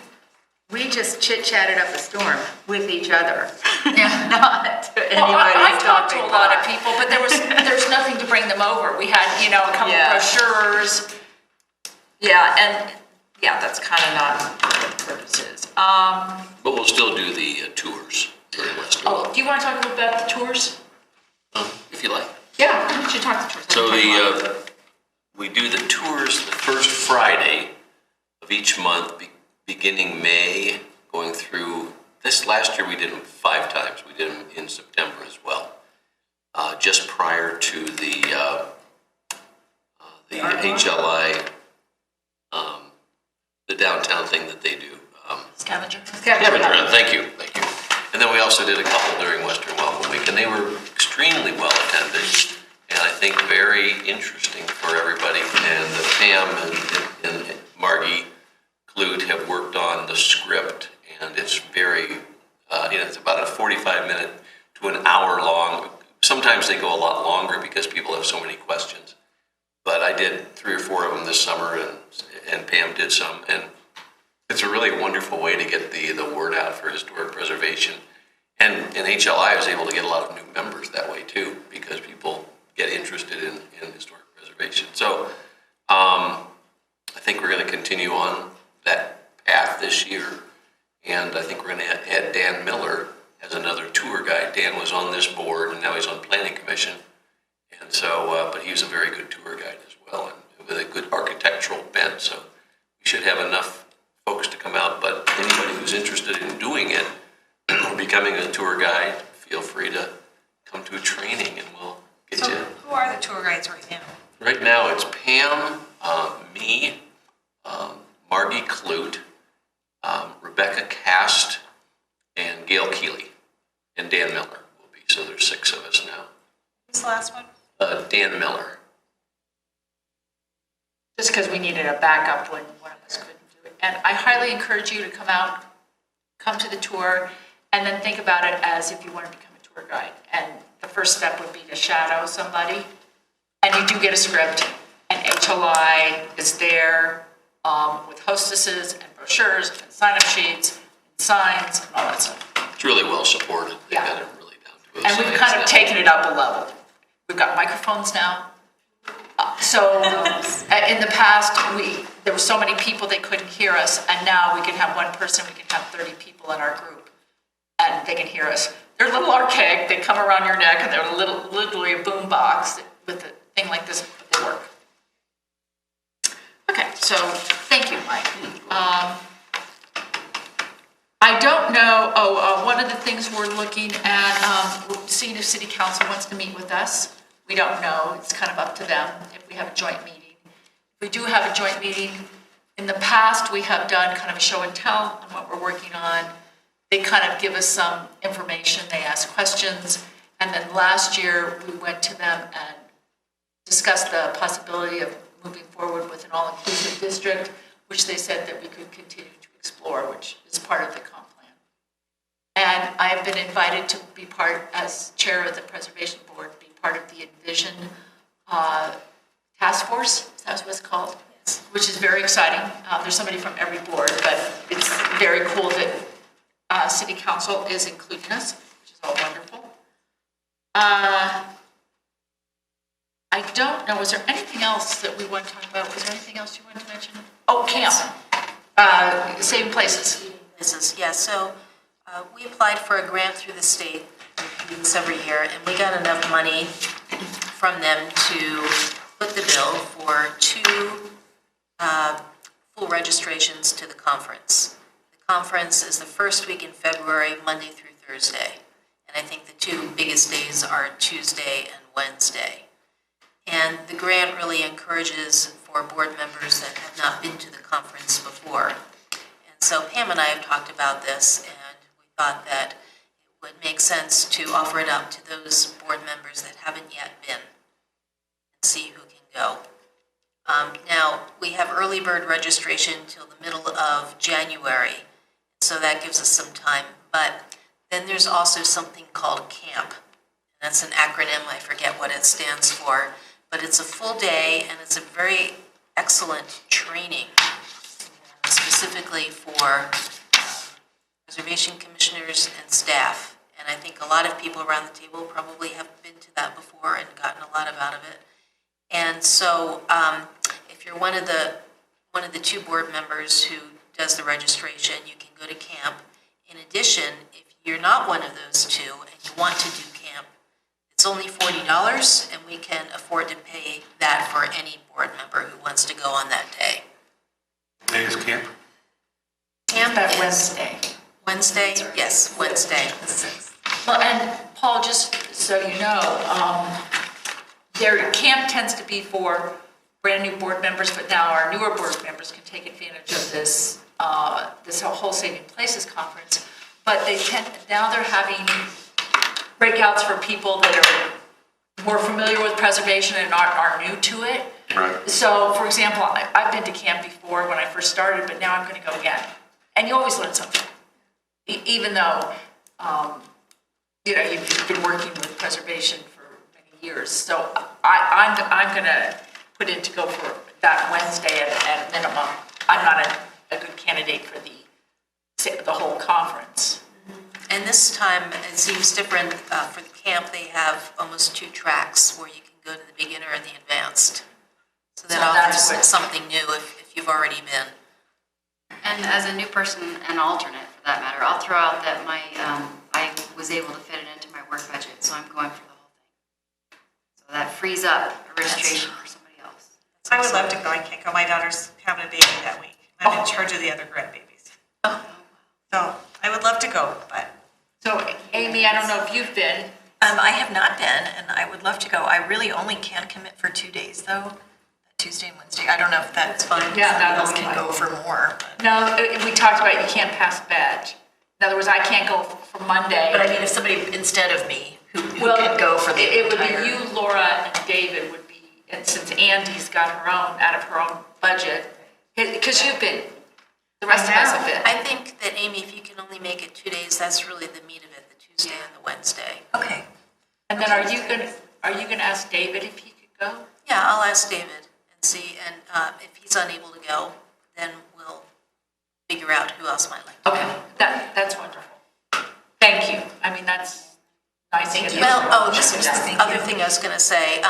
just chit-chatted up a storm with each other. Not to Well, I anybody's talked to a topic lot of box. people, but there's nothing to bring them over. We had, a couple Yeah. brochures. Yeah, that's kind of not what the purpose is. But we'll still do the tours during Western Welcome, Do you want to talk about the tours? if you like. Yeah, why don't you talk the tours? So we do the tours the first Friday of each month, beginning May, going through, this last year we did them 5 times. We did them in September as well. Just prior to the HLI, the downtown thing that they do. Scavenger. Scavenger hunt, thank you. And then we also did a couple during Western Welcome Week, and they were extremely well attended, and I think very interesting for everybody. And Pam and Margie Clute have worked on the script, and it's very, it's about a 45-minute to an hour long. Sometimes they go a lot longer because people have so many questions. But I did 3 or 4 of them this summer, and Pam did some, and it's a really wonderful way to get the word out for historic preservation. And HLI was able to get a lot of new members that way too, because people get interested in historic preservation. So I think we're going to continue on this year. And I think we're going to add Dan Miller as another tour guide. Dan was on this board, and now he's on Planning Commission. And so, but he was a very good tour guide as well, and with a good architectural bent. So we should have enough folks to come out. But anybody who's interested in doing it or becoming a tour guide, feel free to come to a training, and we'll get you. Who are the tour guides right now? Right now, it's Pam, me, Margie Clute, Rebecca Cast, and Gail Keeley, and Dan Miller will be. So there's 6 of us now. Who's the last one? Dan Miller. Just because we needed a backup when one of us couldn't do it. And I highly encourage you to come out, come to the tour, and then think about it as if you want to become a tour guide. And the first step would be to shadow somebody. And you do get a script, and HLI is there with hostesses and brochures and sign-up sheets and signs and all that stuff. It's really well supported. They Yeah. got it really down to a And we've science kind of level. taken it up a level. We've got microphones now. So in the past, there were so many people they couldn't hear us, and now we can have one person, we can have 30 people in our group, and they can hear us. They're a little archaic, they come around your neck, and they're literally a boom box with a thing like this, but they work. Okay, so thank you, Mike. I don't know, one of the things we're looking at, seeing if City Council wants to meet with us. We don't know, it's kind of up to them if we have a joint meeting. We do have a joint meeting. In the past, we have done kind of a show and tell on what we're working on. They kind of give us some information, they ask questions, and then last year, we went to them and discussed the possibility of moving forward with an all-inclusive district, which they said that we could continue to explore, which is part of the comp plan. And I have been invited to be part, as chair of the Preservation Board, be part of the Envision Task Force, is that what it's called? Yes. Which is very exciting. There's somebody from every board, but it's very cool that City Council is including us, which is all wonderful. I don't know, was there anything else that we want to talk about? Was there anything else you wanted to mention? Oh, camp, Saving Places. Yeah, so we applied for a grant through the state this every year, and we got enough money from them to put the bill for 2 full registrations to the conference. The conference is the first week in February, Monday through Thursday. And I think the 2 biggest days are Tuesday and Wednesday. And the grant really encourages for board members that have not been to the conference before. And so Pam and I have talked about this, and we thought that it would make sense to offer it up to those board members that haven't yet been and see who can go. Now, we have early bird registration till the middle of January, so that gives us some time. But then there's also something called CAMP. That's an acronym, I forget what it stands for, but it's a full day and it's a very excellent training, specifically for reservation commissioners and staff. And I think a lot of people around the table probably have been to that before and gotten a lot out of it. And so if you're one of the 2 board members who does the registration, you can go to camp. In addition, if you're not one of those 2 and you want to do camp, it's only $40, and we can afford to pay that for any board member who wants to go on that day. Day is camp? Camp That is Wednesday. Wednesday? Yes, Wednesday. Well, and Paul, just so you know, their camp tends to be for brand new board members, but now our newer board members can take advantage of this whole Saving Places conference. But now they're having breakouts for people that are more familiar with preservation and are new to it. Right. So, for example, I've been to camp before when I first started, but now I'm going to go again. And you always learn something, even though you've been working with preservation for many years. So I'm going to put in to go for that Wednesday at minimum. I'm not a good candidate for the whole conference. And this time, it seems different. For the camp, they have almost 2 tracks where you can go to the beginner and the advanced. So that offers something new if you've already been. And as a new person and alternate for that matter, I'll throw out that I was able to fit it into my work budget, so I'm going for the whole thing. So that frees up a registration for somebody else. I would love to go. I can't go. My daughter's having a baby that week. I'm in charge of the other grandbabies. Oh. So I would love to go, but. So Amy, I don't know if you've been. I have not been, and I would love to go. I really only can commit for 2 days, though, Tuesday and Wednesday. I don't know if that's fine. Yeah, Somebody else that's can fine. go for more. No, we talked about you can't pass badge. In other words, I can't go for Monday. But I mean, if somebody instead of me who Well, can go for the it would entire. be you, Laura, and David would be, and since Andy's got her own, out of her own budget, because you've been, the rest of us have been. I think that, Amy, if you can only make it 2 days, that's really the meat of it, the Tuesday and the Wednesday. Okay. And then are you gonna ask David if he could go? Yeah, I'll ask David and see, and if he's unable to go, then we'll figure out who else might like to go. Okay, that's wonderful. Thank you. I mean, that's nice. Thank you. Well, this was the other thing I was going to say.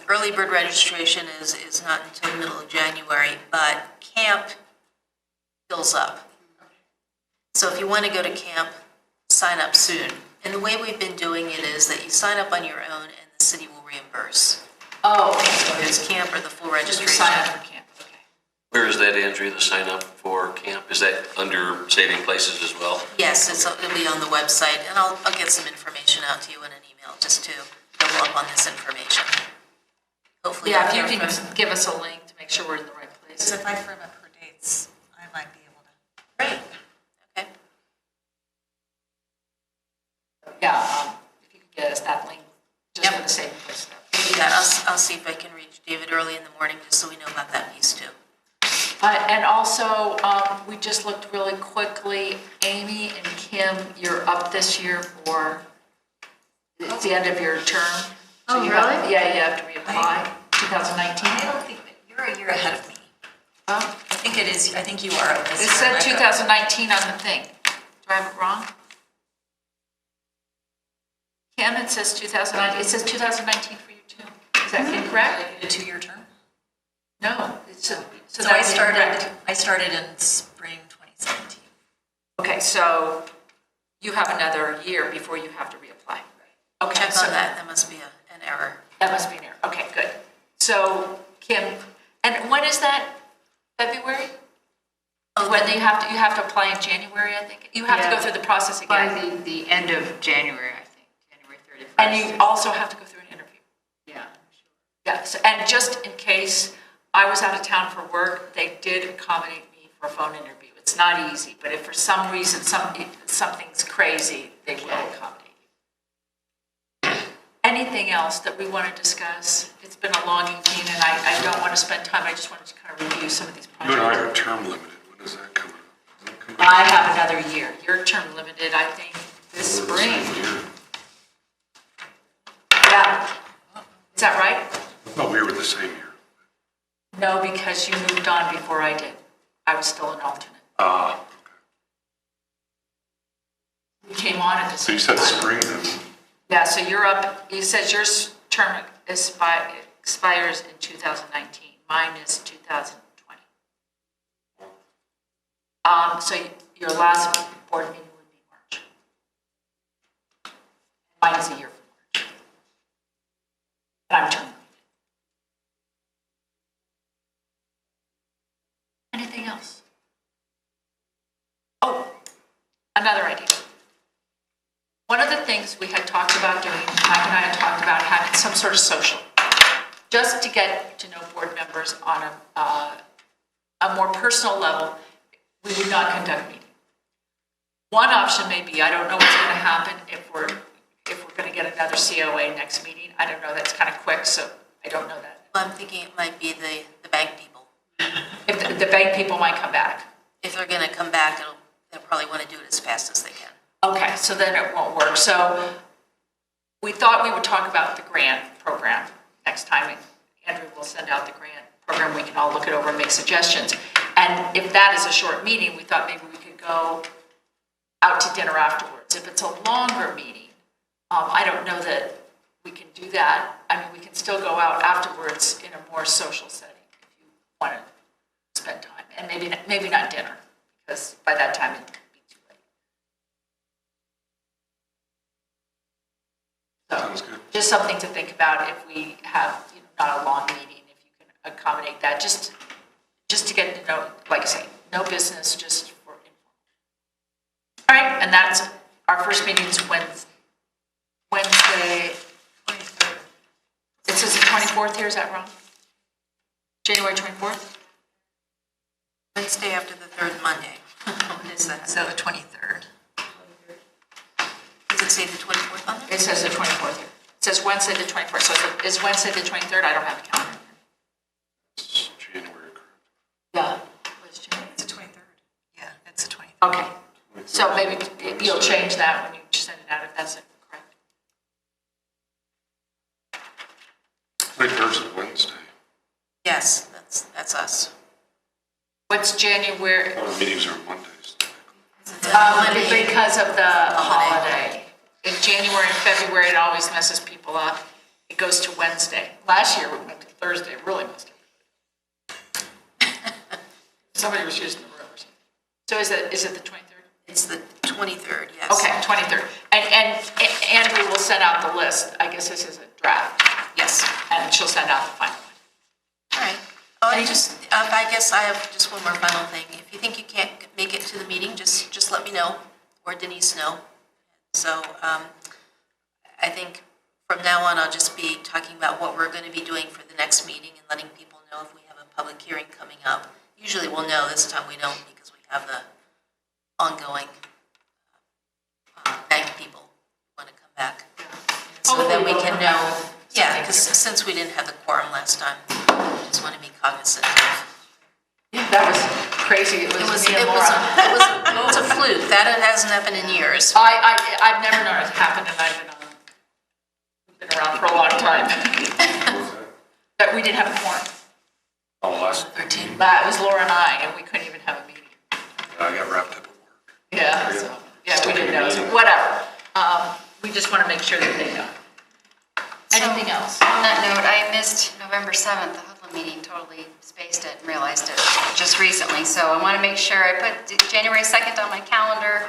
Early bird registration is not until the middle of January, but camp fills up. So if you want to go to camp, sign up soon. And the way we've been doing it is that you sign up on your own and the city will reimburse. Oh. Whether it's camp or the full registration. Sign up for camp, okay. Where is that, Andrea, the sign up for camp? Is that under Saving Places as well? Yes, it'll be on the website, and I'll get some information out to you in an email just to double up on this information. Hopefully. Yeah, if you can give us a link to make sure we're in the right place. Because if I firm up her dates, I might be able to. Great. Okay. Yeah, if you could get us that link, just for the Saving Place stuff. Yeah, I'll see if I can reach David early in the morning, just so we know about that piece too. And also, we just looked really quickly, Amy and Kim, you're up this year for, it's the end of your term. So you have- Yeah, you have to reapply, 2019. I don't think that you're a year ahead of me. I think it is. I think you are. Up this It year, said Rebecca. 2019 on the thing. Do I have it wrong? Kim, it says 2019, it says 2019 for you too. Is that incorrect? A 2-year term. No, it's a, So that's I incorrect. started in spring 2017. Okay, so you have another year before you have to reapply. Okay, Check so on that, that must be an error. that must be an error. Okay, good. So Kim, and when is that? February? When you have to apply in January, I think? You have to go through the process again. By the end of January, I think, January 31st. And you also have to go through an interview. Yeah. Yeah, so, and just in case I was out of town for work, they did accommodate me for a phone interview. It's not easy, but if for some reason something's crazy, they will accommodate you. Anything else that we want to discuss? It's been a long evening and I don't want to spend time, I just wanted to kind of review some of these You and I projects. are term limited. When does that come up? I have another year. Your term limited, I think, this spring. Yeah. Is that right? I thought we were the same year. No, because you moved on before I did. I was still an alternate. You came on at the So same you said time. spring then? Yeah, so you're up, it says your term expires in 2019. Mine is 2020. So your last board meeting would be March. Mine is a year from March. And I'm terminated. Anything else? Oh, another idea. One of the things we had talked about doing, Mike and I had talked about having some sort of social, just to get to know board members on a more personal level. We would not conduct meetings. One option may be, I don't know what's going to happen if we're going to get another COA next meeting. I don't know, that's kind of quick, so I don't know that. Well, I'm thinking it might be the bank people. If the bank people might come back. If they're going to come back, they'll probably want to do it as fast as they can. Okay, so then it won't work. So we thought we would talk about the grant program next time. Andrew will send out the grant program. We can all look it over and make suggestions. And if that is a short meeting, we thought maybe we could go out to dinner afterwards. If it's a longer meeting, I don't know that we can do that. I mean, we can still go out afterwards in a more social setting if you want to spend time. And maybe not dinner, because by that time it could be too late. So, just something to think about if we have, not a long meeting, if you can accommodate that, just to get to know, like I say, no business, just for informal. All right, and that's, our first meeting's Wednesday, 23rd. It says the 24th here, is that wrong? January 24th? Wednesday after the third Monday. What is that? So the 23rd. Does it say the 24th on there? It says the 24th here. It says Wednesday the 24th, so is Wednesday the 23rd? I don't have a calendar. It's January, correct? Yeah. What's January? It's the 23rd. Yeah, it's the 23rd. Okay, so maybe you'll change that when you send it out, if that's correct. 23rd is a Wednesday. Yes, that's us. What's January? All the meetings are on Mondays. Because of the holiday. In January and February, it always messes people up. It goes to Wednesday. Last year, we went to Thursday. It really messed up. Somebody was using the room or something. So is it the 23rd? It's the 23rd, yes. Okay, 23rd. And Andrew will send out the list. I guess this is a draft. Yes. And she'll send out the final one. All right. Oh, I guess I have just one more final thing. If you think you can't make it to the meeting, just let me know, or Denise know. So I think from now on, I'll just be talking about what we're going to be doing for the next meeting and letting people know if we have a public hearing coming up. Usually we'll know, this time we don't because we have the ongoing bank people who want to come back. So that we can know, yeah, because since we didn't have the quorum last time, I just want to be cognizant of. That was crazy. It was me and Laura. It was a fluke. That hasn't happened in years. I've never known it happen, and I've been around for a long time. That we didn't have a quorum. Oh, last 13. It was Laura and I, and we couldn't even have a meeting. I got wrapped up at work. Yeah, so, we didn't know. So whatever. We just want to make sure that they know. Anything else? On that note, I missed November 7th, the Hoodlum meeting, totally spaced it and realized it just recently. So I want to make sure I put January 2nd on my calendar.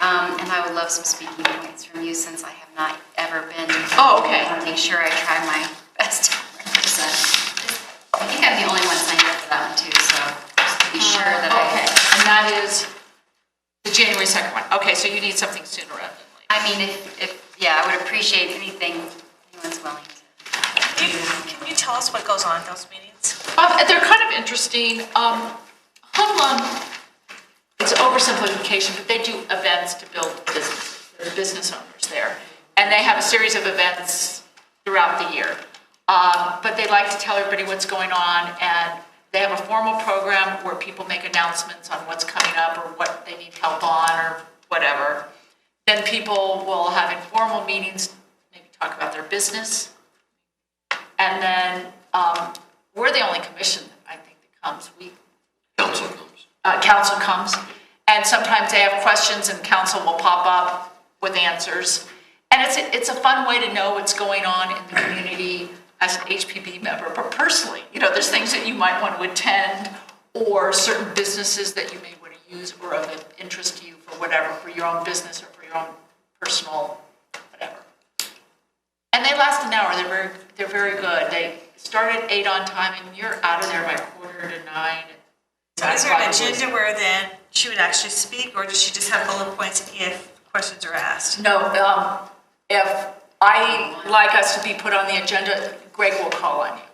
And I would love some speaking points from you since I have not ever been. Oh, okay. I want to make sure I try my best to represent. I think I'm the only one signed up for that one too, so just to be sure that Okay, and that is the January 2nd one. Okay, so you need something sooner rather than later. I mean, I would appreciate anything anyone's willing to. Can you tell us what goes on at those meetings? They're kind of interesting. Hoodlum, it's oversimplification, but they do events to build businesses. There's business owners there. And they have a series of events throughout the year. But they like to tell everybody what's going on, and they have a formal program where people make announcements on what's coming up or what they need help on or whatever. Then people will have informal meetings, maybe talk about their business. And then we're the only commission, I think, that comes. Council comes. Council comes, and sometimes they have questions and council will pop up with answers. And it's a fun way to know what's going on in the community as an HPB member, but personally, there's things that you might want to attend or certain businesses that you may want to use or of interest to you for whatever, for your own business or for your own personal whatever. And they last an hour. They're very good. They start at 8 on time, and you're out of there by 8:45. So is there an agenda where then she would actually speak, or does she just have bullet points if questions are asked? No, if I like us to be put on the agenda, Greg will call on you.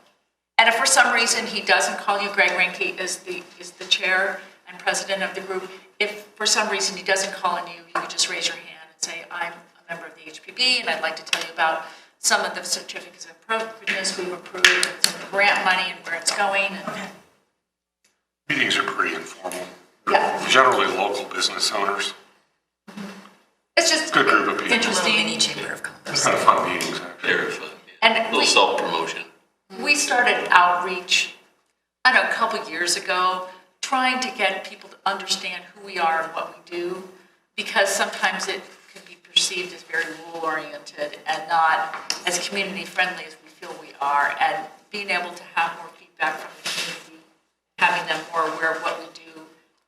And if for some reason he doesn't call you, Greg Rinke is the chair and president of the group. If for some reason he doesn't call on you, you can just raise your hand and say, I'm a member of the HPB, and I'd like to tell you about some of the certificates of appropriateness we've approved, and some of the grant money and where it's going. Okay. Meetings are pretty informal. Yeah. Generally local business owners. It's just Good group of people. interesting. Mini chamber of commerce. It's kind of fun meetings, actually. Very fun. And A little self-promotion. we started outreach, I don't know, a couple years ago, trying to get people to understand who we are and what we do, because sometimes it can be perceived as very rule-oriented and not as community-friendly as we feel we are. And being able to have more feedback from the community, having them more aware of what we do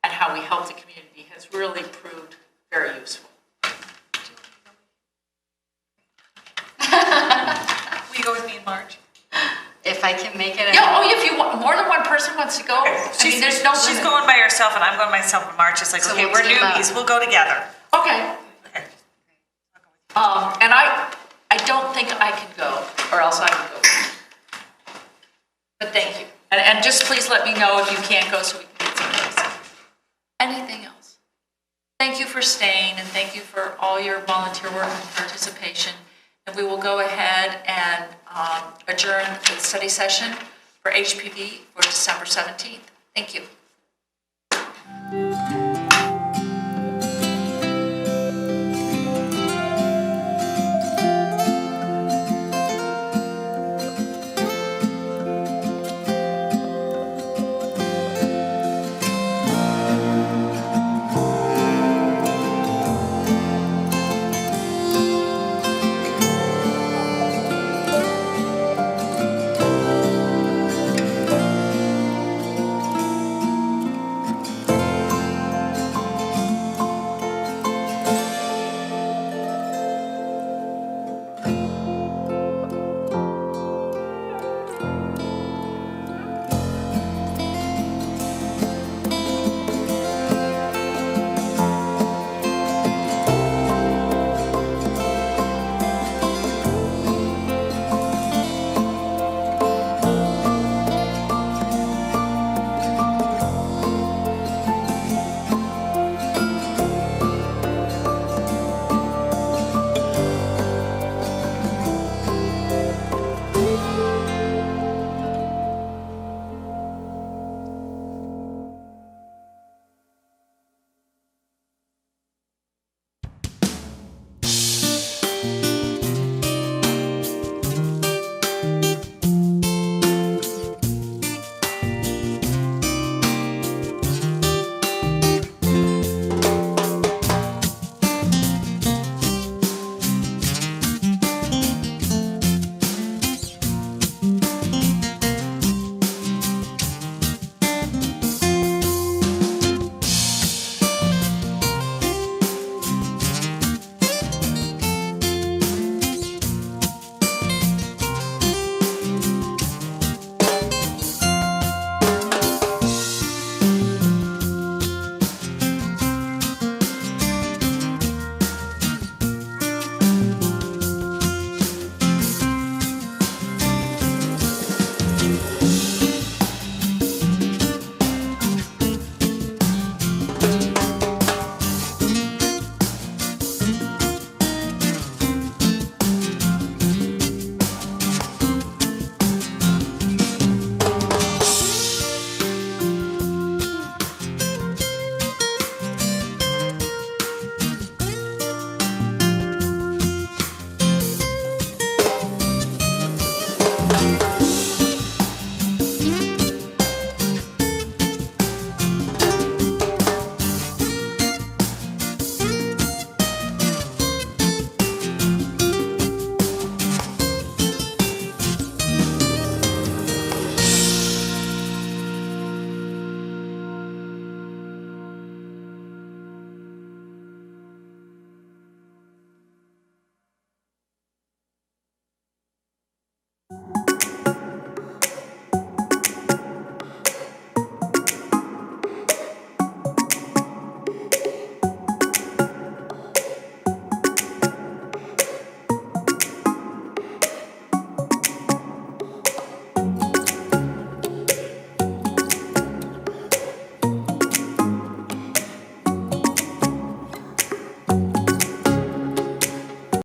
and how we help the community wants to go? I mean, there's no She's limit. going by herself and I'm going myself in March. It's like, So okay, we'll we're team up. newbies, we'll go together. Okay. And I don't think I can go, or else I would go. But thank you. And just please let me know if you can't go so we can get some place. Anything else? Thank you for staying and thank you for all your volunteer work and participation. And we will go ahead and adjourn the study session for HPV for December 17th. Thank you.